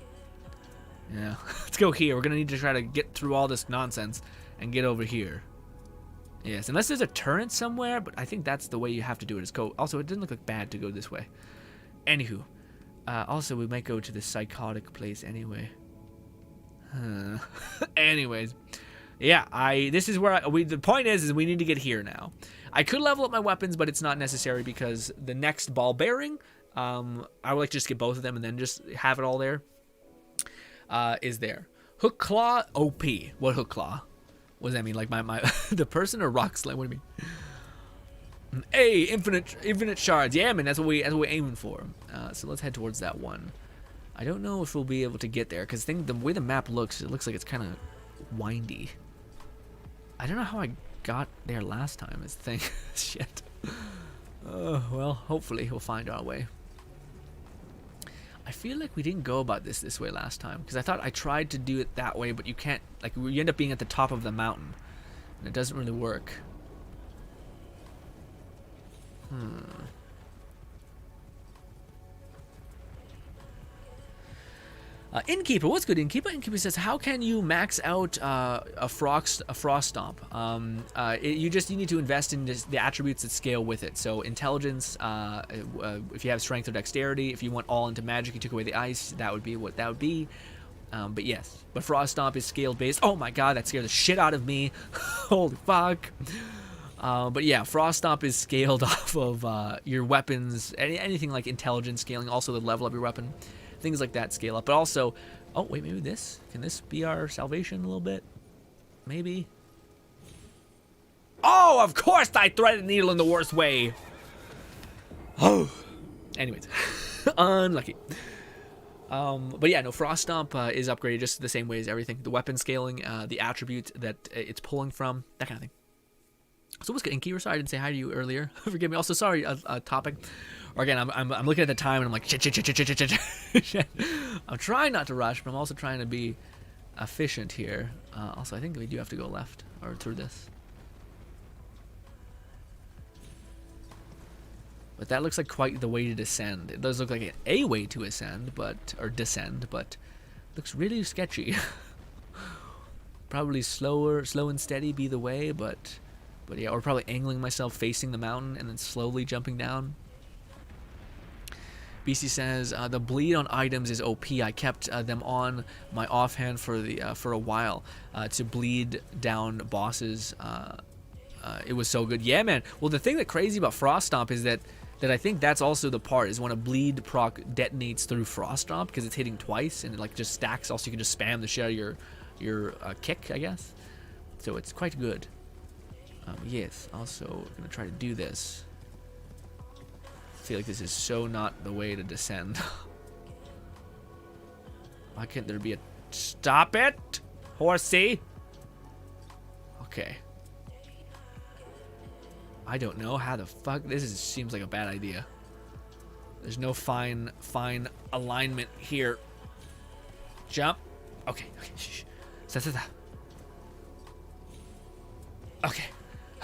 Yeah, let's go here. We're going to need to try to get through all this nonsense and get over here. Yes, unless there's a turret somewhere, but I think that's the way you have to do it. Is go. Also, it didn't look like bad to go this way. Anywho, also we might go to this psychotic place anyway. Anyways, yeah, this is where the point is we need to get here now. I could level up my weapons, but it's not necessary because the next ball bearing, I would like to just get both of them and then just have it all there. Is there hook claw OP? What hook claw? What does that mean? Like my the person or rock slam? What do you mean? Hey, infinite shards. Yeah, man, that's what we're aiming for. So let's head towards that one. I don't know if we'll be able to get there because the way the map looks, it looks like it's kind of windy. I don't know how I got there last time. Is the thing. Shit. Well, hopefully we'll find our way. I feel like we didn't go about this way last time because I thought I tried to do it that way, but you can't. Like, you end up being at the top of the mountain, and it doesn't really work. Innkeeper, what's good, Innkeeper? Innkeeper says, how can you max out a frost stomp? You need to invest in the attributes that scale with it. So intelligence, if you have strength or dexterity, if you went all into magic, you took away the ice, that would be what that would be. But yes, but frost stomp is scale based. Oh my god, that scared the shit out of me. Holy fuck. But yeah, frost stomp is scaled off of your weapons, anything like intelligence scaling, also the level of your weapon. Things like that scale up, but also, oh wait, maybe this, can this be our salvation a little bit? Maybe. Oh, of course I threaded the needle in the worst way. Oh, anyways, unlucky. But yeah, no, frost stomp is upgraded just the same way as everything. The weapon scaling, the attribute that it's pulling from, that kind of thing. So what's good, Innkeeper? Sorry I didn't say hi to you earlier. Forgive me. Also, sorry, topic. Or again, I'm looking at the time and I'm like, shit. I'm trying not to rush, but I'm also trying to be efficient here. Also, I think we do have to go left or through this. But that looks like quite the way to descend. It does look like a way to ascend, or descend, but looks really sketchy. Probably slow and steady be the way, but yeah, or probably angling myself facing the mountain and then slowly jumping down. BC says the bleed on items is OP. I kept them on my offhand for a while to bleed down bosses. It was so good. Yeah, man. Well, the thing that's crazy about Frost Stomp is that I think that's also the part is when a bleed proc detonates through Frost Stomp because it's hitting twice and it like just stacks. Also, you can just spam the shit out of your kick, I guess. So it's quite good. Yes. Also, I'm gonna try to do this. I feel like this is so not the way to descend. Why can't there be a... Stop it, horsey! Okay. I don't know how the fuck... seems like a bad idea. There's no fine alignment here. Jump. Okay. Shh.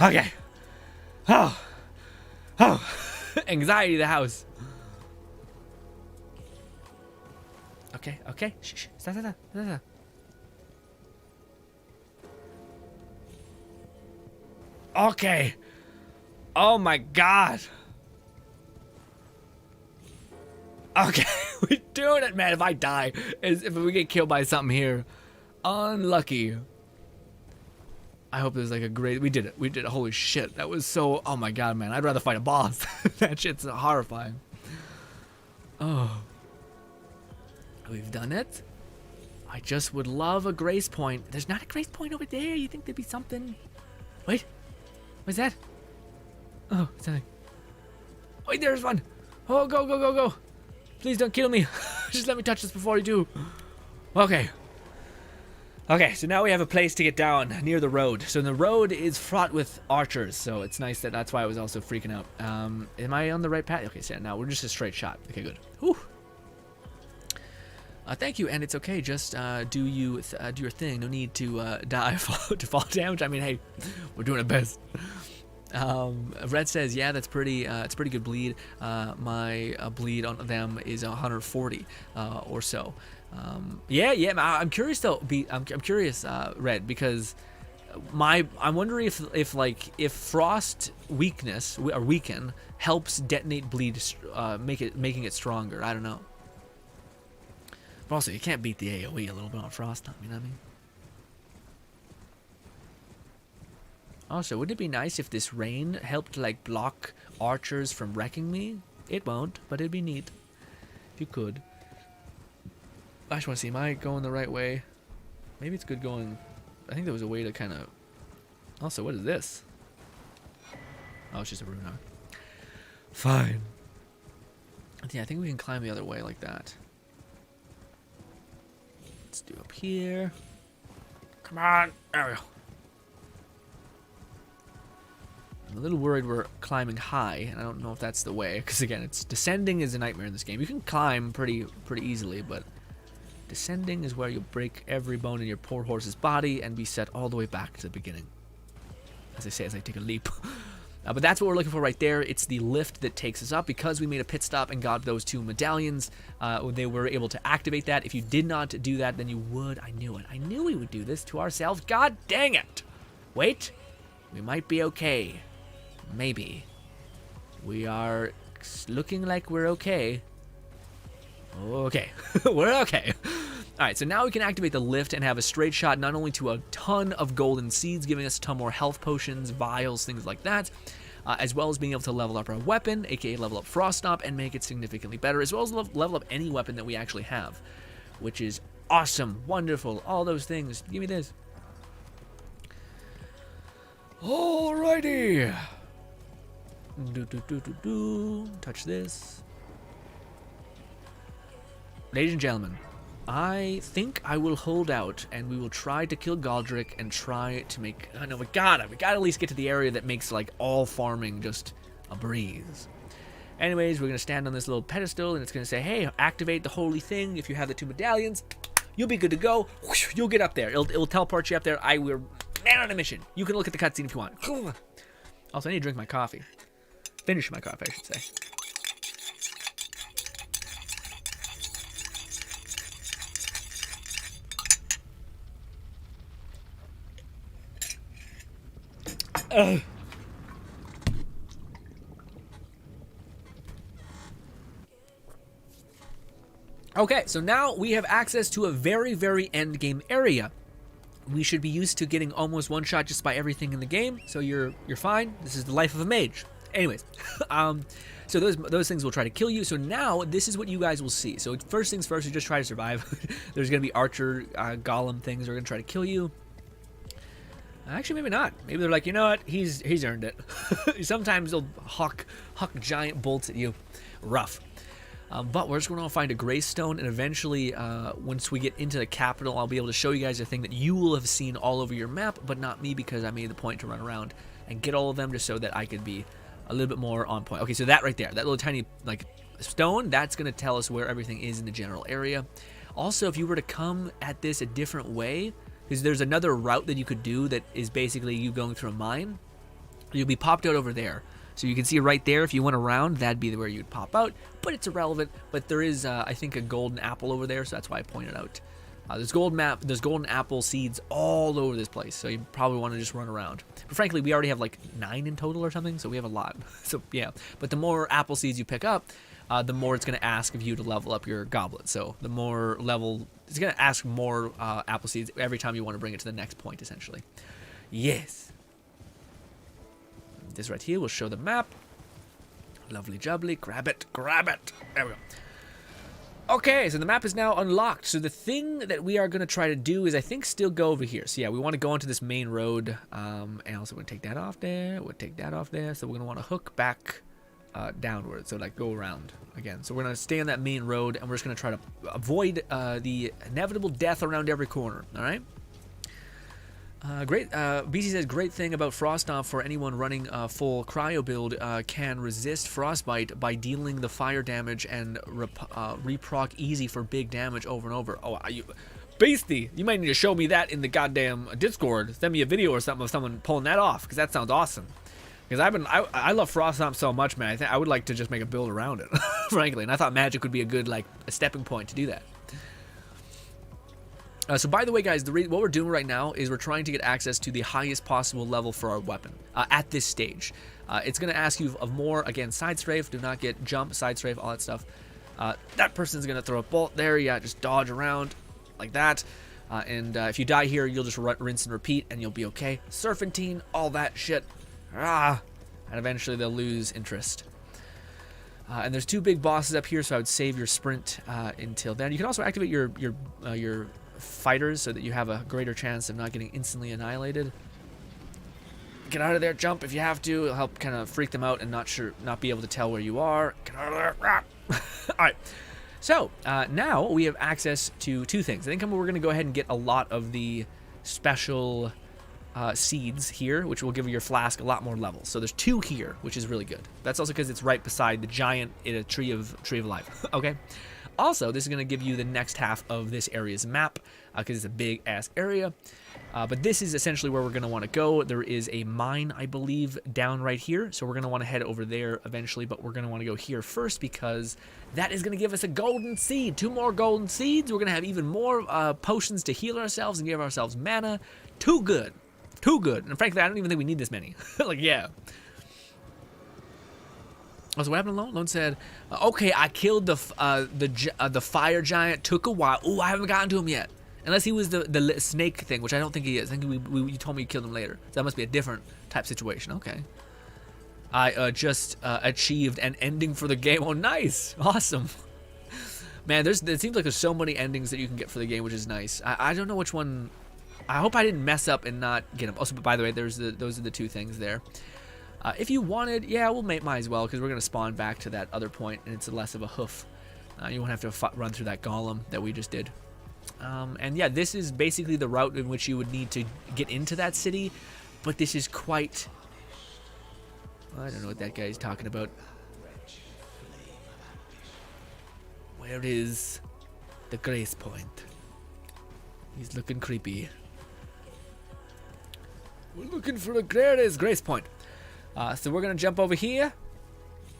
Okay. Oh. Anxiety the house. Okay. Shh. Stop. Okay. Oh my god. Okay, we're doing it, man. If I die, if we get killed by something here, unlucky. I hope there's like a great... We did it. Holy shit. That was so... Oh my god, man. I'd rather fight a boss. That shit's horrifying. Oh. We've done it. I just would love a grace point. There's not a grace point over there. You think there'd be something... Wait. What's that? Oh, something. Wait, there's one. Oh, go. Please don't kill me. Just let me touch this before you do. Okay, so now we have a place to get down near the road. So the road is fraught with archers, so it's nice that's why I was also freaking out. Am I on the right path? Okay, so now we're just a straight shot. Okay, good. Whew. Thank you, and it's okay. Just do your thing. No need to die to fall damage. I mean, hey, we're doing our best. Red says, yeah, that's pretty. It's pretty good bleed. My bleed on them is 140 or so. Yeah. I'm curious though. I'm curious, Red, because I'm wondering if frost weakness or weaken helps detonate bleed, making it stronger. I don't know. But also, you can't beat the AOE a little bit on frost. You know what I mean? Also, wouldn't it be nice if this rain helped like block archers from wrecking me? It won't, but it'd be neat if you could. I just want to see, am I going the right way? Maybe it's good going... I think there was a way to kind of... Also, what is this? Oh, it's just a runar. Fine. Yeah, I think we can climb the other way like that. Let's do up here. Come on. There we go. I'm a little worried we're climbing high, and I don't know if that's the way, because again, it's descending is a nightmare in this game. You can climb pretty easily, but descending is where you'll break every bone in your poor horse's body and be set all the way back to the beginning. As I say, as I take a leap. But that's what we're looking for right there. It's the lift that takes us up. Because we made a pit stop and got those 2 medallions, they were able to activate that. If you did not do that, then you would. I knew it. I knew we would do this to ourselves. God dang it. Wait. We might be okay. Maybe. We are looking like we're okay. Okay. We're okay. Alright, so now we can activate the lift and have a straight shot not only to a ton of golden seeds, giving us a ton more health potions, vials, things like that, as well as being able to level up our weapon, aka level up Frost Stomp, and make it significantly better, as well as level up any weapon that we actually have, which is awesome, wonderful, all those things. Give me this. Alrighty. Touch this. Ladies and gentlemen, I think I will hold out, and we will try to kill Galdrick and try to make... Oh, no, we gotta at least get to the area that makes, like, all farming just a breeze. Anyways, we're gonna stand on this little pedestal, and it's gonna say, hey, activate the holy thing. If you have the 2 medallions, you'll be good to go. You'll get up there. It'll teleport you up there. We're man on a mission. You can look at the cutscene if you want. Also, I need to drink my coffee. Finish my coffee, I should say. Okay, so now we have access to a very, very end game area. We should be used to getting almost one shot just by everything in the game, so you're fine. This is the life of a mage. Anyways, so those things will try to kill you. So now this is what you guys will see. So first things first, you just try to survive. There's gonna be archer golem things that are gonna try to kill you. Actually, maybe not. Maybe they're like, you know what? He's earned it. Sometimes they'll huck giant bolts at you. Rough. But we're just going to find a greystone, and eventually, once we get into the capital, I'll be able to show you guys a thing that you will have seen all over your map, but not me, because I made the point to run around and get all of them just so that I could be a little bit more on point. Okay, so that right there, that little tiny like stone, that's going to tell us where everything is in the general area. Also, if you were to come at this a different way, because there's another route that you could do that is basically you going through a mine, you'll be popped out over there. So you can see right there, if you went around, that'd be where you'd pop out, but it's irrelevant. But there is, I think, a golden apple over there, so that's why I pointed out. There's golden apple seeds all over this place, so you probably want to just run around. But frankly, we already have like 9 in total or something, so we have a lot. So yeah, but the more apple seeds you pick up, the more it's going to ask of you to level up your goblet. So the more level, it's going to ask more apple seeds every time you want to bring it to the next point, essentially. Yes. This right here will show the map. Lovely jubbly. Grab it. Grab it. There we go. Okay, so the map is now unlocked. So the thing that we are going to try to do is, I think, still go over here. So yeah, we want to go onto this main road. And also, we're going to take that off there. We'll take that off there. So we're going to want to hook back downward. So like go around again. So we're going to stay on that main road, and we're just going to try to avoid the inevitable death around every corner. All right? Great. BC says, great thing about Frost Stomp for anyone running a full cryo build, can resist frostbite by dealing the fire damage and reproc easy for big damage over and over. Oh, Beastie, you might need to show me that in the goddamn Discord. Send me a video or something of someone pulling that off, because that sounds awesome. Because I love Frost Stomp so much, man. I would like to just make a build around it, frankly. And I thought magic would be a good a stepping point to do that. So by the way, guys, what we're doing right now is we're trying to get access to the highest possible level for our weapon at this stage. It's going to ask you of more, again, side strafe, do not get jump, side strafe, all that stuff. That person's going to throw a bolt there, yeah, just dodge around like that. And if you die here, you'll just rinse and repeat, and you'll be okay. Serpentine, all that shit. And eventually they'll lose interest. And there's 2 big bosses up here, so I would save your sprint until then. You can also activate your fighters so that you have a greater chance of not getting instantly annihilated. Get out of there, jump if you have to. It'll help kind of freak them out and not be able to tell where you are. Get out of there. Alright, so now we have access to 2 things. I think we're going to go ahead and get a lot of the special seeds here, which will give your flask a lot more levels. So there's 2 here, which is really good. That's also because it's right beside the giant tree of life. Okay. Also, this is going to give you the next half of this area's map. because it's a big ass area. But this is essentially where we're going to want to go. There is a mine, I believe, down right here. So we're going to want to head over there eventually, but we're going to want to go here first because that is going to give us a golden seed. 2 more golden seeds. We're going to have even more potions to heal ourselves and give ourselves mana. Too good. Too good. And frankly, I don't even think we need this many. Like, yeah. So what happened to Lone? Lone said, okay, I killed the fire giant. Took a while. Ooh, I haven't gotten to him yet. Unless he was the snake thing, which I don't think he is. I think you told me you killed him later. So that must be a different type situation. Okay. I just achieved an ending for the game. Oh, nice. Awesome. Man, it seems like there's so many endings that you can get for the game, which is nice. I don't know which one. I hope I didn't mess up and not get them. Also, by the way, those are the 2 things there. If you wanted, yeah, we'll might as well, because we're going to spawn back to that other point, and it's less of a hoof. You won't have to run through that golem that we just did. And yeah, this is basically the route in which you would need to get into that city, but this is quite... I don't know what that guy's talking about. Where is the grace point? He's looking creepy. We're looking for a grace point. So we're going to jump over here.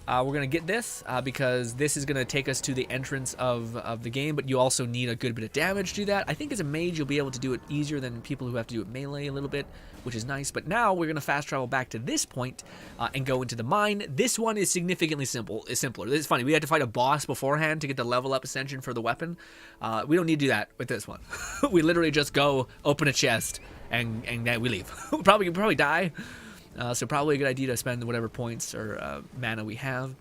We're going to get this because this is going to take us to the entrance of the game, but you also need a good bit of damage to do that. I think as a mage, you'll be able to do it easier than people who have to do it melee a little bit, which is nice. But now we're going to fast travel back to this point and go into the mine. This one is significantly simpler. It's funny. We had to fight a boss beforehand to get the level up ascension for the weapon. We don't need to do that with this one. We literally just go open a chest and then we leave. We'll probably die. So probably a good idea to spend whatever points or mana we have.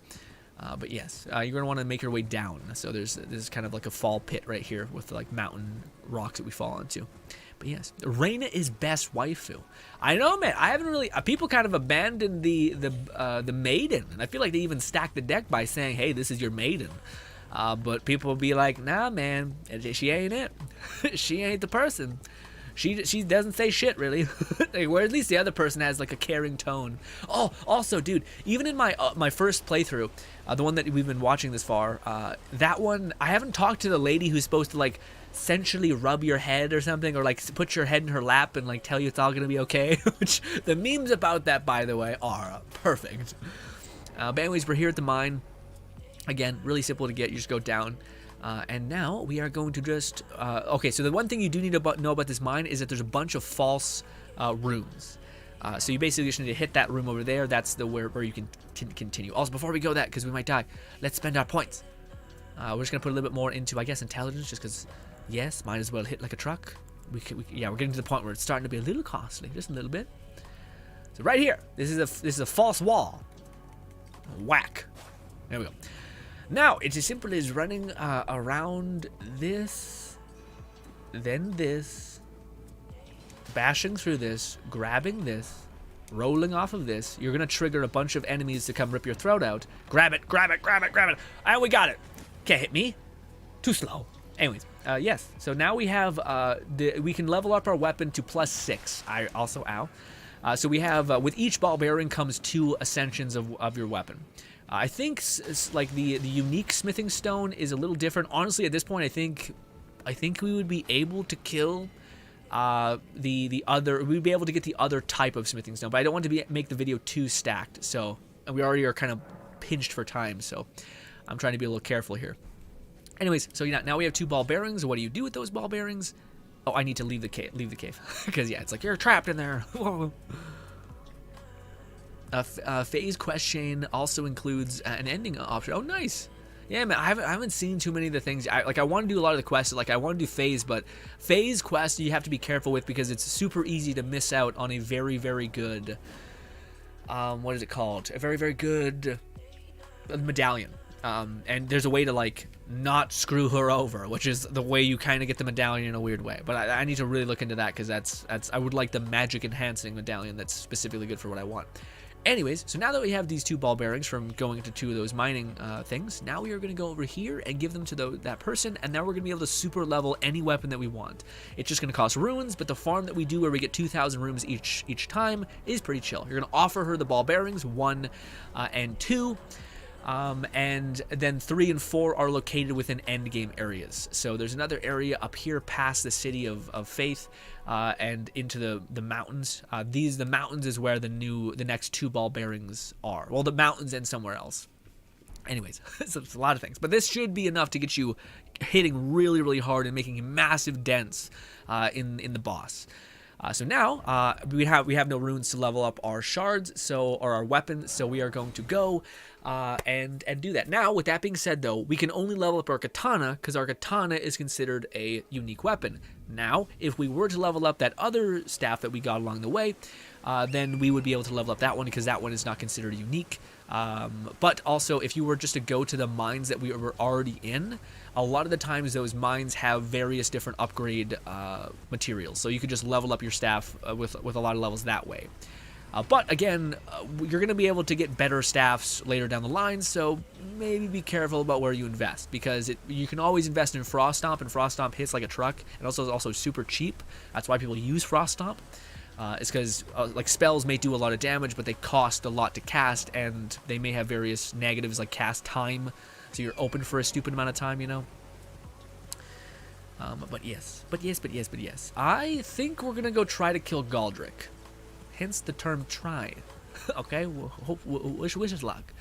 But yes, you're going to want to make your way down. So this is kind of like a fall pit right here with like mountain rocks that we fall into. But yes, Reina is best waifu. I know, man. I haven't really... people kind of abandoned the maiden. And I feel like they even stacked the deck by saying, hey, this is your maiden. But people will be like, nah, man, she ain't it. She ain't the person. She doesn't say shit, really. Where at least the other person has like a caring tone. Oh, also, dude, even in my my first playthrough, the one that we've been watching this far, that one, I haven't talked to the lady who's supposed to like sensually rub your head or something, or like put your head in her lap and like tell you it's all gonna be okay. Which the memes about that, by the way, are perfect. But anyways, we're here at the mine. Again, really simple to get. You just go down. And now we are going to just... okay, so the one thing you do need to know about this mine is that there's a bunch of false rooms. So you basically just need to hit that room over there. That's the where you can continue. Also, before we go that, because we might die, let's spend our points. We're just going to put a little bit more into, I guess, intelligence, just because, yes, might as well hit like a truck. Yeah, we're getting to the point where it's starting to be a little costly, just a little bit. So right here, this is a false wall. Whack. There we go. Now, it's as simple as running around this, then this, bashing through this, grabbing this, rolling off of this. You're going to trigger a bunch of enemies to come rip your throat out. Grab it, grab it, grab it, grab it. And we got it. Can't hit me. Too slow. Anyways, yes. So now we have, we can level up our weapon to +6. Ow. So we have, with each ball bearing comes 2 ascensions of your weapon. I think like the unique smithing stone is a little different. Honestly, at this point, I think we would be able to kill the other. We'd be able to get the other type of smithing stone, but I don't want to make the video too stacked. So we already are kind of pinched for time. So I'm trying to be a little careful here. Anyways, so now we have 2 ball bearings. What do you do with those ball bearings? Oh, I need to leave the cave. Because yeah, it's like you're trapped in there. Whoa. Phase quest chain also includes an ending option. Oh, nice. Yeah, man, I haven't seen too many of the things. I want to do a lot of the quests. Like, I want to do phase, but phase quest you have to be careful with because it's super easy to miss out on a very, very good, what is it called? A very, very good medallion. And there's a way to, like, not screw her over, which is the way you kind of get the medallion in a weird way. But I need to really look into that because that's I would like the magic enhancing medallion that's specifically good for what I want. Anyways, so now that we have these 2 ball bearings from going into 2 of those mining things, now we are going to go over here and give them to that person, and now we're going to be able to super level any weapon that we want. It's just going to cost runes, but the farm that we do where we get 2,000 runes each time is pretty chill. You're going to offer her the ball bearings, 1 and 2. And then 3 and 4 are located within endgame areas. So there's another area up here past the City of Faith and into the mountains. The mountains is where the next 2 ball bearings are. Well, the mountains and somewhere else. Anyways, so it's a lot of things. But this should be enough to get you hitting really, really hard and making massive dents in the boss. So now we have no runes to level up our shards, or our weapons, so we are going to go and do that. Now, with that being said, though, we can only level up our katana because our katana is considered a unique weapon. Now, if we were to level up that other staff that we got along the way, then we would be able to level up that one because that one is not considered unique. But also, if you were just to go to the mines that we were already in, a lot of the times those mines have various different upgrade materials, so you could just level up your staff with a lot of levels that way. But again, you're going to be able to get better staffs later down the line, so maybe be careful about where you invest, because you can always invest in Frost Stomp, and Frost Stomp hits like a truck, and also is also super cheap. That's why people use Frost Stomp. It's because like spells may do a lot of damage, but they cost a lot to cast, and they may have various negatives like cast time, so you're open for a stupid amount of time, you know. But yes. I think we're gonna go try to kill Galdrick. Hence the term try. Okay, wish us luck.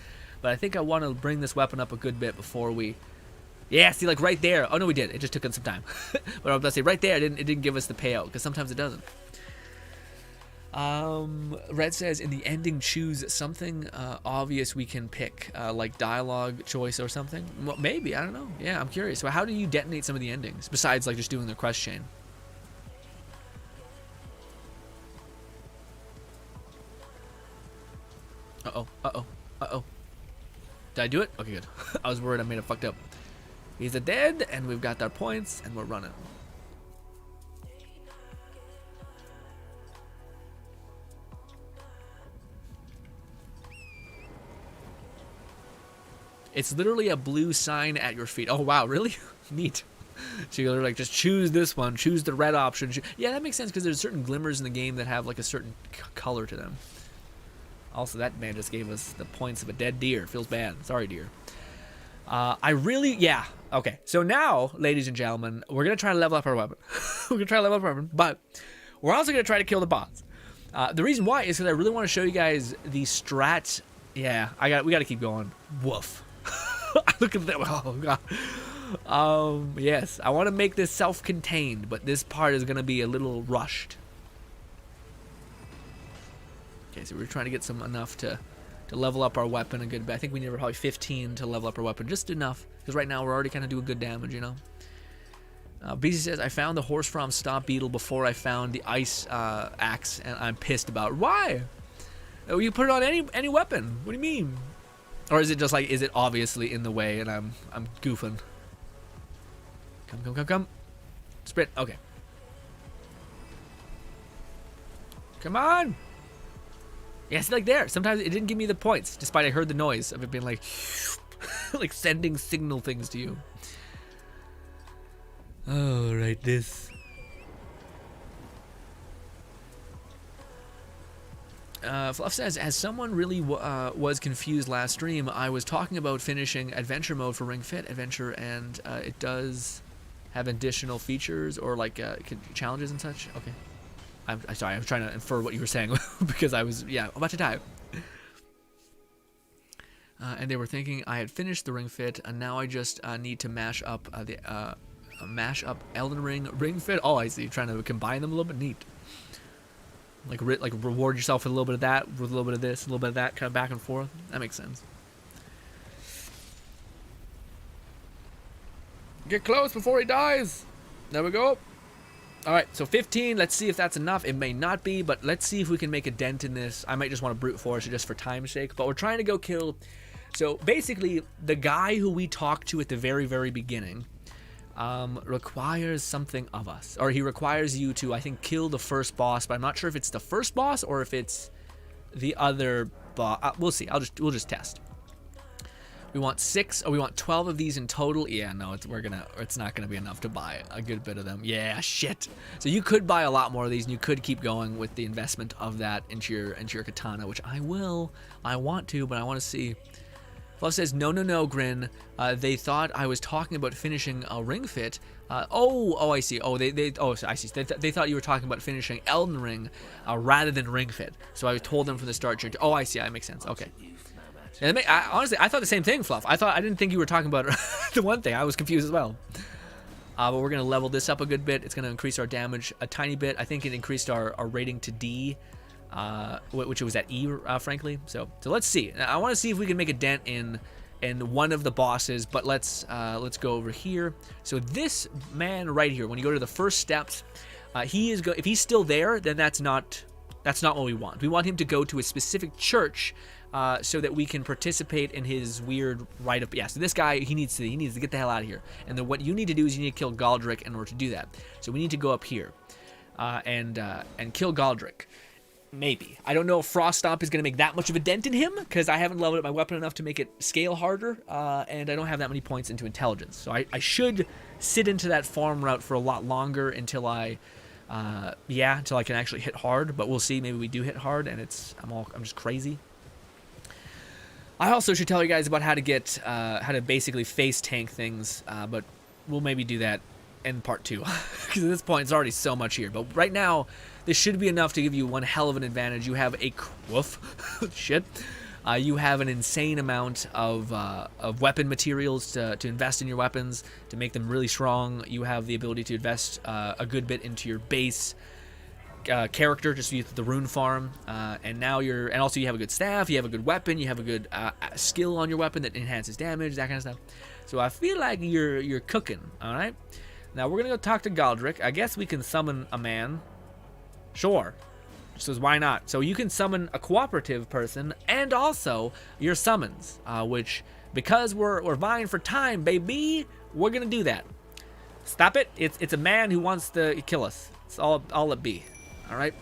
But I think I want to bring this weapon up a good bit before we. Yeah, see, like right there. Oh no, we did. It just took us some time. But I was about to say right there, it didn't give us the payout because sometimes it doesn't. Red says in the ending choose something obvious we can pick, like dialogue choice or something. Well, maybe, I don't know. Yeah, I'm curious. So how do you detonate some of the endings besides like just doing the quest chain? Uh-oh. Did I do it? Okay, good. I was worried I made it fucked up. He's a dead, and we've got our points, and we're running. It's literally a blue sign at your feet. Oh, wow, really? Neat. So you're like, just choose this one. Choose the red option. Yeah, that makes sense because there's certain glimmers in the game that have like a certain color to them. Also, that man just gave us the points of a dead deer. Feels bad. Sorry, deer. Yeah. Okay. So now, ladies and gentlemen, we're going to try to level up our weapon. But we're also going to try to kill the boss. The reason why is because I really want to show you guys the strat. Yeah, we got to keep going. Woof. Look at that. Oh, God. Yes, I want to make this self-contained, but this part is going to be a little rushed. Okay, so we're trying to get enough to level up our weapon a good bit. I think we need probably 15 to level up our weapon, just enough, because right now we're already kind of doing good damage, you know. BC says, I found the horse from Stomp Beetle before I found the ice axe, and I'm pissed about it. Why? Oh, you put it on any weapon. What do you mean? Or is it just like, is it obviously in the way and I'm goofing? Come. Sprint. Okay. Come on. Yeah, it's like there. Sometimes it didn't give me the points, despite I heard the noise of it being like, like sending signal things to you. Oh, right, this. Fluff says, as someone really was confused last stream, I was talking about finishing adventure mode for Ring Fit Adventure, and it does have additional features or like challenges and such. Okay. I'm sorry, I was trying to infer what you were saying because I was, about to die. And they were thinking I had finished the Ring Fit, and now I just need to mash up Elden Ring, Ring Fit. Oh, I see. Trying to combine them a little bit. Neat. Like reward yourself with a little bit of that, with a little bit of this, a little bit of that, kind of back and forth. That makes sense. Get close before he dies. There we go. All right, so 15. Let's see if that's enough. It may not be, but let's see if we can make a dent in this. I might just want to brute force it just for time's sake, but we're trying to go kill. So basically, the guy who we talked to at the very, very beginning requires something of us, or he requires you to, I think, kill the first boss, but I'm not sure if it's the first boss or if it's the other boss. We'll see. We'll just test. We want 6, or we want 12 of these in total. Yeah, no, it's not gonna be enough to buy a good bit of them. Yeah, shit. So you could buy a lot more of these, and you could keep going with the investment of that into your katana, which I will. I want to, but I want to see if Fluff says, no, Grin. They thought I was talking about finishing a Ring Fit. Oh, I see. Oh, I see. They thought you were talking about finishing Elden Ring rather than Ring Fit. So I told them from the start. Oh, I see. That makes sense. Okay. Honestly, I thought the same thing, Fluff. I didn't think you were talking about the one thing. I was confused as well. But we're going to level this up a good bit. It's going to increase our damage a tiny bit. I think it increased our rating to D, which it was at E, frankly. So let's see. I want to see if we can make a dent in one of the bosses, but let's go over here. So this man right here, when you go to the first steps, if he's still there, then that's not what we want. We want him to go to a specific church so that we can participate in his weird rite of... Yeah, so this guy, he needs to get the hell out of here. And then what you need to do is you need to kill Galdrick in order to do that. So we need to go up here and kill Galdrick. Maybe. I don't know if Frost Stomp is going to make that much of a dent in him, because I haven't leveled up my weapon enough to make it scale harder, and I don't have that many points into intelligence. So I should sit into that farm route for a lot longer until I can actually hit hard. But we'll see. Maybe we do hit hard, and I'm just crazy. I also should tell you guys about how to basically face tank things, but we'll maybe do that in part 2, because at this point it's already so much here. But right now, this should be enough to give you one hell of an advantage. You have a shit. You have an insane amount of weapon materials to invest in your weapons to make them really strong. You have the ability to invest a good bit into your base character, just with the rune farm, and also you have a good staff, you have a good weapon, you have a good skill on your weapon that enhances damage, that kind of stuff. So I feel like you're cooking. All right, now we're gonna go talk to Galdrick. I guess we can summon a man. Sure. So why not? So you can summon a cooperative person and also your summons, which, because we're vying for time, baby, we're gonna do that. Stop it! It's a man who wants to kill us. It's all it be. All right.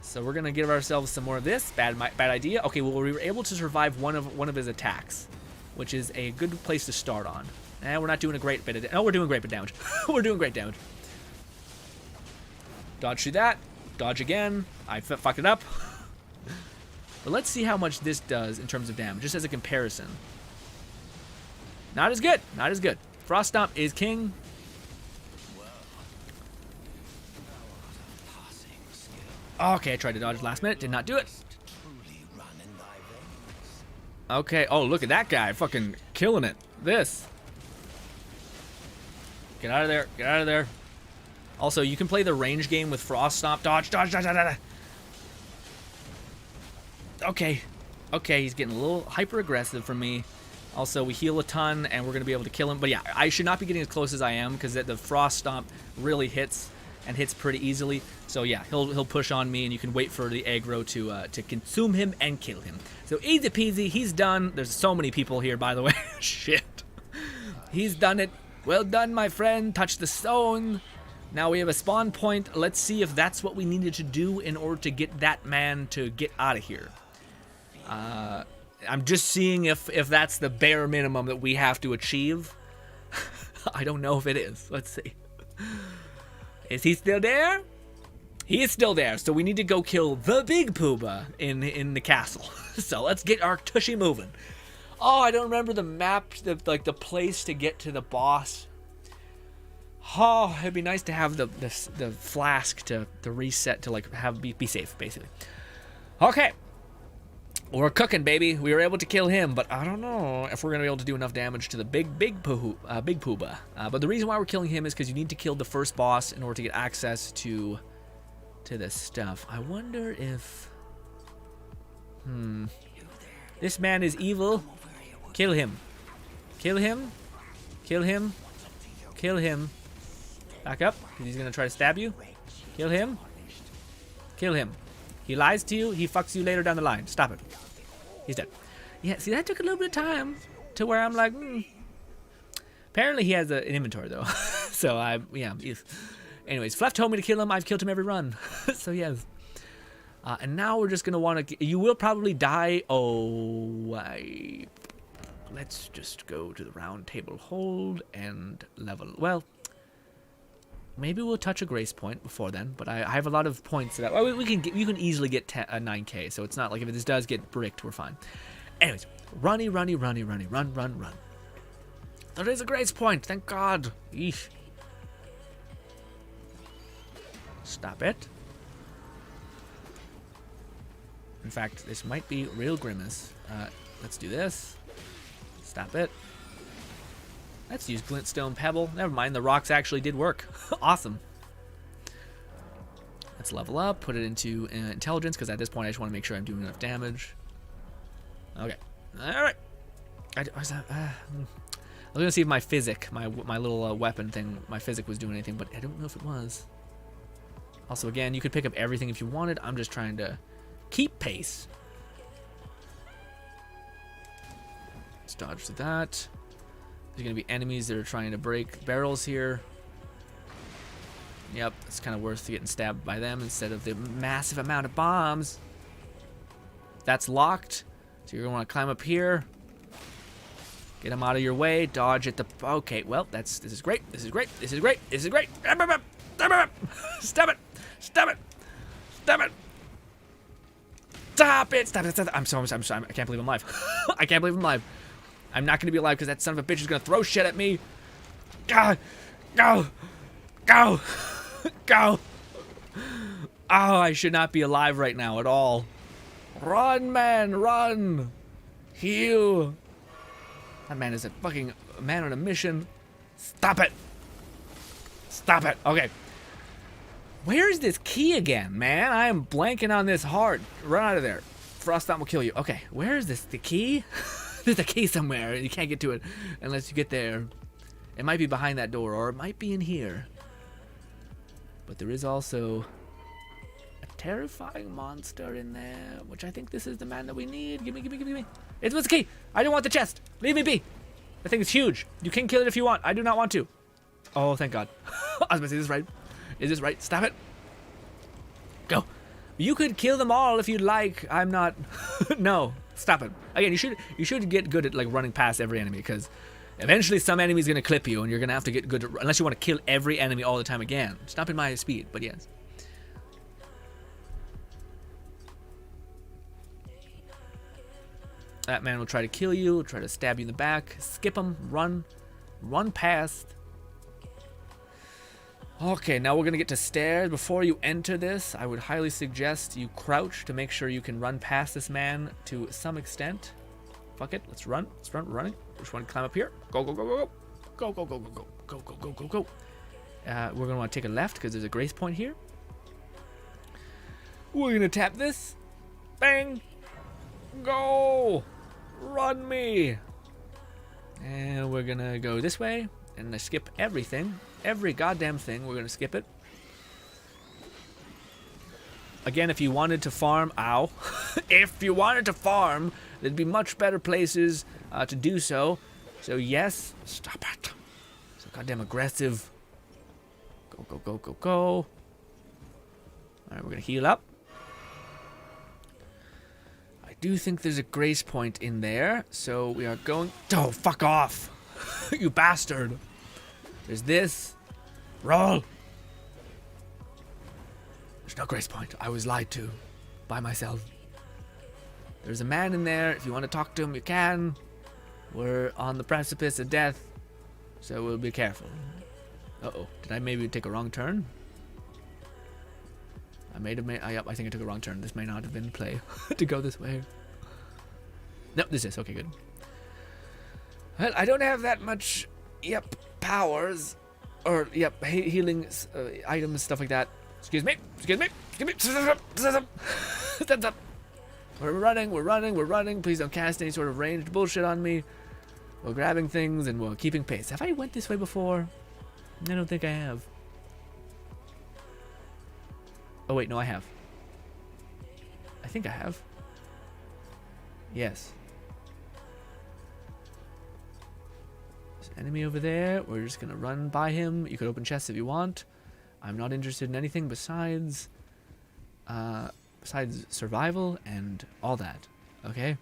So we're gonna give ourselves some more of this. Bad idea. Okay, well, we were able to survive one of his attacks, which is a good place to start on. And we're not doing a great bit of damage. No, we're doing great bit of damage. We're doing great damage. Dodge through that. Dodge again. I fucked it up. But let's see how much this does in terms of damage, just as a comparison. Not as good. Not as good. Frost Stomp is king. Okay, I tried to dodge last minute. Did not do it. Okay. Oh, look at that guy. Fucking killing it. This. Get out of there. Get out of there. Also, you can play the range game with Frost Stomp. Dodge, dodge, dodge, dodge, dodge. Okay. Okay, he's getting a little hyper-aggressive from me. Also, we heal a ton, and we're going to be able to kill him. But yeah, I should not be getting as close as I am, because the Frost Stomp really hits, and hits pretty easily. So yeah, he'll push on me, and you can wait for the aggro to consume him and kill him. So easy peasy, he's done. There's so many people here, by the way. Shit. He's done it. Well done, my friend. Touch the stone. Now we have a spawn point. Let's see if that's what we needed to do in order to get that man to get out of here. I'm just seeing if that's the bare minimum that we have to achieve. I don't know if it is. Let's see. Is he still there? He is still there. So we need to go kill the big pooba in the castle. So let's get our tushy moving. Oh, I don't remember the map, the place to get to the boss. Oh, it'd be nice to have the flask to reset to be safe, basically. Okay. We're cooking, baby. We were able to kill him, but I don't know if we're gonna be able to do enough damage to the big pooba. But the reason why we're killing him is because you need to kill the first boss in order to get access to this stuff. I wonder if this man is evil. Kill him. Kill him. Kill him. Kill him. Back up, because he's gonna try to stab you. Kill him. Kill him. He lies to you, he fucks you later down the line. Stop it. He's dead. Yeah, see, that took a little bit of time to where I'm like, Apparently he has an inventory, though. So, yeah. Anyways, Fluff told me to kill him. I've killed him every run. So, yes. And now we're just going to want to... You will probably die. Let's just go to the round table hold and level. Well... Maybe we'll touch a grace point before then, but I have a lot of points that you can easily get 9k, so it's not like if this does get bricked, we're fine. Anyways, Runny, runny, runny, runny, run, run, run. There is a grace point, thank God. Eesh. Stop it. In fact, this might be real grimace. Let's do this. Stop it. Let's use glintstone pebble. Never mind, the rocks actually did work. Awesome. Let's level up, put it into intelligence, because at this point I just want to make sure I'm doing enough damage. Okay. Alright. I was going to see if my physic, my little weapon thing, my physic was doing anything, but I don't know if it was. Also, again, you could pick up everything if you wanted. I'm just trying to keep pace. Let's dodge through that. There's going to be enemies that are trying to break barrels here. Yep, it's kind of worth getting stabbed by them instead of the massive amount of bombs. That's locked. So you're going to want to climb up here. Get them out of your way. Dodge at the... Okay, well, this is great. This is great. This is great. This is great. Stop it. Stop it. Stop it. Stop it. Stop it. Stop it. I'm sorry. I can't believe I'm live. I can't believe I'm live. I'm not going to be alive because that son of a bitch is going to throw shit at me. Go. Go. Go. Go. Oh, I should not be alive right now at all. Run, man. Run. Heal. That man is a fucking man on a mission. Stop it. Stop it. Okay. Where is this key again, man? I am blanking on this hard. Run out of there. Froststomp will kill you. Okay, where is this? The key? There's a key somewhere. You can't get to it unless you get there. It might be behind that door, or it might be in here. But there is also a terrifying monster in there, which I think this is the man that we need. Give me. It was the key. I don't want the chest. Leave me be. I think it's huge. You can kill it if you want. I do not want to. Oh, thank God. I was going to say, is this right? Is this right? Stop it. Go. You could kill them all if you'd like. I'm not. No. Stop it. Again, you should get good at like running past every enemy, because eventually some enemy's going to clip you and you're going to have to get good at, unless you want to kill every enemy all the time again. It's not in my speed, but yes. That man will try to kill you, try to stab you in the back. Skip him. Run. Run past. Okay, now we're going to get to stairs. Before you enter this, I would highly suggest you crouch to make sure you can run past this man to some extent. Fuck it. Let's run. Let's run. We're running. Just want to climb up here. Go, go, go, go, go. Go, go, go, go, go. Go, go, go, go, go. We're going to want to take a left because there's a grace point here. We're going to tap this. Bang. Go. Run me. And we're going to go this way and skip everything. Every goddamn thing, we're going to skip it. Again, if you wanted to farm, ow. If you wanted to farm, there'd be much better places to do so. So yes, stop it. So goddamn aggressive. Go, go, go, go, go. All right, we're going to heal up. I do think there's a grace point in there. So we are going... Oh, fuck off. You bastard. There's this. Roll. There's no grace point. I was lied to by myself. There's a man in there. If you want to talk to him, you can. We're on the precipice of death, so we'll be careful. Uh-oh. Did I maybe take a wrong turn? I think I took a wrong turn. This may not have been play to go this way. No, this is. Okay, good. Well, I don't have that much, powers. Or, healing items, stuff like that. Excuse me. We're running. Please don't cast any sort of ranged bullshit on me. We're grabbing things and we're keeping pace. Have I went this way before? I don't think I have. Oh, wait, no, I have. I think I have. Yes. Enemy over there. We're just gonna run by him. You could open chests if you want. I'm not interested in anything besides survival and all that. Okay.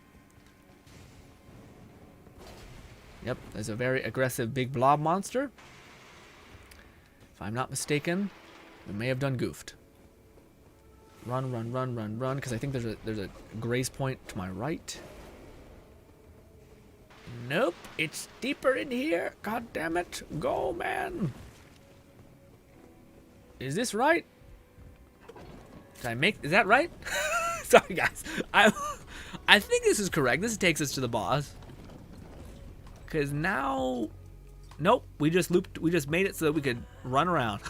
Yep, there's a very aggressive big blob monster. If I'm not mistaken, we may have done goofed. Run, because I think there's a grace point to my right. Nope, it's deeper in here. God damn it. Go, man. Is this right? Is that right? Sorry, guys. I think this is correct. This takes us to the boss. Because now... Nope, we just made it so that we could run around.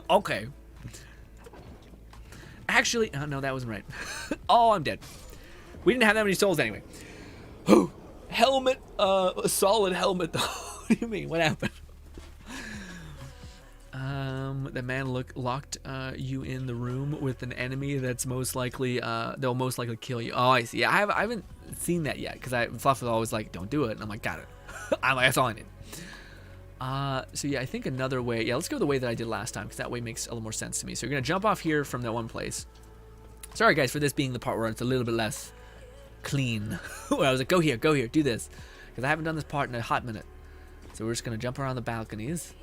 Okay. Actually, oh, no, that wasn't right. Oh, I'm dead. We didn't have that many souls anyway. Helmet, a solid helmet though. What do you mean? What happened? The man locked you in the room with an enemy that's most likely, they'll most likely kill you. Oh, I see. I haven't seen that yet because Fluff was always like, don't do it. And I'm like, got it. I'm like, that's all I need. So yeah, I think another way, yeah, let's go the way that I did last time because that way makes a little more sense to me. So you're going to jump off here from that one place. Sorry guys for this being the part where it's a little bit less clean. Where I was like, go here, do this. Because I haven't done this part in a hot minute. So we're just going to jump around the balconies.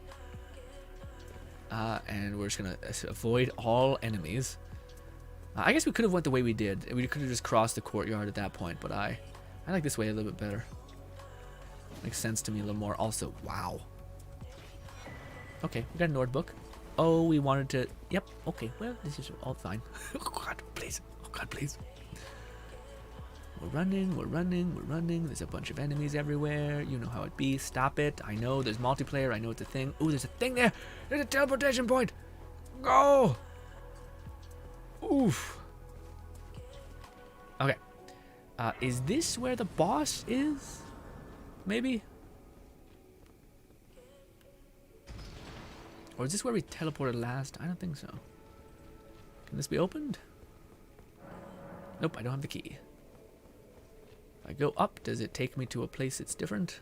And we're just going to avoid all enemies. I guess we could have went the way we did. We could have just crossed the courtyard at that point. But I like this way a little bit better. Makes sense to me a little more. Also, wow. Okay, we got a Nord book. Oh, we wanted to... Yep, okay. Well, this is all fine. Oh, God, please. Oh, God, please. We're running. There's a bunch of enemies everywhere. You know how it be. Stop it. I know there's multiplayer. I know it's a thing. Ooh, there's a thing there. There's a teleportation point. Go. Oof. Okay. Is this where the boss is? Maybe? Or is this where we teleported last? I don't think so. Can this be opened? Nope, I don't have the key. If I go up, does it take me to a place that's different?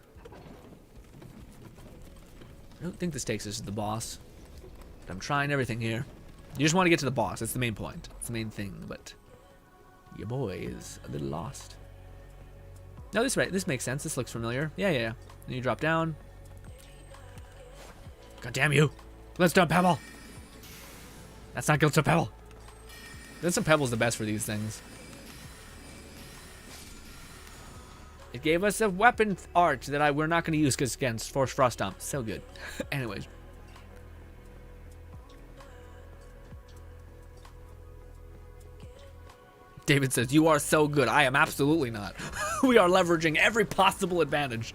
I don't think this takes us to the boss. But I'm trying everything here. You just want to get to the boss. That's the main point. It's the main thing. But your boy is a little lost. No, this makes sense. This looks familiar. Yeah. Then you drop down. God damn you. Glintstone Pebble. That's not Glintstone Pebble. Glintstone Pebble's the best for these things. It gave us a weapon art that we're not going to use because against Force Frost Stomp. So good. Anyways. David says, you are so good. I am absolutely not. We are leveraging every possible advantage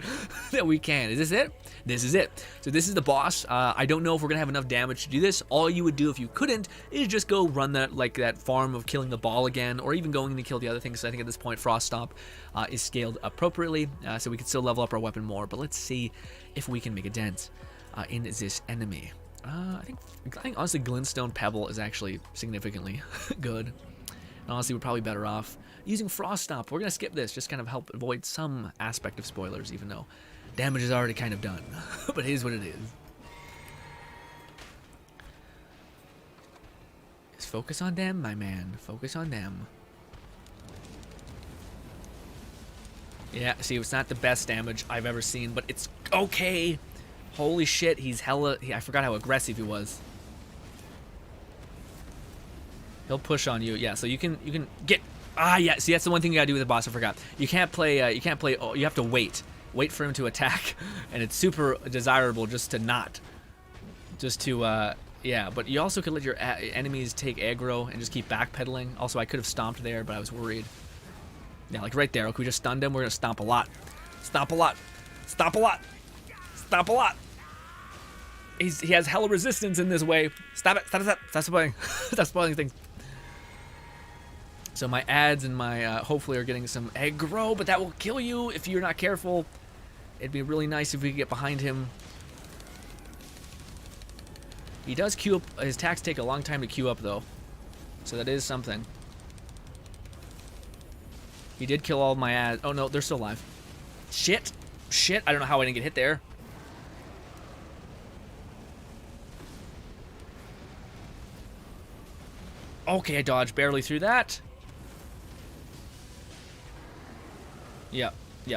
that we can. Is this it? This is it. So this is the boss. I don't know if we're going to have enough damage to do this. All you would do if you couldn't is just go run that farm of killing the ball again, or even going to kill the other things. So I think at this point, Frost Stomp is scaled appropriately, so we can still level up our weapon more. But let's see if we can make a dent in this enemy. I think honestly, Glintstone Pebble is actually significantly good. Honestly, we're probably better off using Frost Stomp. We're going to skip this, just kind of help avoid some aspect of spoilers, even though damage is already kind of done. But it is what it is. Just focus on them, my man. Focus on them. Yeah, see, it's not the best damage I've ever seen, but it's okay. Holy shit, he's hella... I forgot how aggressive he was. He'll push on you, yeah. So you can get yeah. See, that's the one thing you gotta do with the boss. I forgot. You can't play. Oh, you have to wait for him to attack, and it's super desirable just to not, yeah. But you also could let your enemies take aggro and just keep backpedaling. Also, I could have stomped there, but I was worried. Yeah, like right there. Okay, we just stunned him. We're gonna stomp a lot, stomp a lot, stomp a lot, stomp a lot. He has hella resistance in this way. Stop it! Stop spoiling. Stop spoiling things. So my ads and my hopefully are getting some aggro, but that will kill you if you're not careful. It'd be really nice if we could get behind him. He does queue up. His attacks take a long time to queue up though, so that is something. He did kill all of my ads. Oh no, they're still alive. Shit. I don't know how I didn't get hit there. Okay, I dodged barely through that. Yep,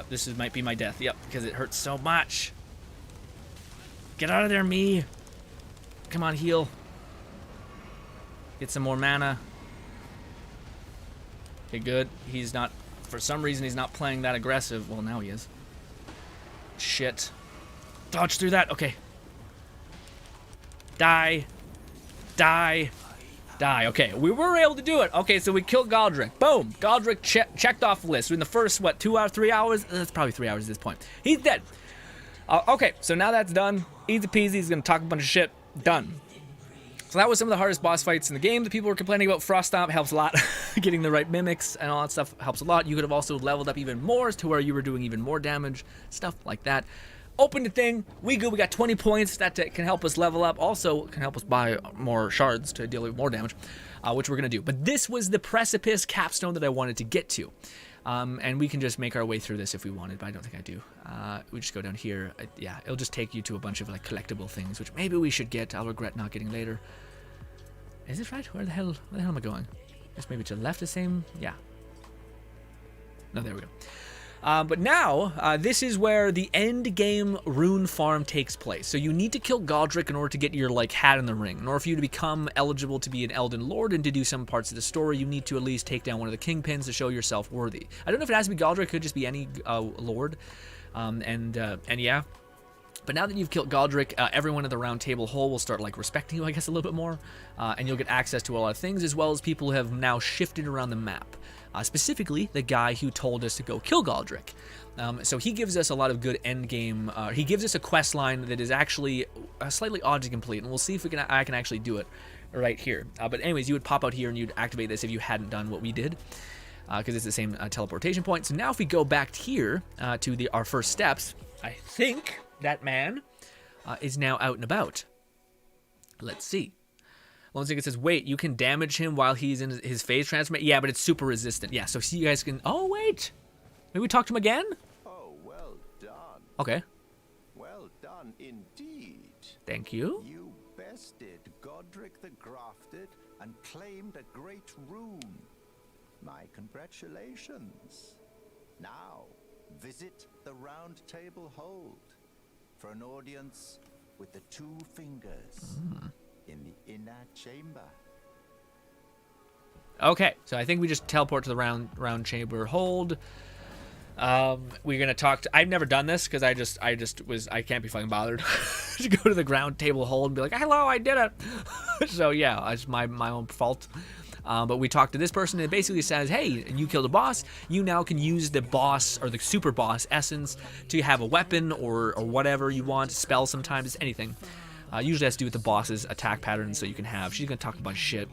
this might be my death. Yep, because it hurts so much. Get out of there, me. Come on, heal. Get some more mana. Okay, good. He's not, for some reason, he's not playing that aggressive. Well, now he is. Shit. Dodge through that. Okay. Die. Die. Die. Okay, we were able to do it. Okay, so we killed Galdrick. Boom. Galdrick checked off the list. In the first, what, 2 hours, 3 hours? That's probably 3 hours at this point. He's dead. Okay, so now that's done. Easy peasy. He's going to talk a bunch of shit. Done. So that was some of the hardest boss fights in the game that people were complaining about. Frost Stomp helps a lot. Getting the right mimics and all that stuff helps a lot. You could have also leveled up even more to where you were doing even more damage. Stuff like that. Open the thing. We got 20 points. That can help us level up. Also can help us buy more shards to deal with more damage, which we're going to do. But this was the precipice capstone that I wanted to get to. And we can just make our way through this if we wanted, but I don't think I do. We just go down here. Yeah, it'll just take you to a bunch of like collectible things, which maybe we should get. I'll regret not getting later. Is it right? Where the hell am I going? Just maybe to the left the same? Yeah. No, there we go. But now, this is where the end game rune farm takes place. So you need to kill Galdrick in order to get your like hat in the ring. In order for you to become eligible to be an Elden Lord and to do some parts of the story, you need to at least take down one of the kingpins to show yourself worthy. I don't know if it has to be Galdrick, it could just be any Lord. And yeah. But now that you've killed Galdrick, everyone at the round table hole will start like respecting you, I guess, a little bit more. And you'll get access to a lot of things, as well as people who have now shifted around the map. Specifically, the guy who told us to go kill Galdrick. So he gives us a lot of good end game. He gives us a quest line that is actually slightly odd to complete, and we'll see if I can actually do it right here. But anyways, you would pop out here and you'd activate this if you hadn't done what we did, because it's the same teleportation point. So now if we go back here to our first steps, I think that man is now out and about. Let's see. One thing it says, wait, you can damage him while he's in his phase transformation? Yeah, but it's super resistant. Yeah, so you guys can... Oh, wait. Maybe we talk to him again? Oh, well done. Okay. Well done indeed. Thank you. You bested Godric the Grafted and claimed a great rune. My congratulations. Now, visit the round table hold for an audience with the 2 fingers. In the inner chamber. Okay, so I think we just teleport to the round chamber hold. We're gonna talk to... I've never done this because I can't be fucking bothered to go to the ground table hold and be like, hello, I did it. So yeah, it's my own fault. But we talk to this person and it basically says, hey, you killed a boss. You now can use the boss or the super boss essence to have a weapon or whatever you want, spell sometimes, anything. Usually has to do with the boss's attack patterns, so you can have... She's going to talk a bunch of shit.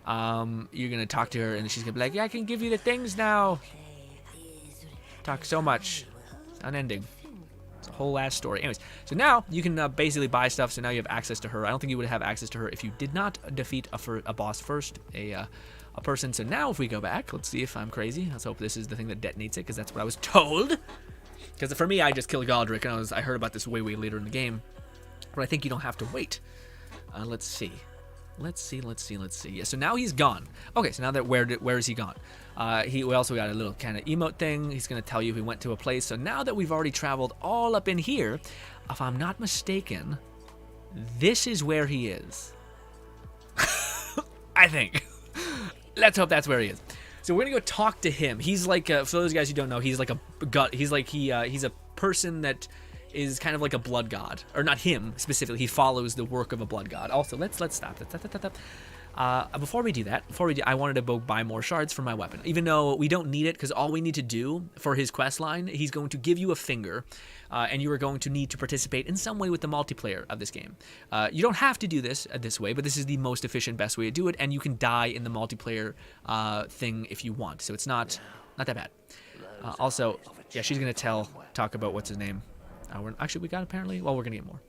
You're going to talk to her, and she's going to be like, yeah, I can give you the things now. Talk so much. It's unending. It's a whole ass story. Anyways, so now you can basically buy stuff, so now you have access to her. I don't think you would have access to her if you did not defeat a boss first, a person. So now if we go back, let's see if I'm crazy. Let's hope this is the thing that detonates it, because that's what I was told. Because for me, I just killed Galdrick, and I heard about this way later in the game. But I think you don't have to wait. Let's see. Yeah, so now he's gone. Okay, so now that where is he gone? We also got a little kind of emote thing. He's going to tell you he went to a place. So now that we've already traveled all up in here, if I'm not mistaken, this is where he is. I think. Let's hope that's where he is. So we're going to go talk to him. He's like, for those guys who don't know, he's like a god. He's a person that is kind of like a blood god, or not him specifically. He follows the work of a blood god. Also, let's stop. Before we do that, I wanted to go buy more shards for my weapon, even though we don't need it, because all we need to do for his quest line, he's going to give you a finger, and you are going to need to participate in some way with the multiplayer of this game. You don't have to do this this way, but this is the most efficient, best way to do it, and you can die in the multiplayer thing if you want. So it's not that bad. Also, yeah, she's gonna talk about what's his name. Actually, we got apparently... Well, we're going to get more.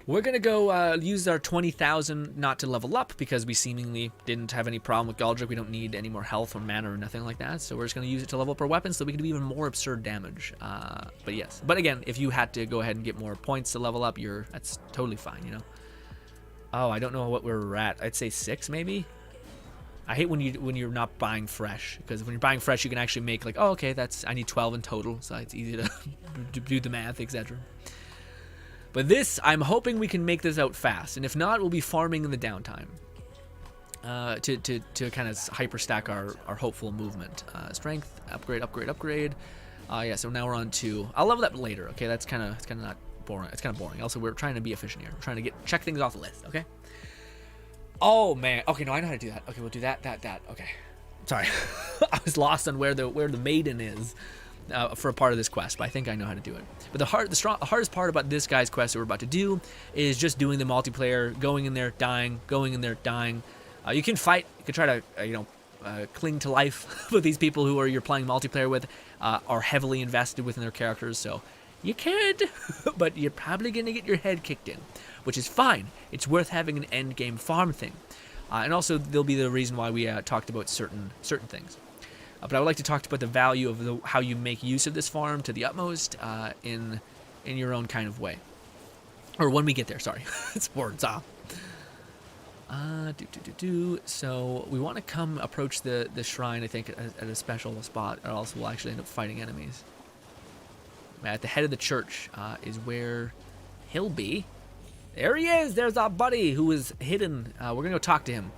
We're going to go use our 20,000 not to level up, because we seemingly didn't have any problem with Galdrick. We don't need any more health or mana or nothing like that. So we're just going to use it to level up our weapons so we can do even more absurd damage. But yes. But again, if you had to go ahead and get more points to level up, that's totally fine, you know? Oh, I don't know what we're at. I'd say 6 maybe? I hate when you're not buying fresh, because when you're buying fresh, you can actually make like, oh, okay, I need 12 in total, so it's easy to do the math, etc. But this, I'm hoping we can make this out fast, and if not, we'll be farming in the downtime to kind of hyper stack our hopeful movement. Strength, upgrade. Yeah, so now we're on 2. I'll level that later, okay? It's kind of not boring. It's kind of boring. Also, we're trying to be efficient here. We're trying to check things off the list, okay? Oh, man. Okay, no, I know how to do that. Okay, we'll do that. Okay. Sorry. I was lost on where the maiden is for a part of this quest, but I think I know how to do it. But the hardest part about this guy's quest that we're about to do is just doing the multiplayer, going in there, dying, going in there, dying. You can fight. You can try to, cling to life with these people who you're playing multiplayer with, are heavily invested within their characters, so you could, but you're probably going to get your head kicked in, which is fine. It's worth having an end game farm thing. And also, there'll be the reason why we talked about certain things. But I would like to talk about the value of how you make use of this farm to the utmost in your own kind of way. Or when we get there, sorry. It's words off. So we want to come approach the shrine, I think, at a special spot, or else we'll actually end up fighting enemies. At the head of the church is where he'll be. There he is! There's our buddy who was hidden. We're going to go talk to him.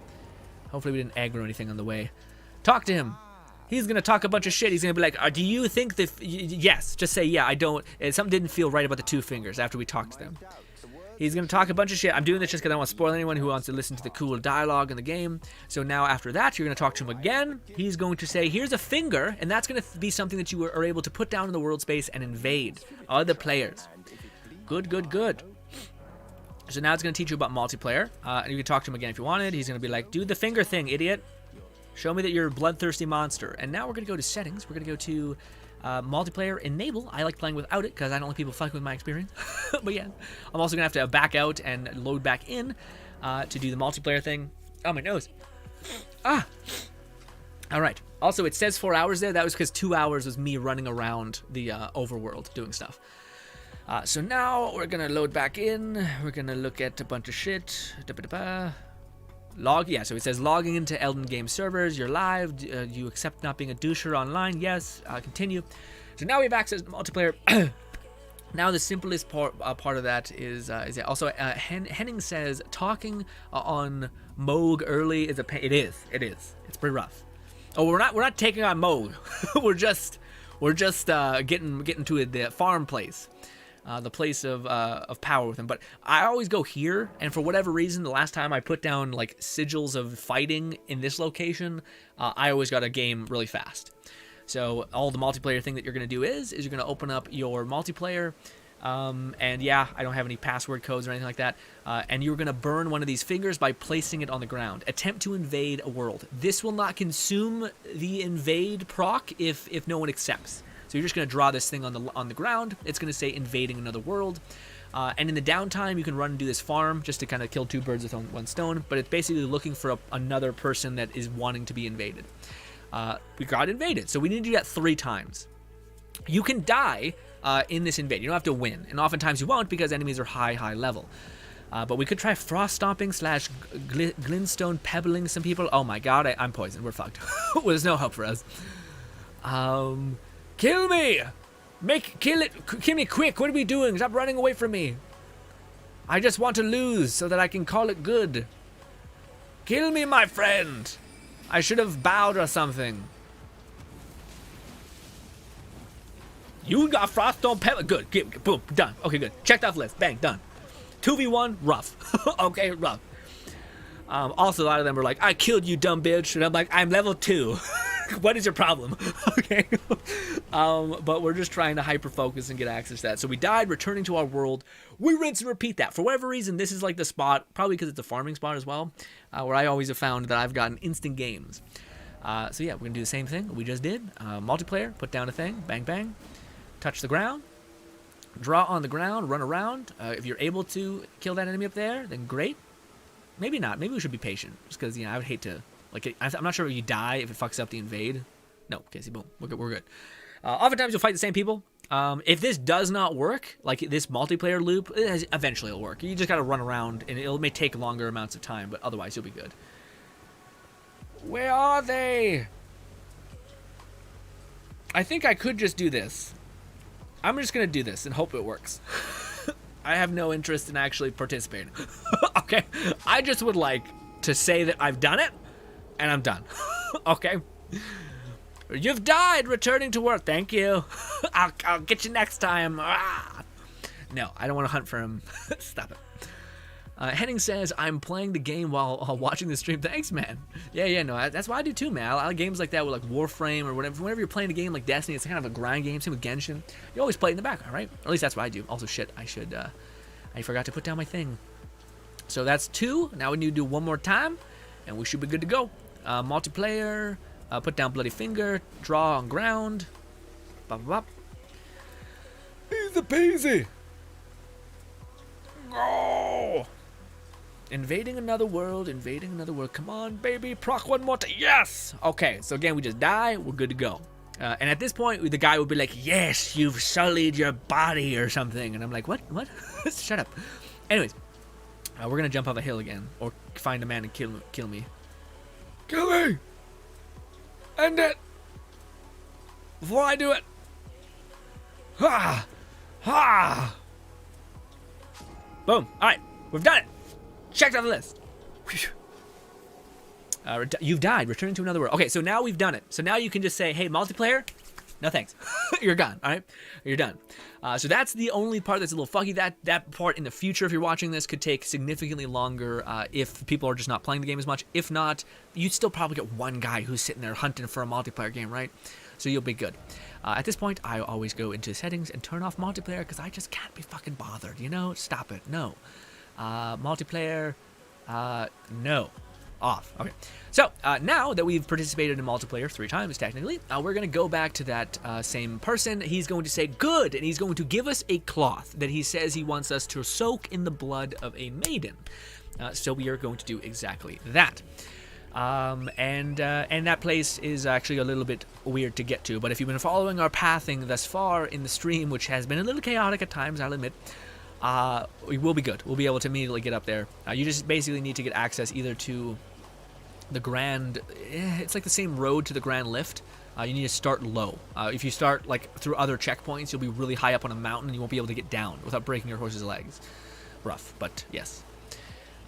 Hopefully we didn't aggro anything on the way. Talk to him! He's going to talk a bunch of shit. He's going to be like, do you think that... Yes, just say, yeah, I don't... Something didn't feel right about the 2 fingers after we talked to them. He's going to talk a bunch of shit. I'm doing this just because I don't want to spoil anyone who wants to listen to the cool dialogue in the game. So now after that, you're going to talk to him again. He's going to say, here's a finger, and that's going to be something that you are able to put down in the world space and invade other players. Good. So now it's going to teach you about multiplayer, and you can talk to him again if you wanted. He's going to be like, do the finger thing, idiot. Show me that you're a bloodthirsty monster. And now we're going to go to settings. We're going to go to multiplayer enable. I like playing without it because I don't like people fucking with my experience. But yeah, I'm also going to have to back out and load back in to do the multiplayer thing. Oh, my nose. All right. Also, it says 4 hours there. That was because 2 hours was me running around the overworld doing stuff. So now we're going to load back in. We're going to look at a bunch of shit. Yeah, so it says logging into Elden game servers. You're live. You accept not being a doucher online. Yes. Continue. So now we have access to multiplayer. Now the simplest part of that is also Henning says talking on Moog early is a pain. It is. It's pretty rough. Oh, we're not taking on Moog. we're just getting to the farm place. The place of power with him. But I always go here, and for whatever reason, the last time I put down like sigils of fighting in this location, I always got a game really fast. So all the multiplayer thing that you're going to do is you're going to open up your multiplayer, and yeah, I don't have any password codes or anything like that, and you're going to burn one of these fingers by placing it on the ground. Attempt to invade a world. This will not consume the invade proc if no one accepts. So you're just going to draw this thing on the ground. It's going to say invading another world. And in the downtime, you can run and do this farm just to kind of kill 2 birds with one stone. But it's basically looking for another person that is wanting to be invaded. We got invaded. So we need to do that 3 times. You can die in this invade. You don't have to win. And oftentimes you won't because enemies are high level. But we could try frost stomping / glintstone pebbling some people. Oh my god, I'm poisoned. We're fucked. There's no hope for us. Kill me! Kill me quick! What are we doing? Stop running away from me! I just want to lose so that I can call it good. Kill me, my friend! I should have bowed or something. You got frost on pepper. Good. Boom. Done. Okay, good. Checked off list. Bang. Done. 2v1. Rough. Okay, rough. Also, a lot of them were like, I killed you, dumb bitch. And I'm like, I'm level 2. What is your problem? Okay. But we're just trying to hyper-focus and get access to that. So we died, returning to our world. We rinse and repeat that. For whatever reason, this is like the spot, probably because it's a farming spot as well, where I always have found that I've gotten instant games. So yeah, we're going to do the same thing we just did. Multiplayer, put down a thing, bang, bang. Touch the ground. Draw on the ground, run around. If you're able to kill that enemy up there, then great. Maybe not. Maybe we should be patient. Just because, I would hate to... Like, I'm not sure if you die if it fucks up the invade. No. Okay, see, boom. We're good. Oftentimes, you'll fight the same people. If this does not work, like this multiplayer loop, eventually it'll work. You just gotta run around, and it may take longer amounts of time, but otherwise you'll be good. Where are they? I think I could just do this. I'm just gonna do this and hope it works. I have no interest in actually participating. Okay? I just would like to say that I've done it, and I'm done. Okay? You've died returning to work. Thank you. I'll get you next time. Ah. No, I don't want to hunt for him. Stop it. Henning says, I'm playing the game while watching the stream. Thanks, man. Yeah, no, that's what I do too, man. I like games like that with like Warframe or whatever. Whenever you're playing a game like Destiny, it's kind of a grind game. Same with Genshin. You always play it in the background, right? Or at least that's what I do. Also, shit, I forgot to put down my thing. So that's 2. Now we need to do one more time, and we should be good to go. Multiplayer, put down bloody finger, draw on ground. Bop, bop, bop. Easy peasy. Go! Invading another world, invading another world. Come on, baby, proc one more time. Yes! Okay, so again, we just die, we're good to go. And at this point, the guy would be like, yes, you've sullied your body or something. And I'm like, what? Shut up. Anyways, we're going to jump off a hill again, or find a man and kill me. Kill me! End it! Before I do it! Ha! Ha! Boom. Alright, we've done it. Checked off the list. You've died. Returning to another world. Okay, so now we've done it. So now you can just say, hey, multiplayer, no thanks. You're gone, all right? You're done. So that's the only part that's a little fucky. That part in the future, if you're watching this, could take significantly longer if people are just not playing the game as much. If not, you'd still probably get one guy who's sitting there hunting for a multiplayer game, right? So you'll be good. At this point, I always go into settings and turn off multiplayer because I just can't be fucking bothered, you know? Stop it. No. Multiplayer, no. Off. Okay. So, now that we've participated in multiplayer 3 times, technically, we're going to go back to that same person. He's going to say, good, and he's going to give us a cloth that he says he wants us to soak in the blood of a maiden. So we are going to do exactly that. And that place is actually a little bit weird to get to, but if you've been following our pathing thus far in the stream, which has been a little chaotic at times, I'll admit, we will be good. We'll be able to immediately get up there. You just basically need to get access either to the Grand... it's like the same road to the Grand Lift. You need to start low. If you start like through other checkpoints, you'll be really high up on a mountain and you won't be able to get down without breaking your horse's legs. Rough, but yes.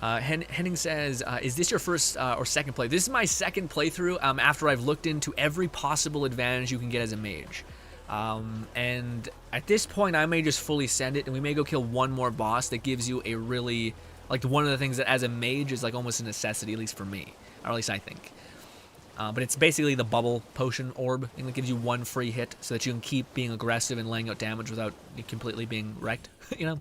Henning says, is this your first or second play? This is my second playthrough after I've looked into every possible advantage you can get as a mage. And at this point, I may just fully send it, and we may go kill one more boss that gives you a really, like, one of the things that as a mage is like almost a necessity, at least for me, or at least I think. But it's basically the bubble potion orb thing that gives you one free hit so that you can keep being aggressive and laying out damage without completely being wrecked, you know?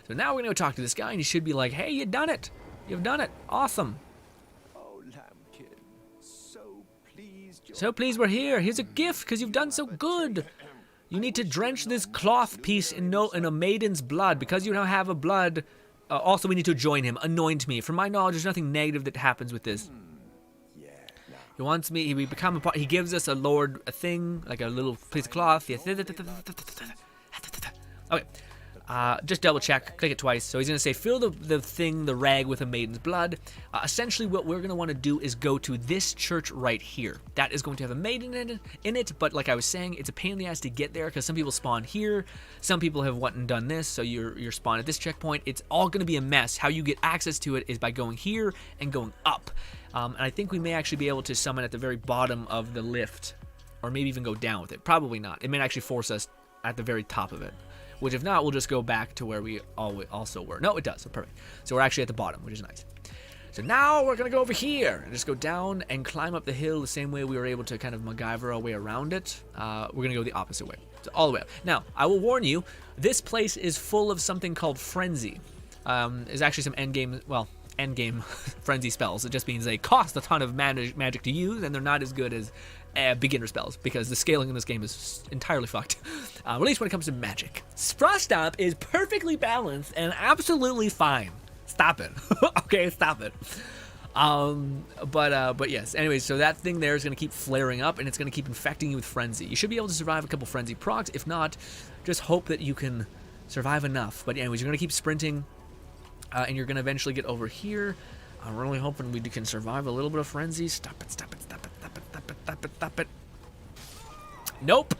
So now we're going to go talk to this guy, and he should be like, hey, you've done it. You've done it. Awesome. Oh, Lambkin, so pleased we're here. Here's a gift because you've done so good. You need to drench this cloth piece in a maiden's blood. Because you now have a blood, also we need to join him. Anoint me. From my knowledge, there's nothing negative that happens with this. He wants me, we become a part, he gives us a thing, like a little piece of cloth. Okay. Just double check, click it twice. So he's going to say, fill the rag with a maiden's blood. Essentially what we're going to want to do is go to this church right here. That is going to have a maiden in it, but like I was saying, it's a pain in the ass to get there because some people spawn here, some people have went and done this, so you're spawned at this checkpoint. It's all going to be a mess. How you get access to it is by going here and going up. And I think we may actually be able to summon at the very bottom of the lift, or maybe even go down with it. Probably not. It may actually force us at the very top of it. Which if not, we'll just go back to where we also were. No, it does. So perfect. So we're actually at the bottom, which is nice. So now we're going to go over here and just go down and climb up the hill the same way we were able to kind of MacGyver our way around it. We're going to go the opposite way. So all the way up. Now, I will warn you, this place is full of something called Frenzy. There's actually some endgame Frenzy spells. It just means they cost a ton of magic to use, and they're not as good as beginner spells, because the scaling in this game is entirely fucked. At least when it comes to magic. Frostomp is perfectly balanced and absolutely fine. Stop it. Okay, stop it. But yes. Anyways, so that thing there is going to keep flaring up, and it's going to keep infecting you with Frenzy. You should be able to survive a couple Frenzy procs. If not, just hope that you can survive enough. But anyways, you're going to keep sprinting, and you're going to eventually get over here. I'm really hoping we can survive a little bit of Frenzy. Stop it, stop it, stop it, stop it, stop it, stop it, stop it. Nope.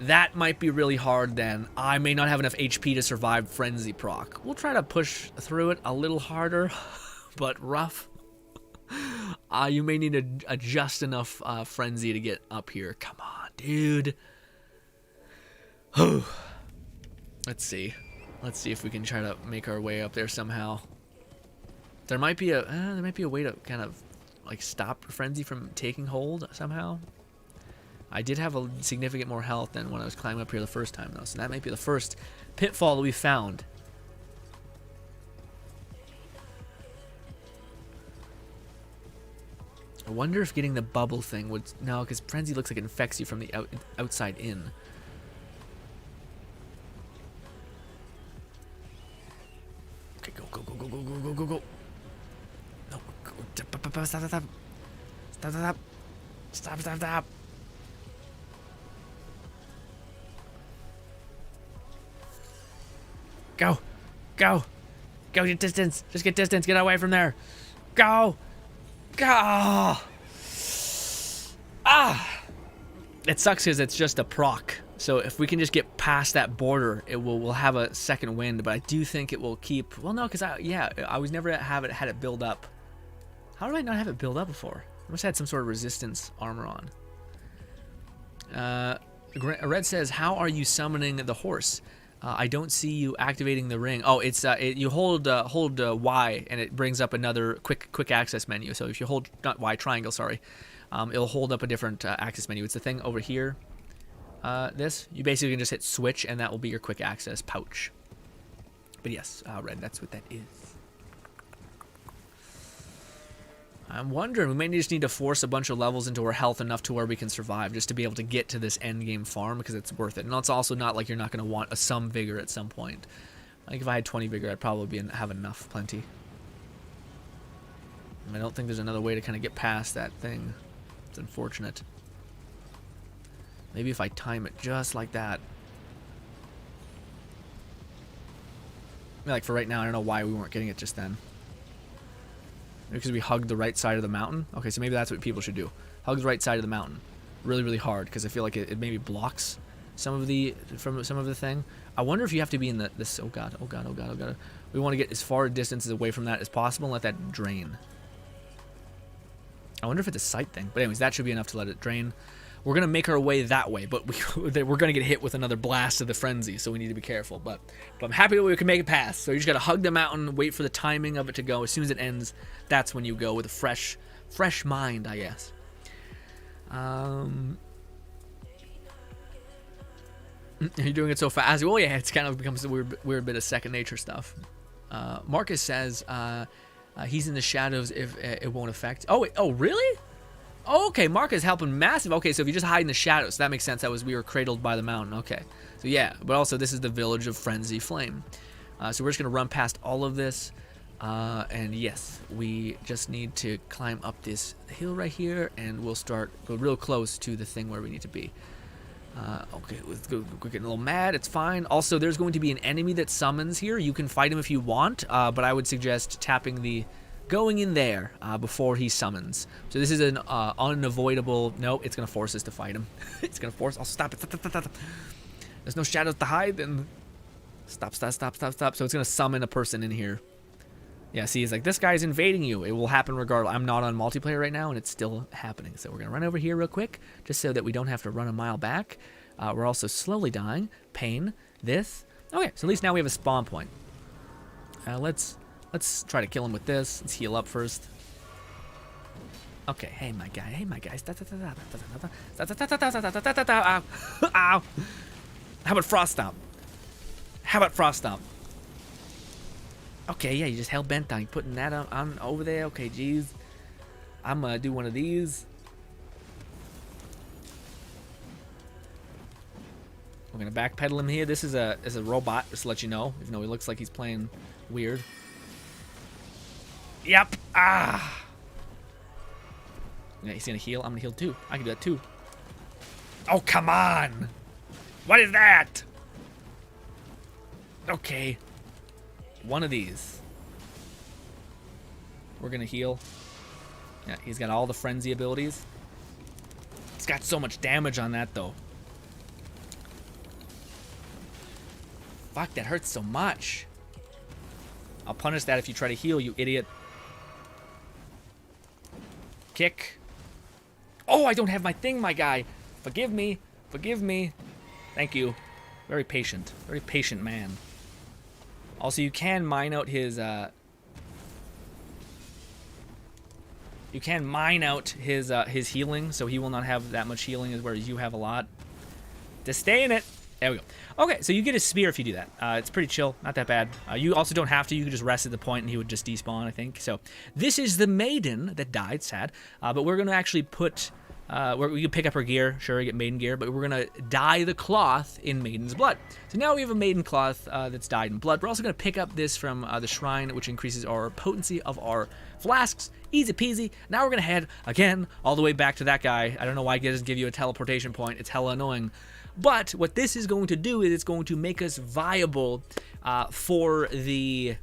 That might be really hard then. I may not have enough HP to survive Frenzy proc. We'll try to push through it a little harder, but rough. You may need to adjust enough frenzy to get up here. Come on, dude. Let's see. Let's see if we can try to make our way up there somehow. There might be a way to kind of like stop frenzy from taking hold somehow. I did have a significant more health than when I was climbing up here the first time though, so that might be the first pitfall that we found. I wonder if getting the bubble thing would... No, because frenzy looks like it infects you from the outside in. Okay, go, go, go, go, go, go, go, go, go. No, go. Stop, stop, stop. Stop, stop. Stop, stop, stop. Go. Go. Go, get distance. Just get distance. Get away from there. Go. Go. Ah. It sucks because it's just a proc. So if we can just get past that border, we'll have a second wind. But I do think it will keep... Well, no, because I was never had it build up. How did I not have it build up before? I must have had some sort of resistance armor on. Red says, how are you summoning the horse? I don't see you activating the ring. Oh, it's you hold Y and it brings up another quick access menu. So if you hold not Y, triangle, sorry, it'll hold up a different access menu. It's the thing over here. This you basically can just hit switch and that will be your quick access pouch. But yes, Red, that's what that is. I'm wondering, we may just need to force a bunch of levels into our health enough to where we can survive, just to be able to get to this end game farm, because it's worth it. And it's also not like you're not going to want some vigor at some point. I think if I had 20 vigor, I'd probably have enough, plenty. I don't think there's another way to kind of get past that thing. It's unfortunate. Maybe if I time it just like that. I mean, like for right now, I don't know why we weren't getting it just then. Because we hugged the right side of the mountain. Okay, so maybe that's what people should do. Hug the right side of the mountain, really, really hard, because I feel like it maybe blocks some of the thing. I wonder if you have to be in this. Oh god, oh god, oh god, oh god. We want to get as far distances away from that as possible and let that drain. I wonder if it's a sight thing. But anyways, that should be enough to let it drain. We're gonna make our way that way, but we're gonna get hit with another blast of the frenzy, so we need to be careful. But I'm happy that we can make it past. So you just gotta hug the mountain, wait for the timing of it to go. As soon as it ends, that's when you go with a fresh mind, I guess. You're doing it so fast. Well, yeah, it's kind of becomes a weird bit of second nature stuff. Marcus says he's in the shadows if it won't affect. Oh, really? Oh, okay, Marcus helping massive. Okay, so if you just hide in the shadows, that makes sense. We were cradled by the mountain. Okay, so yeah, but also this is the village of Frenzy Flame. So we're just gonna run past all of this, and yes, we just need to climb up this hill right here, and we'll go real close to the thing where we need to be. Okay, let's go. We're getting a little mad. It's fine. Also, there's going to be an enemy that summons here. You can fight him if you want, but I would suggest going in there before he summons. So this is an unavoidable... No, it's going to force us to fight him. It's going to force... Oh, stop it. Stop. There's no shadows to hide, then... Stop. So it's going to summon a person in here. Yeah, see, he's like, this guy's invading you. It will happen regardless. I'm not on multiplayer right now, and it's still happening. So we're going to run over here real quick, just so that we don't have to run a mile back. We're also slowly dying. Pain. This. Okay, so at least now we have a spawn point. Let's try to kill him with this. Let's heal up first. Okay, hey my guy. Ow. How about Frost Stomp? Okay, yeah, you just hell bent on putting that on over there. Okay, geez. I'm gonna do one of these. We're gonna backpedal him here. This is a robot, just to let you know. Even though he looks like he's playing weird. Yep. Ah. Yeah, he's gonna heal. I'm gonna heal too. I can do that too. Oh, come on. What is that? Okay. One of these. We're gonna heal. Yeah, he's got all the frenzy abilities. He's got so much damage on that though. Fuck, that hurts so much. I'll punish that if you try to heal, you idiot. Kick. Oh, I don't have my thing, my guy. Forgive me. Forgive me. Thank you. Very patient. Very patient man. Also, you can mine out his, you can mine out his healing, so he will not have that much healing, whereas you have a lot. Just stay in it. There we go. Okay, so you get a spear if you do that. It's pretty chill, not that bad. You also don't have to. You can just rest at the point and he would just despawn, I think. So this is the maiden that died, sad. But we're going to actually put... we can pick up her gear, sure, get maiden gear, but we're going to dye the cloth in maiden's blood. So now we have a maiden cloth that's dyed in blood. We're also going to pick up this from the shrine, which increases our potency of our flasks. Easy peasy. Now we're going to head, again, all the way back to that guy. I don't know why it doesn't give you a teleportation point. It's hella annoying. But what this is going to do is it's going to make us viable for the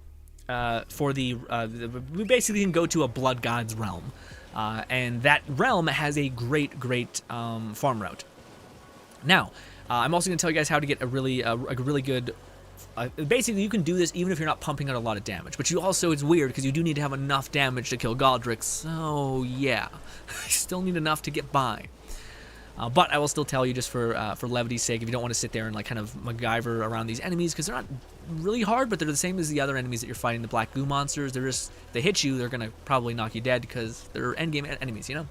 we basically can go to a blood god's realm. And that realm has a great farm route. Now, I'm also going to tell you guys how to get a really good... basically, you can do this even if you're not pumping out a lot of damage. But you also, it's weird because you do need to have enough damage to kill Godric. So, yeah. You still need enough to get by. But I will still tell you, just for levity's sake, if you don't want to sit there and like kind of MacGyver around these enemies, because they're not really hard, but they're the same as the other enemies that you're fighting, the black goo monsters. They're just, they hit you, they're gonna probably knock you dead because they're endgame enemies, you know?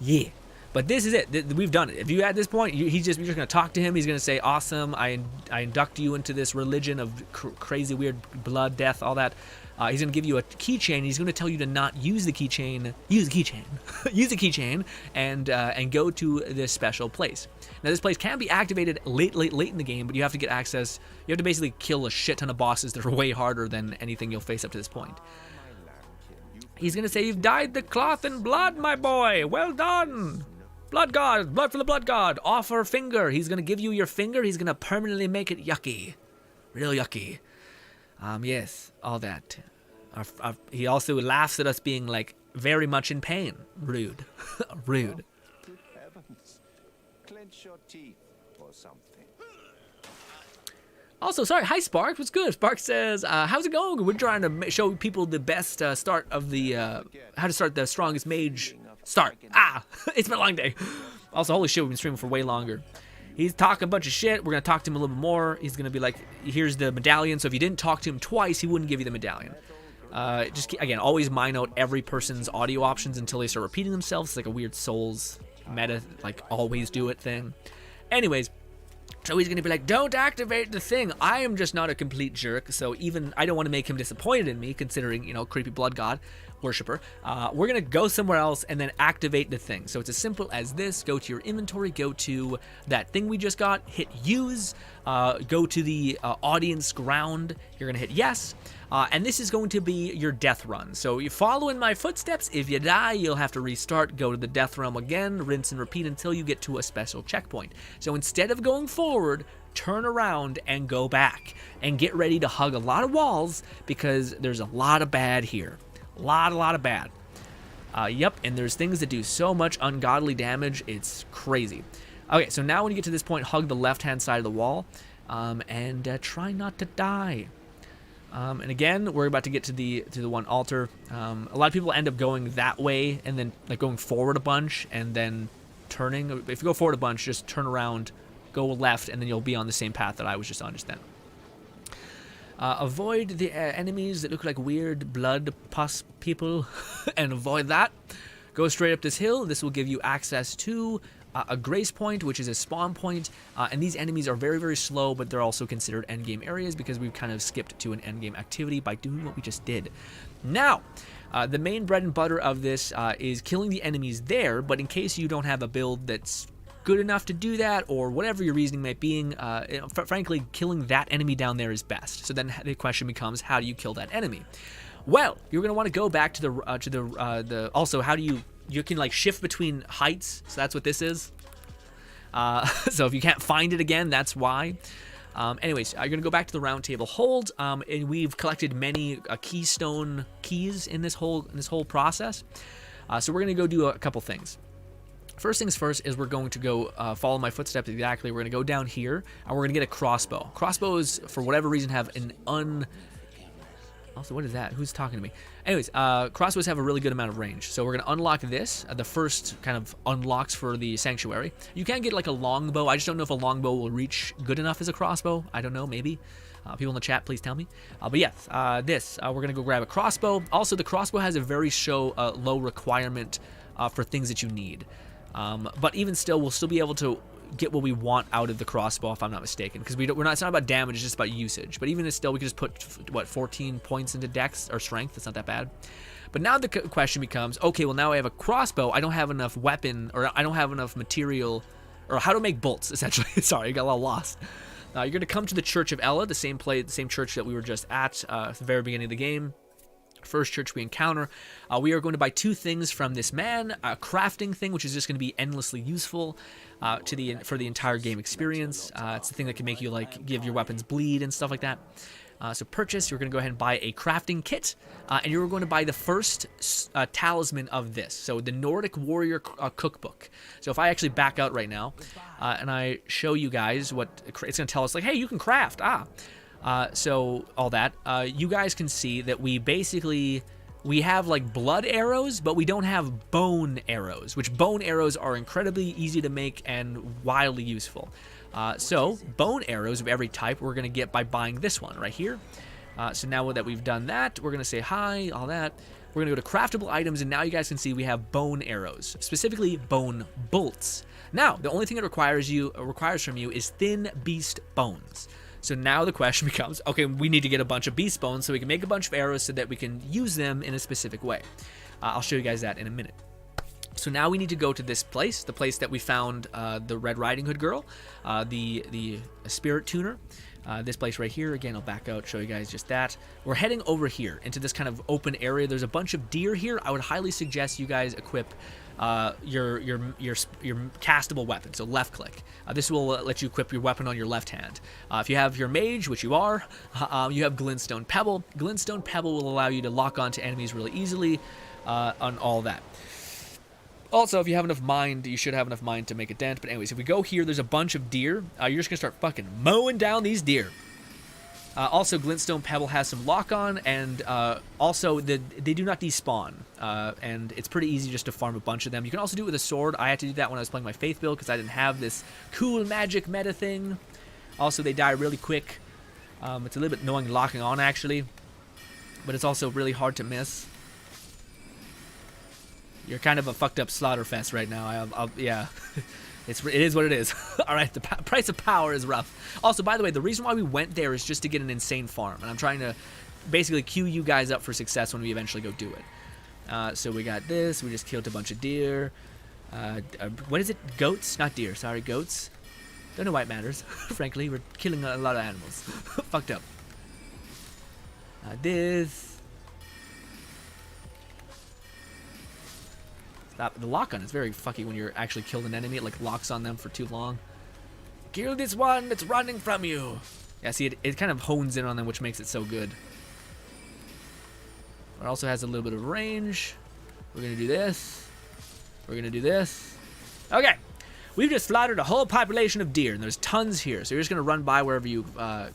Yeah. But this is it. We've done it. If you at this point, you're just gonna talk to him. He's gonna say, "Awesome, I induct you into this religion of crazy, weird blood, death, all that." He's going to give you a keychain. He's going to tell you to not use the keychain. Use the keychain. Use the keychain and go to this special place. Now, this place can be activated late in the game, but you have to get access. You have to basically kill a shit ton of bosses that are way harder than anything you'll face up to this point. He's going to say, "You've dyed the cloth in blood, my boy. Well done. Blood god. Blood for the blood god. Offer finger." He's going to give you your finger. He's going to permanently make it yucky. Real yucky. Yes, all that. He also laughs at us being, like, very much in pain. Rude. Rude. Good heavens. Clench your teeth or something. Also, sorry, hi Spark, what's good? Spark says, how's it going? We're trying to show people the best start of the, how to start the strongest mage start. It's been a long day. Also, holy shit, we've been streaming for way longer. He's talking a bunch of shit. We're going to talk to him a little bit more. He's going to be like, here's the medallion. So if you didn't talk to him twice, he wouldn't give you the medallion. Again, always mine out every person's audio options until they start repeating themselves. It's like a weird Souls meta, like, always do it thing. Anyways, so he's going to be like, don't activate the thing. I am just not a complete jerk. So even, I don't want to make him disappointed in me, considering, you know, creepy blood god worshiper. We're going to go somewhere else and then activate the thing. So it's as simple as this. Go to your inventory, go to that thing we just got, hit use, go to the audience ground. You're going to hit yes. And this is going to be your death run. So you follow in my footsteps. If you die, you'll have to restart, go to the death realm again, rinse and repeat until you get to a special checkpoint. So instead of going forward, turn around and go back. And get ready to hug a lot of walls because there's a lot of bad here. A lot of bad. Yep, and there's things that do so much ungodly damage, it's crazy. Okay, so now when you get to this point, hug the left-hand side of the wall, and try not to die. And again, we're about to get to the one altar. A lot of people end up going that way, and then like going forward a bunch, and then turning. If you go forward a bunch, just turn around, go left, and then you'll be on the same path that I was just on just then. Avoid the enemies that look like weird blood pus people and avoid that. Go straight up this hill. This will give you access to a grace point, which is a spawn point. And these enemies are very, very slow, but they're also considered endgame areas because we've kind of skipped to an endgame activity by doing what we just did. Now, the main bread and butter of this is killing the enemies there, but in case you don't have a build that's good enough to do that, or whatever your reasoning might be, frankly, killing that enemy down there is best. So then the question becomes, how do you kill that enemy? Well, you're going to want to go back to the also, how do you can like shift between heights, so that's what this is. So if you can't find it again, that's why. Anyways, you're going to go back to the round table hold, and we've collected many keystone keys in this whole process. So we're going to go do a couple things. First things first is we're going to go follow my footsteps exactly. We're going to go down here, and we're going to get a crossbow. Crossbows, for whatever reason, have an Also, what is that? Who's talking to me? Anyways, crossbows have a really good amount of range. So we're going to unlock this, the first kind of unlocks for the sanctuary. You can get like a longbow. I just don't know if a longbow will reach good enough as a crossbow. I don't know, maybe. People in the chat, please tell me. But yes, we're going to go grab a crossbow. Also, the crossbow has a very low requirement for things that you need. But even still, we'll still be able to get what we want out of the crossbow, if I'm not mistaken, because it's not about damage, it's just about usage. But even still, we can just put, what, 14 points into dex or strength. It's not that bad. But now the question becomes, okay, well, now I have a crossbow. I don't have enough weapon, or I don't have enough material, or how to make bolts, essentially. Sorry, I got a little lost. You're going to come to the Church of Ella, the same church that we were just at the very beginning of the game. First church we encounter. We are going to buy 2 things from this man. A crafting thing, which is just going to be endlessly useful for the entire game experience. It's the thing that can make you like give your weapons bleed and stuff like that. So purchase, you're going to go ahead and buy a crafting kit, and you're going to buy the first talisman of this. So the Nordic Warrior Cookbook. So if I actually back out right now, and I show you guys what it's going to tell us, like, hey, you can craft. So all that, you guys can see that we have like blood arrows, but we don't have bone arrows, which bone arrows are incredibly easy to make and wildly useful. So bone arrows of every type we're going to get by buying this one right here. So now that we've done that, we're going to say hi, all that. We're going to go to craftable items, and now you guys can see we have bone arrows, specifically bone bolts. Now, the only thing it requires from you is thin beast bones. So now the question becomes, okay, we need to get a bunch of beast bones so we can make a bunch of arrows so that we can use them in a specific way. I'll show you guys that in a minute. So now we need to go to this place, the place that we found the Red Riding Hood girl, the spirit tuner. This place right here, again, I'll back out, show you guys just that. We're heading over here into this kind of open area. There's a bunch of deer here. I would highly suggest you guys equip your castable weapon, so left click. This will let you equip your weapon on your left hand. If you have your mage, which you are, you have Glintstone Pebble. Glintstone Pebble will allow you to lock onto enemies really easily on all that. Also, if you have enough mind, you should have enough mind to make a dent. But anyways, if we go here, there's a bunch of deer. You're just going to start fucking mowing down these deer. Also, Glintstone Pebble has some lock-on, and also they do not despawn. And it's pretty easy just to farm a bunch of them. You can also do it with a sword. I had to do that when I was playing my Faith build because I didn't have this cool magic meta thing. Also, they die really quick. It's a little bit annoying locking on, actually. But it's also really hard to miss. You're kind of a fucked up slaughter fest right now. Yeah, it is what it is. All right, the price of power is rough. Also, by the way, the reason why we went there is just to get an insane farm, and I'm trying to basically queue you guys up for success when we eventually go do it. So we got this. We just killed a bunch of deer. What is it? Goats? Not deer. Sorry, goats. Don't know why it matters. Frankly, we're killing a lot of animals. Fucked up. This. The lock-on is very fucky when you're actually killed an enemy. It like locks on them for too long. Kill this one that's running from you. Yeah, see, it kind of hones in on them, which makes it so good. It also has a little bit of range. We're going to do this. We're going to do this. Okay. We've just slaughtered a whole population of deer, and there's tons here. So you're just going to run by wherever you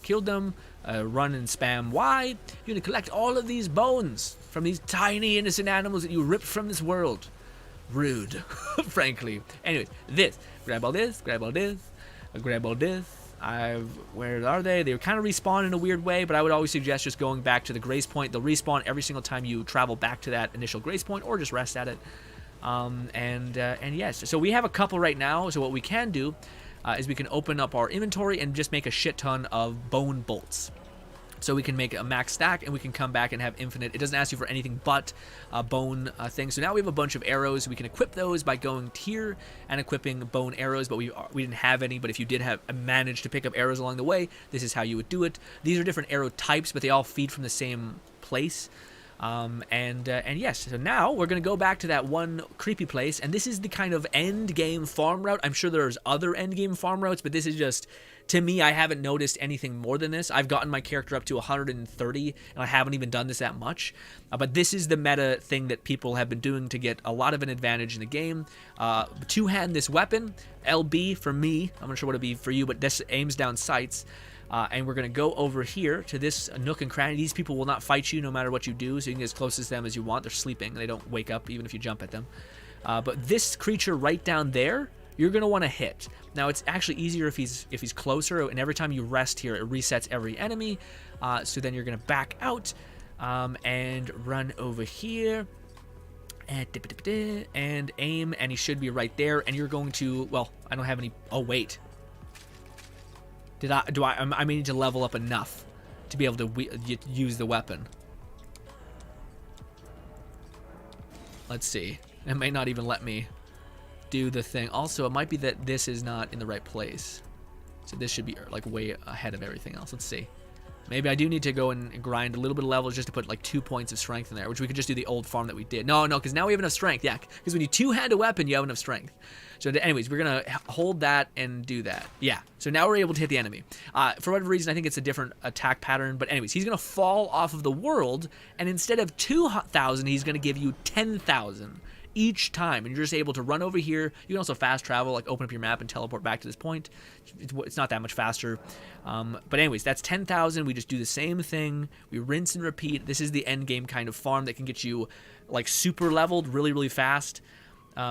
killed them, run and spam Y. You're going to collect all of these bones from these tiny, innocent animals that you ripped from this world. Rude, frankly. Anyways, this. Grab all this, grab all this, grab all this. Where are they? They kind of respawn in a weird way, but I would always suggest just going back to the grace point. They'll respawn every single time you travel back to that initial grace point, or just rest at it. And yes, so we have a couple right now. So what we can do is we can open up our inventory and just make a shit ton of bone bolts. So we can make a max stack, and we can come back and have infinite. It doesn't ask you for anything but bone things. So now we have a bunch of arrows. We can equip those by going here and equipping bone arrows, but we didn't have any. But if you did have managed to pick up arrows along the way, this is how you would do it. These are different arrow types, but they all feed from the same place. And yes, so now we're going to go back to that one creepy place, and this is the kind of end game farm route. I'm sure there's other end game farm routes, but this is just, to me, I haven't noticed anything more than this. I've gotten my character up to 130, and I haven't even done this that much. But this is the meta thing that people have been doing to get a lot of an advantage in the game. Two-hand this weapon, LB for me. I'm not sure what it'd be for you, but this aims down sights. And we're going to go over here to this nook and cranny. These people will not fight you no matter what you do, so you can get as close to them as you want. They're sleeping. They don't wake up even if you jump at them. But this creature right down there, you're going to want to hit. Now, it's actually easier if he's closer, and every time you rest here, it resets every enemy. So then you're going to back out and run over here. And aim, and he should be right there. And you're going to, well, I don't have any, oh, wait. I may need to level up enough to be able to use the weapon. Let's see. It may not even let me do the thing. Also, it might be that this is not in the right place. So this should be like way ahead of everything else. Let's see. Maybe I do need to go and grind a little bit of levels just to put like 2 points of strength in there, which we could just do the old farm that we did. No, because now we have enough strength. Yeah, because when you two-hand a weapon, you have enough strength. So anyways, we're going to hold that and do that. Yeah, so now we're able to hit the enemy. For whatever reason, I think it's a different attack pattern. But anyways, he's going to fall off of the world, and instead of 2,000, he's going to give you 10,000 each time, and you're just able to run over here. You can also fast travel, like open up your map and teleport back to this point. It's not that much faster, but anyways, that's 10,000. We just do the same thing. We rinse and repeat. This is the end game kind of farm that can get you like super leveled really fast.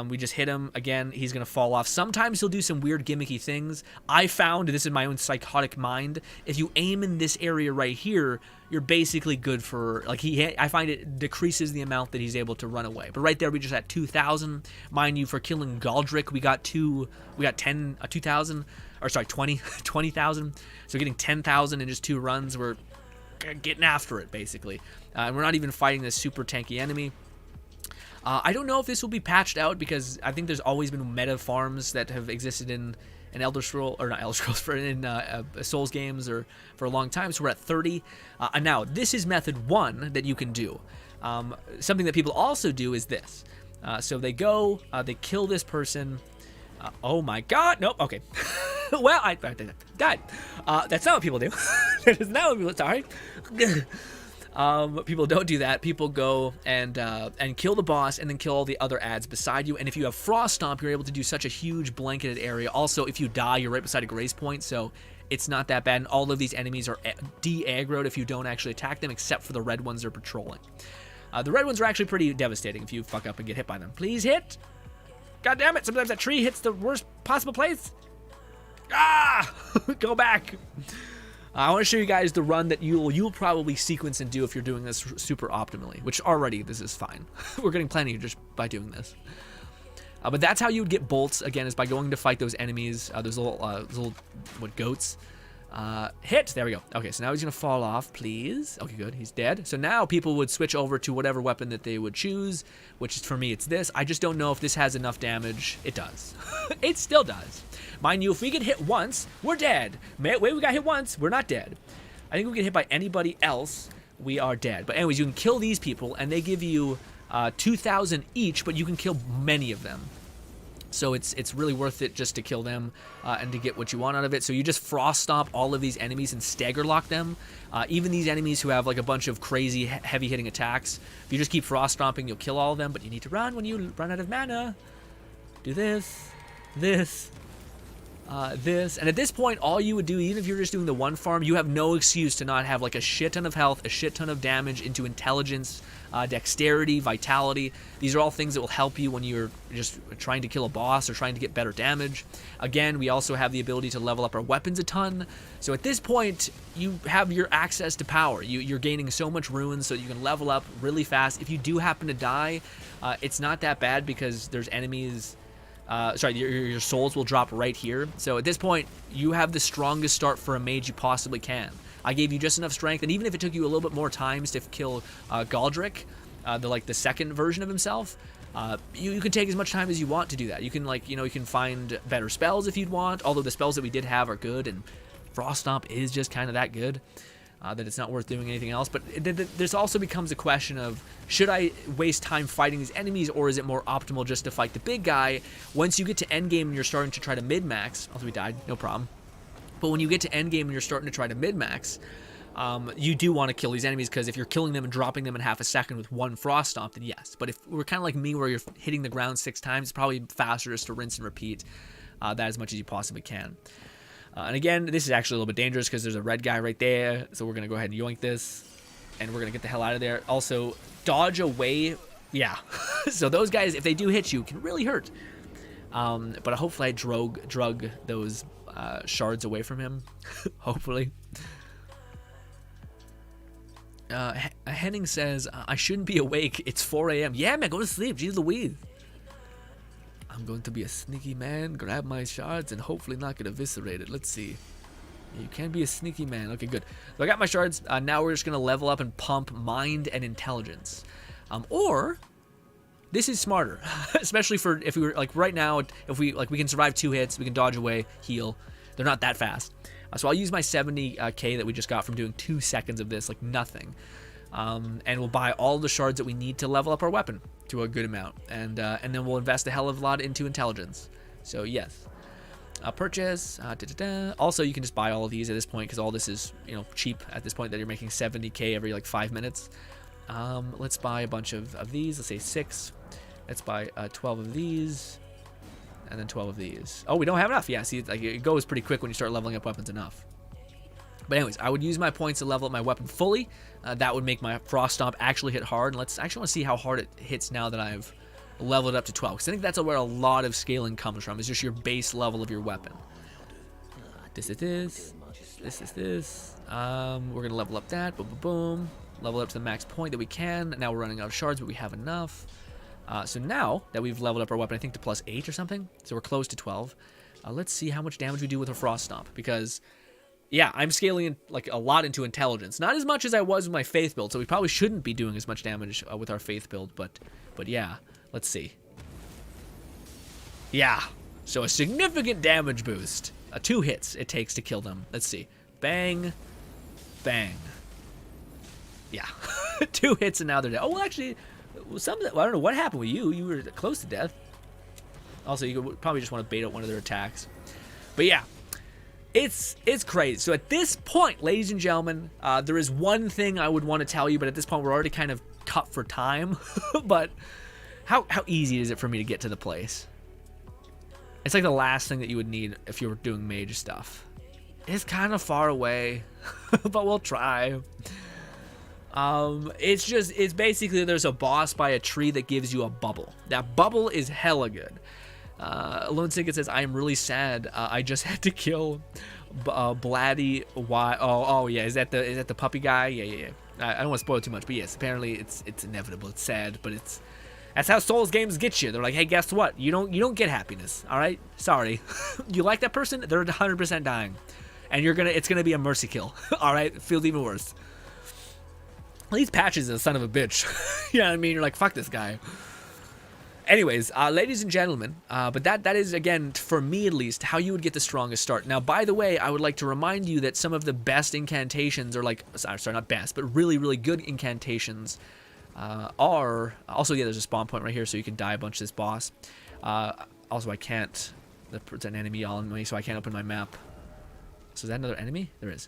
We just hit him again. He's gonna fall off. Sometimes he'll do some weird gimmicky things. I found, this is my own psychotic mind, if you aim in this area right here, you're basically good for, like, I find it decreases the amount that he's able to run away. But right there, we just had 2,000. Mind you, for killing Galdrick, we got 2,000, or sorry, 20,000. So getting 10,000 in just 2 runs, we're getting after it, basically. And we're not even fighting this super tanky enemy. I don't know if this will be patched out, because I think there's always been meta farms that have existed in Elder Scrolls, or not Elder Scrolls, in Souls games or for a long time. So we're at 30. And now, this is method 1 that you can do. Something that people also do is this. So they go, they kill this person. Oh my god, nope, okay. Well, I died. That's not what people do. That is not what people, sorry. People don't do that. People go and kill the boss and then kill all the other ads beside you. And if you have Frost Stomp, you're able to do such a huge blanketed area. Also, if you die, you're right beside a grace point, so it's not that bad. And all of these enemies are de-aggroed if you don't actually attack them, except for the red ones they're patrolling. The red ones are actually pretty devastating if you fuck up and get hit by them. Please hit! God damn it! Sometimes that tree hits the worst possible place. Ah! Go back! I want to show you guys the run that you'll probably sequence and do if you're doing this super optimally, which already this is fine. We're getting plenty just by doing this. But that's how you would get bolts, again, is by going to fight those enemies, those little goats. Hit! There we go. Okay, so now he's going to fall off, please. Okay, good. He's dead. So now people would switch over to whatever weapon that they would choose, which is, for me, it's this. I just don't know if this has enough damage. It does. It still does. Mind you, if we get hit once, we're dead. Wait, we got hit once, we're not dead. I think if we get hit by anybody else, we are dead. But anyways, you can kill these people, and they give you 2,000 each, but you can kill many of them. So it's really worth it just to kill them and to get what you want out of it. So you just Frost Stomp all of these enemies and stagger lock them. Even these enemies who have like a bunch of crazy heavy hitting attacks, if you just keep Frost Stomping, you'll kill all of them, but you need to run when you run out of mana. Do this, this, and at this point, all you would do, even if you're just doing the one farm, you have no excuse to not have like a shit ton of health, a shit ton of damage into intelligence, dexterity, vitality. These are all things that will help you when you're just trying to kill a boss or trying to get better damage. Again, we also have the ability to level up our weapons a ton. So at this point, you have your access to power. You're gaining so much runes so you can level up really fast. If you do happen to die, it's not that bad because there's enemies. Your souls will drop right here. So at this point, you have the strongest start for a mage you possibly can. I gave you just enough strength, and even if it took you a little bit more times to kill Galdrick, the second version of himself, you can take as much time as you want to do that. You can you can find better spells if you'd want. Although the spells that we did have are good, and Frost Stomp is just kind of that good. That it's not worth doing anything else. But this also becomes a question of, should I waste time fighting these enemies, or is it more optimal just to fight the big guy? Once you get to endgame and you're starting to try to min-max, also we died, no problem. But when you get to endgame and you're starting to try to min-max, you do want to kill these enemies, because if you're killing them and dropping them in half a second with one Frost Stomp, then yes. But if we're kind of like me, where you're hitting the ground 6 times, it's probably faster just to rinse and repeat that as much as you possibly can. And again, this is actually a little bit dangerous because there's a red guy right there. So we're going to go ahead and yoink this. And we're going to get the hell out of there. Also, dodge away. Yeah. So those guys, if they do hit you, can really hurt. But hopefully I drug those shards away from him. Hopefully. Henning says, I shouldn't be awake. It's 4 a.m. Yeah, man, go to sleep. Jeez Louise. I'm going to be a sneaky man, grab my shards, and hopefully not get eviscerated. Let's see. You can be a sneaky man. Okay, good. So I got my shards. Now we're just going to level up and pump mind and intelligence. Or this is smarter, especially for if we were like right now, if we can survive 2 hits, we can dodge away, heal. They're not that fast. So I'll use my 70k that we just got from doing 2 seconds of this, like nothing. And we'll buy all the shards that we need to level up our weapon to a good amount. And then we'll invest a hell of a lot into intelligence. So yes. Purchase. Also, you can just buy all of these at this point because all this is, cheap at this point that you're making 70k every like 5 minutes. Let's buy a bunch of these. Let's say 6. Let's buy 12 of these. And then 12 of these. Oh, we don't have enough. Yeah, see, like, it goes pretty quick when you start leveling up weapons enough. But anyways, I would use my points to level up my weapon fully. That would make my Frost Stomp actually hit hard. And let's actually want to see how hard it hits now that I've leveled it up to 12. Because I think that's where a lot of scaling comes from. Is just your base level of your weapon. This is this. This is this. We're going to level up that. Boom, boom, boom. Level it up to the max point that we can. Now we're running out of shards, but we have enough. So now that we've leveled up our weapon, I think to +8 or something. So we're close to 12. Let's see how much damage we do with a Frost Stomp. Because, yeah, I'm scaling like a lot into intelligence. Not as much as I was with my Faith build. So we probably shouldn't be doing as much damage with our Faith build. But yeah, let's see. Yeah, so a significant damage boost. 2 hits it takes to kill them. Let's see. Bang. Bang. Yeah. 2 hits and now they're dead. Oh, well, actually... well, I don't know what happened with you. You were close to death. Also, you could probably just want to bait out one of their attacks. But yeah, it's crazy. So at this point, ladies and gentlemen, there is one thing I would want to tell you, but at this point, we're already kind of cut for time. But how easy is it for me to get to the place? It's like the last thing that you would need if you were doing mage stuff. It's kind of far away, but we'll try. It's basically there's a boss by a tree that gives you a bubble. That bubble is hella good. Lone Sinket says, I am really sad. I just had to kill Blatty. Why? Oh yeah. Is that the puppy guy? Yeah. I don't want to spoil too much, but yes, apparently it's inevitable. It's sad, but that's how Souls games get you. They're like, hey, guess what? You don't get happiness. All right, sorry. You like that person? They're 100% dying, and it's gonna be a mercy kill. All right, it feels even worse. These Patches is a son of a bitch. You know what I mean? You're like, fuck this guy. Anyways, ladies and gentlemen, but that is, again, for me at least, how you would get the strongest start. Now, by the way, I would like to remind you that some of the best incantations are like, sorry, not best, but really, really good incantations are, also, yeah, there's a spawn point right here, so you can die a bunch of this boss. Also, I can't, there's an enemy on me, so I can't open my map. So is that another enemy? There is.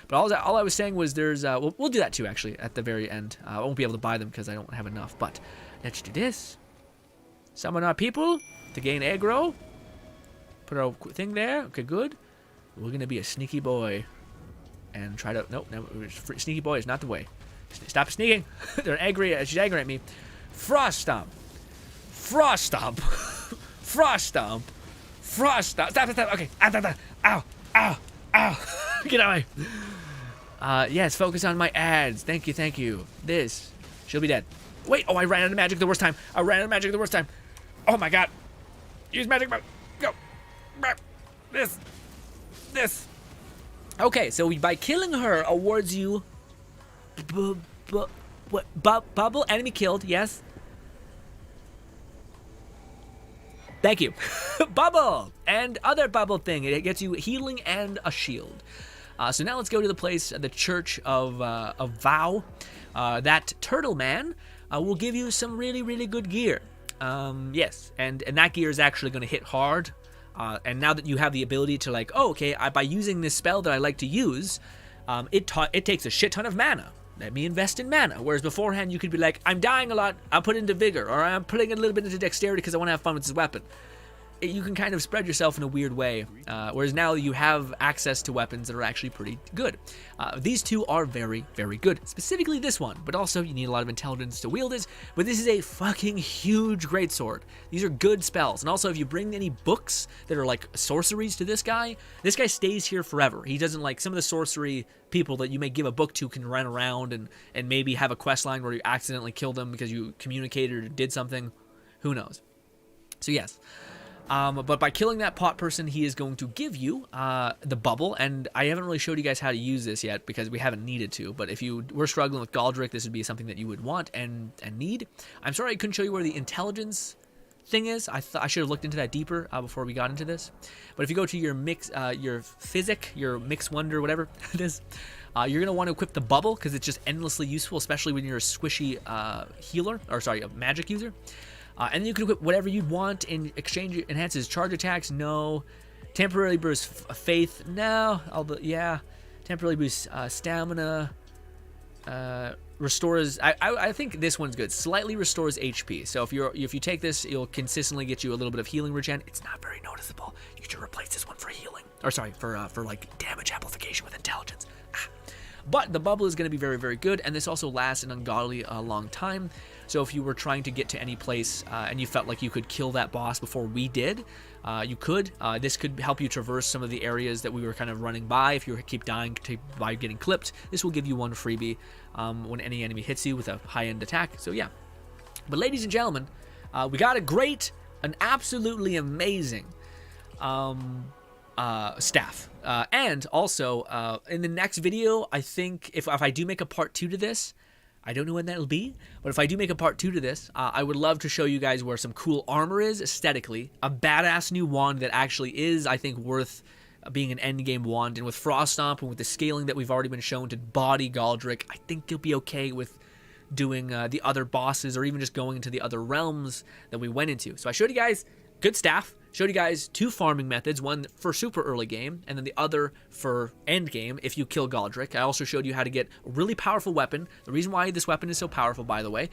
But all I was saying was there's, we'll do that too, actually, at the very end. I won't be able to buy them because I don't have enough, but let's do this. Summon our people to gain aggro. Put our thing there. Okay, good. We're going to be a sneaky boy and try to, nope, sneaky boy is not the way. Stop sneaking. They're angry, she's angry at me. Frost Stomp. Frost Stomp. Frost Stomp. Frost Stomp. Stop. Okay. Ow. Get out of my way. Yes, focus on my ads. Thank you. This. She'll be dead. Wait, I ran out of magic the worst time. Oh my god. Use magic mode. Go. This. Okay, so by killing her awards you bubble enemy killed, yes. Thank you. Bubble and other bubble thing. It gets you healing and a shield. So now let's go to the place, the Church of Vow. That turtle man will give you some really, really good gear. Yes, and that gear is actually going to hit hard. And now that you have the ability to like, by using this spell that I like to use, it takes a shit ton of mana. Let me invest in mana. Whereas beforehand, you could be like, I'm dying a lot. I'll put into vigor, or I'm putting a little bit into dexterity because I want to have fun with this weapon. you can kind of spread yourself in a weird way, whereas now you have access to weapons that are actually pretty good. These two are very, very good, specifically this one, but also you need a lot of intelligence to wield it, but this is a fucking huge greatsword. These are good spells, and also if you bring any books that are like sorceries to this guy stays here forever. He doesn't like some of the sorcery people that you may give a book to can run around and maybe have a quest line where you accidentally kill them because you communicated or did something. Who knows? So yes. But by killing that pot person, he is going to give you the bubble, and I haven't really showed you guys how to use this yet because we haven't needed to, but if you were struggling with Galdrick, this would be something that you would want and need. I'm sorry I couldn't show you where the intelligence thing is. I should have looked into that deeper before we got into this. But if you go to your your physic, your mix wonder, whatever it is, you're going to want to equip the bubble because it's just endlessly useful, especially when you're a squishy healer, or sorry, a magic user. And then you can equip whatever you want in exchange. It enhances charge attacks, no. Temporarily boosts faith, no. Yeah. Temporarily boosts stamina. Restores. I think this one's good. Slightly restores HP. So if you take this, it'll consistently get you a little bit of healing regen. It's not very noticeable. You should replace this one for healing, or sorry, for like damage amplification with intelligence. But the bubble is going to be very, very good, and this also lasts an ungodly long time. So if you were trying to get to any place and you felt like you could kill that boss before we did, you could. This could help you traverse some of the areas that we were kind of running by. If you keep dying by getting clipped, this will give you one freebie when any enemy hits you with a high-end attack. So yeah. But ladies and gentlemen, we got an absolutely amazing staff. And also, in the next video, I think if I do make a part 2 to this, I don't know when that'll be, but if I do make a part 2 to this, I would love to show you guys where some cool armor is aesthetically, a badass new wand that actually is, I think, worth being an endgame wand, and with Frost Stomp and with the scaling that we've already been shown to body Galdrick, I think you'll be okay with doing the other bosses or even just going into the other realms that we went into. So I showed you guys good staff. Showed you guys 2 farming methods, one for super early game, and then the other for end game if you kill Galdrick. I also showed you how to get a really powerful weapon. The reason why this weapon is so powerful, by the way,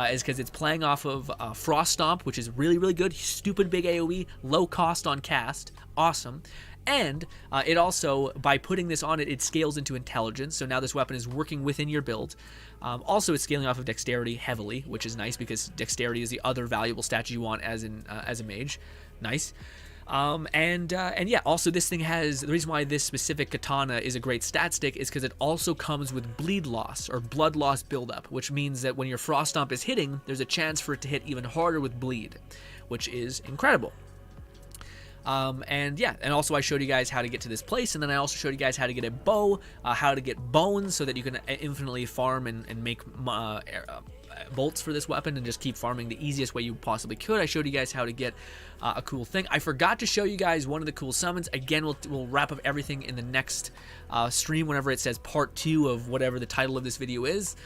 is because it's playing off of Frost Stomp, which is really, really good. Stupid big AoE, low cost on cast. Awesome. And it also, by putting this on it, it scales into intelligence. So now this weapon is working within your build. Also, it's scaling off of dexterity heavily, which is nice because dexterity is the other valuable stat you want as a mage. Nice. And yeah, also this thing has, the reason why this specific katana is a great stat stick is because it also comes with bleed loss or blood loss buildup, which means that when your Frost Stomp is hitting, there's a chance for it to hit even harder with bleed, which is incredible. And yeah, and also I showed you guys how to get to this place, and then I also showed you guys how to get a bow, how to get bones so that you can infinitely farm and make bolts for this weapon and just keep farming the easiest way you possibly could. I showed you guys how to get a cool thing. I forgot to show you guys one of the cool summons. Again, we'll wrap up everything in the next stream whenever it says part 2 of whatever the title of this video is.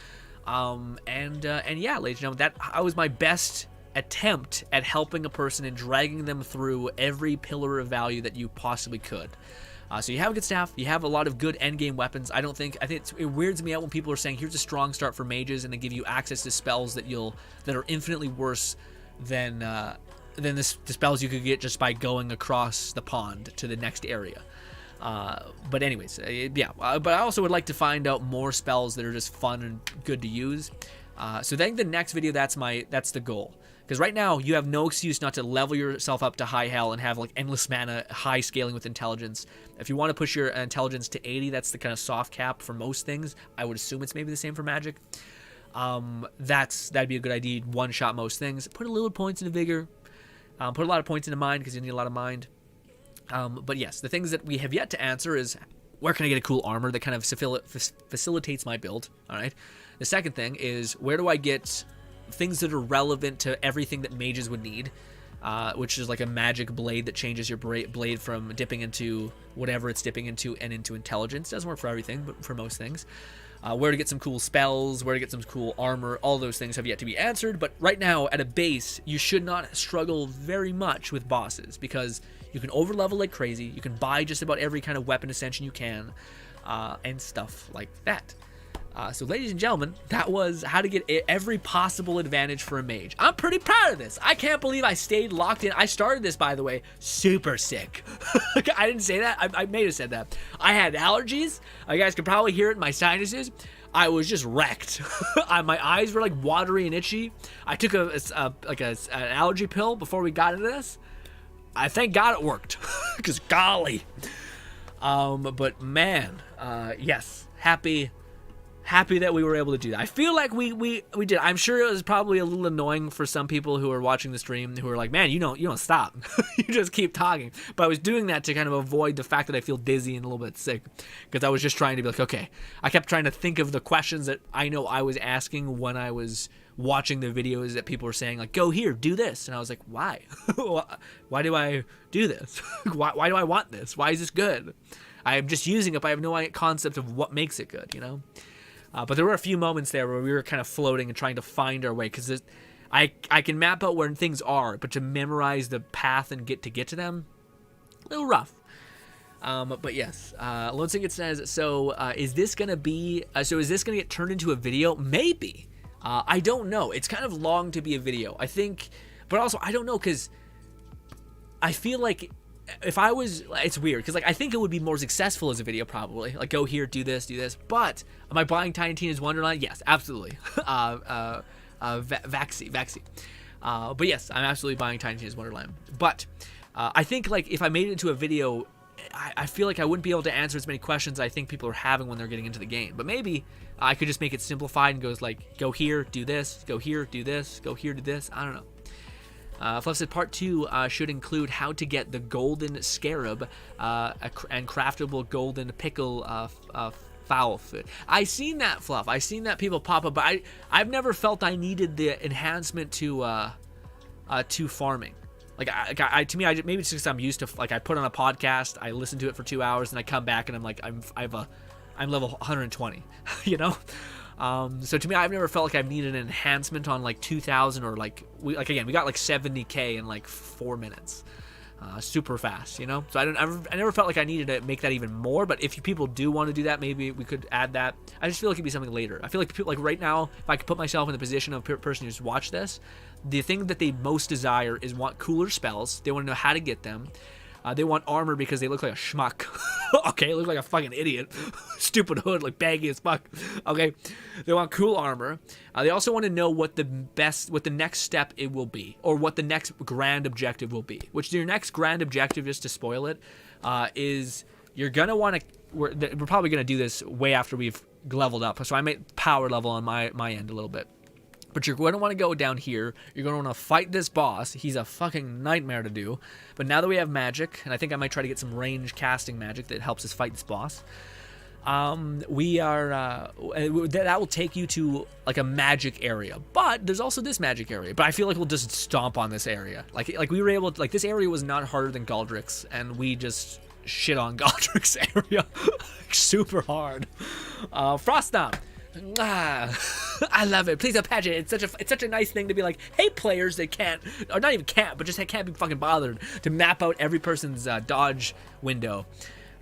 And yeah, ladies and gentlemen, that was my best attempt at helping a person and dragging them through every pillar of value that you possibly could. So you have a good staff, you have a lot of good endgame weapons. I think it weirds me out when people are saying here's a strong start for mages and they give you access to spells that are infinitely worse than the spells you could get just by going across the pond to the next area. But anyways, yeah. But I also would like to find out more spells that are just fun and good to use. So I think the next video, that's the goal. Because right now, you have no excuse not to level yourself up to high hell and have like endless mana, high scaling with intelligence. If you want to push your intelligence to 80, that's the kind of soft cap for most things. I would assume it's maybe the same for magic. That'd be a good idea. One-shot most things. Put a little points into vigor. Put a lot of points into mind because you need a lot of mind. But yes, the things that we have yet to answer is where can I get a cool armor that kind of facilitates my build, all right? The second thing is where do I get things that are relevant to everything that mages would need, which is like a magic blade that changes your blade from dipping into whatever it's dipping into and into intelligence. Doesn't work for everything, but for most things. Where to get some cool spells, where to get some cool armor, all those things have yet to be answered. But right now, at a base, you should not struggle very much with bosses because you can overlevel like crazy. You can buy just about every kind of weapon ascension you can, and stuff like that. So ladies and gentlemen, that was how to get every possible advantage for a mage. I'm pretty proud of this. I can't believe I stayed locked in. I started this, by the way, super sick. I didn't say that. I may have said that. I had allergies. You guys could probably hear it in my sinuses. I was just wrecked. My eyes were like watery and itchy. I took an allergy pill before we got into this. I thank God it worked, because golly. But man, yes, happy that we were able to do that. I feel like we did. I'm sure it was probably a little annoying for some people who are watching the stream who are like, man, you don't stop. You just keep talking. But I was doing that to kind of avoid the fact that I feel dizzy and a little bit sick, because I was just trying to be like, okay. I kept trying to think of the questions that I know I was asking when I was watching the videos that people were saying, like, go here, do this. And I was like, why? Why do I do this? Why do I want this? Why is this good? I'm just using it, but I have no concept of what makes it good, you know? But there were a few moments there where we were kind of floating and trying to find our way, because I can map out where things are, but to memorize the path and get to them, a little rough. But yes, Lone Singlet says, so is this gonna get turned into a video? Maybe. I don't know. It's kind of long to be a video, I think, but also I don't know, because I feel like if I was, it's weird, because like I think it would be more successful as a video, probably, like, go here, do this, but am I buying Tiny Tina's Wonderland? Yes, absolutely. Vaxi. But yes, I'm absolutely buying Tiny Tina's Wonderland. But I think, like, if I made it into a video, I feel like I wouldn't be able to answer as many questions I think people are having when they're getting into the game. But maybe I could just make it simplified and goes like, go here, do this, go here, do this, go here, do this. I don't know. Fluff said part 2 should include how to get the golden scarab and craftable golden pickle fowl food. I seen that, Fluff. I seen that people pop up, but I've never felt I needed the enhancement to farming. Like, to me, maybe it's just because I'm used to, like, I put on a podcast, I listen to it for 2 hours, and I come back and I'm like, I'm level 120, you know? So to me, I've never felt like I've needed an enhancement on like 2,000 or like we got like 70k in like 4 minutes, super fast, you know. So I never felt like I needed to make that even more. But if people do want to do that, maybe we could add that. I just feel like it'd be something later. I feel like people, like right now, if I could put myself in the position of a person who's watched this, the thing that they most desire is want cooler spells. They want to know how to get them. They want armor because they look like a schmuck. Okay, look like a fucking idiot. Stupid hood, like baggy as fuck. Okay, they want cool armor. They also want to know what the next step it will be, or what the next grand objective will be. Which your next grand objective, just to spoil it, is you're gonna want to. We're probably gonna do this way after we've leveled up. So I made power level on my end a little bit. But you're going to want to go down here. You're going to want to fight this boss. He's a fucking nightmare to do. But now that we have magic, and I think I might try to get some range casting magic that helps us fight this boss, that will take you to like a magic area. But there's also this magic area. But I feel like we'll just stomp on this area. Like we were able to, like, this area was not harder than Galdrick's, and we just shit on Galdrick's area super hard. Froststomp. I love it. Please don't patch it. It's such a nice thing to be like, hey, players that can't, or not even can't, but just can't be fucking bothered to map out every person's dodge window.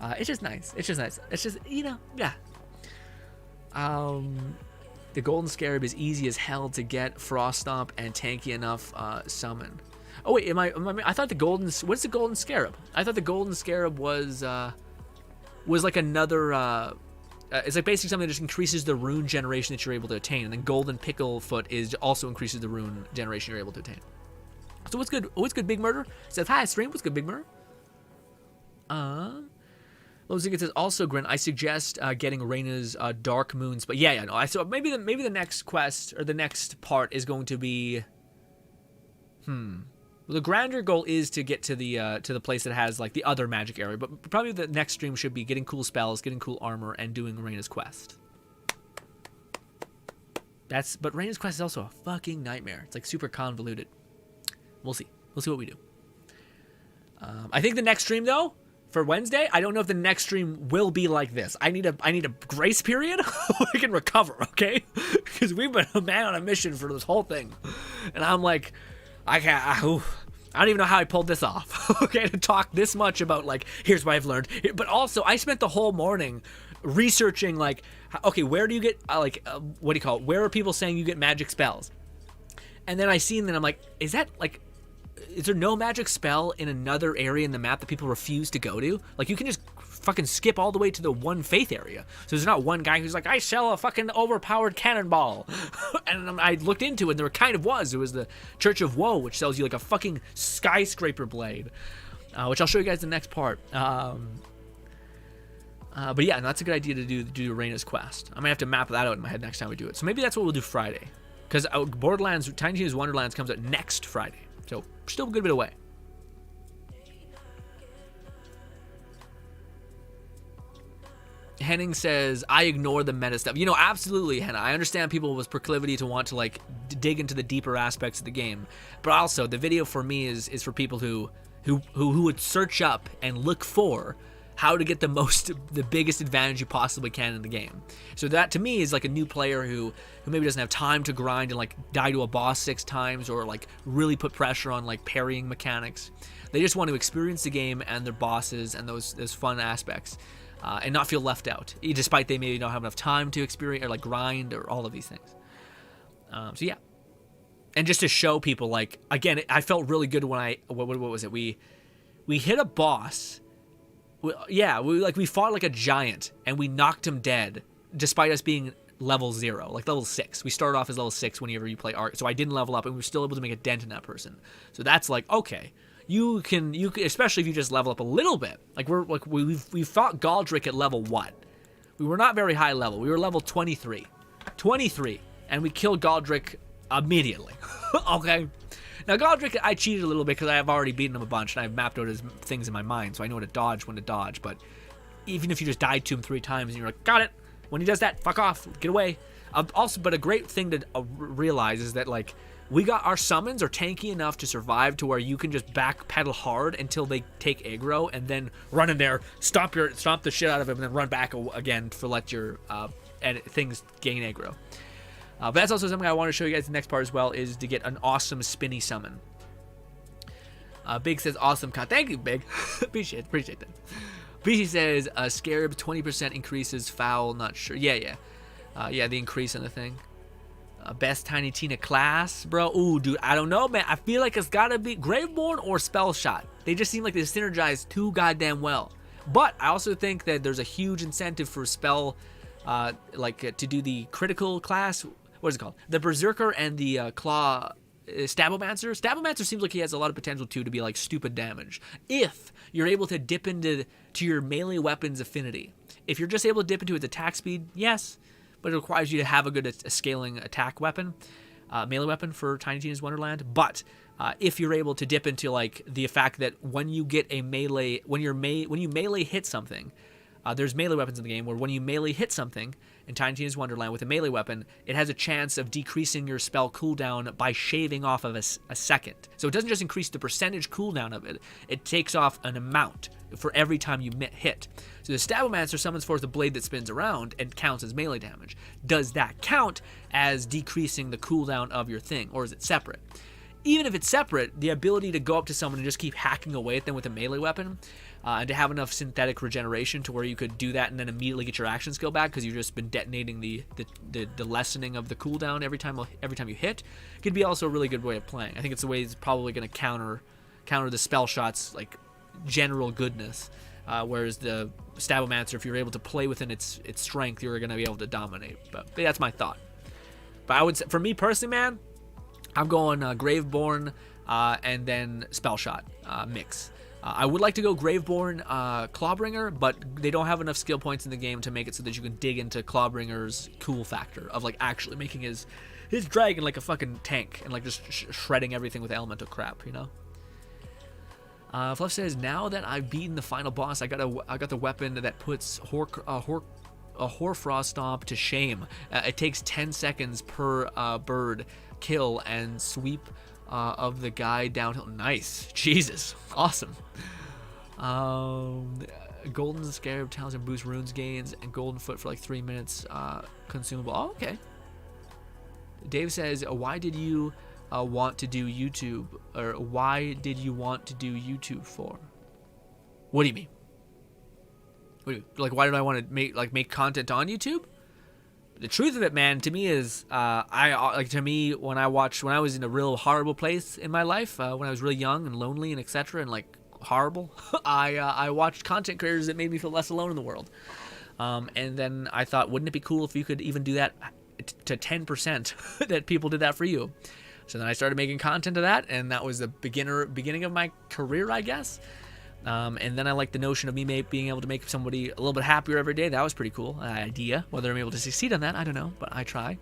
It's just nice. It's just, you know, yeah. The golden scarab is easy as hell to get. Frost stomp and tanky enough summon. Oh wait, I thought the golden. What's the golden scarab? I thought the golden scarab was like another. It's like basically something that just increases the rune generation that you're able to attain, and then golden pickle foot also increases the rune generation you're able to attain. So what's good? What's good, Big Murder? Says hi, stream. What's good, Big Murder? Lozika says also, Grin. I suggest getting Reyna's Dark Moons, but yeah, no. So maybe the next quest or the next part is going to be. Well, the grander goal is to get to the place that has like the other magic area, but probably the next stream should be getting cool spells, getting cool armor, and doing Reyna's quest. But Reyna's quest is also a fucking nightmare. It's like super convoluted. We'll see. We'll see what we do. I think the next stream though, for Wednesday, I don't know if the next stream will be like this. I need a grace period. We can recover, okay? Because we've been a man on a mission for this whole thing, and I'm like. I don't even know how I pulled this off, okay, to talk this much about, like, here's what I've learned. But also, I spent the whole morning researching like, okay, where do you get what do you call it? Where are people saying you get magic spells? And then I seen that I'm like, is there no magic spell in another area in the map that people refuse to go to? Like, you can just fucking skip all the way to the one faith area. So there's not one guy who's like, I sell a fucking overpowered cannonball. And I looked into it, and there kind of was. It was the Church of Woe, which sells you like a fucking skyscraper blade, which I'll show you guys in the next part. But yeah, that's a good idea to do Reina's quest. I'm gonna have to map that out in my head next time we do it. So maybe that's what we'll do Friday. Because Borderlands, Tiny Tina's Wonderlands comes out next Friday. So, still a good bit away. Henning says, I ignore the meta stuff. You know, absolutely, Henna. I understand people's proclivity to want to, like, dig into the deeper aspects of the game. But also, the video for me is for people who would search up and look for how to get the biggest advantage you possibly can in the game. So that to me is like a new player who maybe doesn't have time to grind and like die to a boss 6 times or like really put pressure on like parrying mechanics. They just want to experience the game and their bosses and those fun aspects and not feel left out, despite they maybe don't have enough time to experience or like grind or all of these things. So yeah, and just to show people, like, again, I felt really good when what was it? We hit a boss. We fought like a giant and we knocked him dead despite us being level 0, like level 6. We started off as level 6 whenever you play Ark, so I didn't level up and we were still able to make a dent in that person. So that's like, okay, you can especially if you just level up a little bit. Like we fought Galdrick at level 1. We were not very high level. We were level 23, and we killed Galdrick immediately. Okay. Now, Galdrick, I cheated a little bit because I have already beaten him a bunch, and I've mapped out his things in my mind, so I know when to dodge, but even if you just died to him 3 times and you're like, got it, when he does that, fuck off, get away. Also, but a great thing to realize is that, like, we got our summons are tanky enough to survive to where you can just backpedal hard until they take aggro, and then run in there, stomp the shit out of him, and then run back again to let your things gain aggro. But that's also something I want to show you guys in the next part as well, is to get an awesome spinny summon. Big says, awesome con. Thank you, Big. appreciate that. BC says, Scarab 20% increases foul, not sure. Yeah, the increase in the thing. Best Tiny Tina class, bro. Ooh, dude, I don't know, man. I feel like it's gotta be Graveborn or Spell Shot. They just seem like they synergize too goddamn well. But I also think that there's a huge incentive for Spell, to do the critical class. What is it called? The Berserker and the Claw Stabomancer. Stabomancer seems like he has a lot of potential too to be like stupid damage. If you're able to dip into your melee weapon's affinity. If you're just able to dip into its attack speed, yes, but it requires you to have a good scaling attack weapon, melee weapon for Tiny Tina's Wonderland. But if you're able to dip into like the fact that when you get a melee, when you melee hit something, there's melee weapons in the game where when you melee hit something in Tiny Tina's Wonderland with a melee weapon, it has a chance of decreasing your spell cooldown by shaving off of a second. So it doesn't just increase the percentage cooldown of it, it takes off an amount for every time you hit. So the Stabomancer summons forth a blade that spins around and counts as melee damage. Does that count as decreasing the cooldown of your thing, or is it separate? Even if it's separate, the ability to go up to someone and just keep hacking away at them with a melee weapon, and to have enough synthetic regeneration to where you could do that and then immediately get your action skill back because you've just been detonating the lessening of the cooldown every time you hit, could be also a really good way of playing. I think it's the way it's probably going to counter the spell shots like general goodness, whereas the Stabomancer, if you're able to play within its strength, you're going to be able to dominate. But that's my thought. But I would say, for me personally, man, I'm going Graveborn and then Spell Shot mix. I would like to go Graveborn Clawbringer, but they don't have enough skill points in the game to make it so that you can dig into Clawbringer's cool factor of like actually making his dragon like a fucking tank and like just shredding everything with elemental crap, you know? Fluff says, now that I've beaten the final boss, I got the weapon that puts a Hoarfrost Stomp to shame. It takes 10 seconds per bird kill and sweep of the guy downhill. Nice. Jesus. Awesome. Golden Scarab Talisman boost runes gains and Golden Foot for like 3 minutes consumable. Oh, okay. Dave says, why did you want to do YouTube? Or why did you want to do YouTube for? What do you mean? Like, why did I want to make content on YouTube? The truth of it, man, to me is, when I was in a real horrible place in my life, when I was really young and lonely and etc. and like horrible, I watched content creators that made me feel less alone in the world. And then I thought, wouldn't it be cool if you could even do that to 10% that people did that for you? So then I started making content of that, and that was the beginning of my career, I guess. And then I like the notion of me being able to make somebody a little bit happier every day. That was pretty cool idea. Whether I'm able to succeed on that, I don't know, but I try.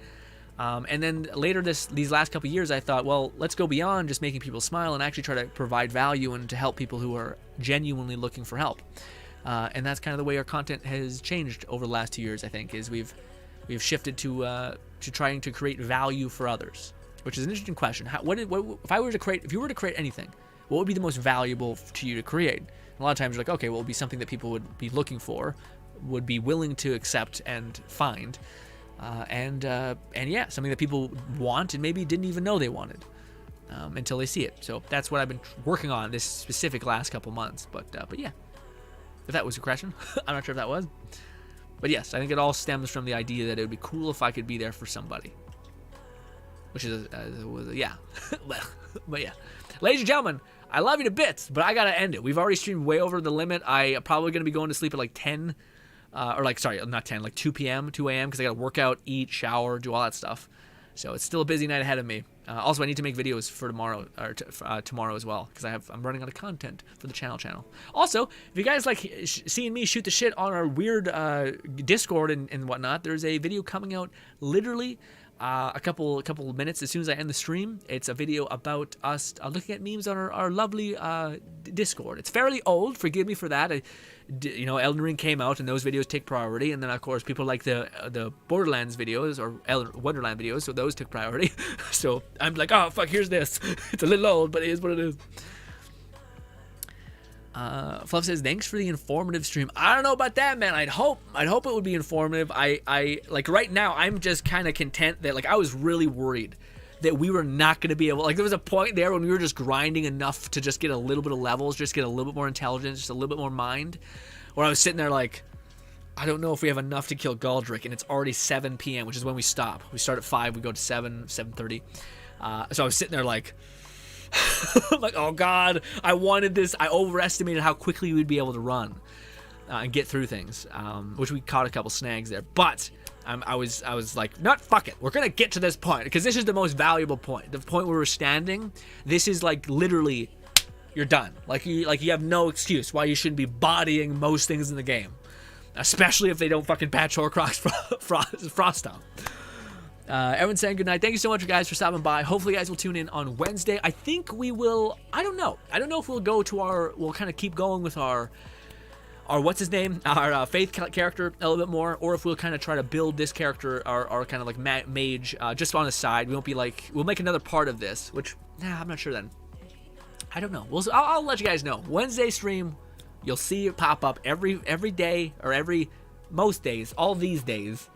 And then later these last couple of years, I thought, well, let's go beyond just making people smile and actually try to provide value and to help people who are genuinely looking for help. And that's kind of the way our content has changed over the last 2 years. I think is we've shifted to trying to create value for others, which is an interesting question. If you were to create anything, what would be the most valuable to you to create? And a lot of times you're like, okay, well, it would be something that people would be looking for, would be willing to accept and find, and yeah, something that people want and maybe didn't even know they wanted until they see it. So that's what I've been working on this specific last couple months. But yeah, if that was your question, I'm not sure if that was. But yes, I think it all stems from the idea that it would be cool if I could be there for somebody. Which is, yeah. But yeah. Ladies and gentlemen, I love you to bits, but I gotta end it. We've already streamed way over the limit. I'm probably gonna be going to sleep at like 10, not 10, like 2 p.m., 2 a.m., because I gotta work out, eat, shower, do all that stuff. So it's still a busy night ahead of me. Also, I need to make videos for tomorrow, or tomorrow as well, because I'm running out of content for the channel. Also, if you guys like seeing me shoot the shit on our weird Discord and whatnot, there's a video coming out literally a couple minutes as soon as I end the stream. It's a video about us looking at memes on our lovely Discord. It's fairly old, forgive me for that. Elden Ring came out and those videos take priority, and then of course people like the Borderlands videos or Wonderland videos, so those took priority. So I'm like, oh fuck, here's this. It's a little old, but it is what it is. Fluff says, thanks for the informative stream. I don't know about that, man. I'd hope it would be informative. I like right now I'm just kind of content that, like, I was really worried that we were not going to be able, like, there was a point there when we were just grinding enough to just get a little bit of levels, just get a little bit more intelligence, just a little bit more mind, where I was sitting there like, I don't know if we have enough to kill Galdrick, and it's already 7 p.m., which is when we stop. We start at 5, we go to 7:30. So I was sitting there like, I'm like, oh god, I wanted this. I overestimated how quickly we'd be able to run and get through things, which we caught a couple snags there. But I was like, not fuck it. We're gonna get to this point because this is the most valuable point. The point where we're standing. This is like literally, you're done. Like you have no excuse why you shouldn't be bodying most things in the game, especially if they don't fucking patch Horcrux Frost up. Everyone's saying good night. Thank you so much, guys, for stopping by. Hopefully, you guys will tune in on Wednesday. I think we will. I don't know if we'll go to we'll kind of keep going with our what's his name, our Faith character a little bit more, or if we'll kind of try to build this character, our kind of like mage, just on the side. We won't be like, we'll make another part of this, which, I'm not sure then. I don't know. I'll let you guys know. Wednesday stream, you'll see it pop up every day, or most days, all these days,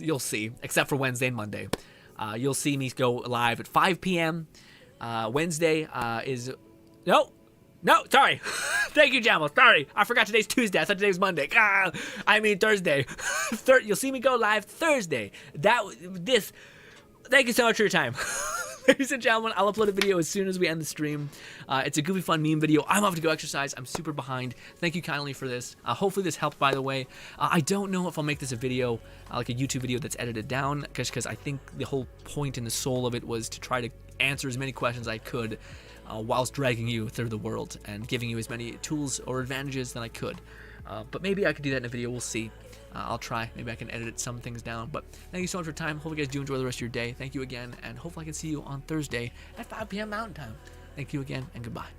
you'll see, except for Wednesday and Monday. You'll see me go live at 5 p.m. Wednesday is... No, sorry. Thank you, Jamal. Sorry. I forgot today's Tuesday. I thought today was Monday. I mean Thursday. You'll see me go live Thursday. Thank you so much for your time. Ladies and gentlemen, I'll upload a video as soon as we end the stream. It's a goofy, fun meme video. I'm off to go exercise. I'm super behind. Thank you kindly for this. Hopefully this helped, by the way. I don't know if I'll make this a video, like a YouTube video that's edited down, because I think the whole point and the soul of it was to try to answer as many questions I could whilst dragging you through the world and giving you as many tools or advantages than I could. But maybe I could do that in a video. We'll see. I'll try. Maybe I can edit some things down. But thank you so much for your time. Hope you guys do enjoy the rest of your day. Thank you again, and hopefully I can see you on Thursday at 5 p.m. Mountain Time. Thank you again, and goodbye.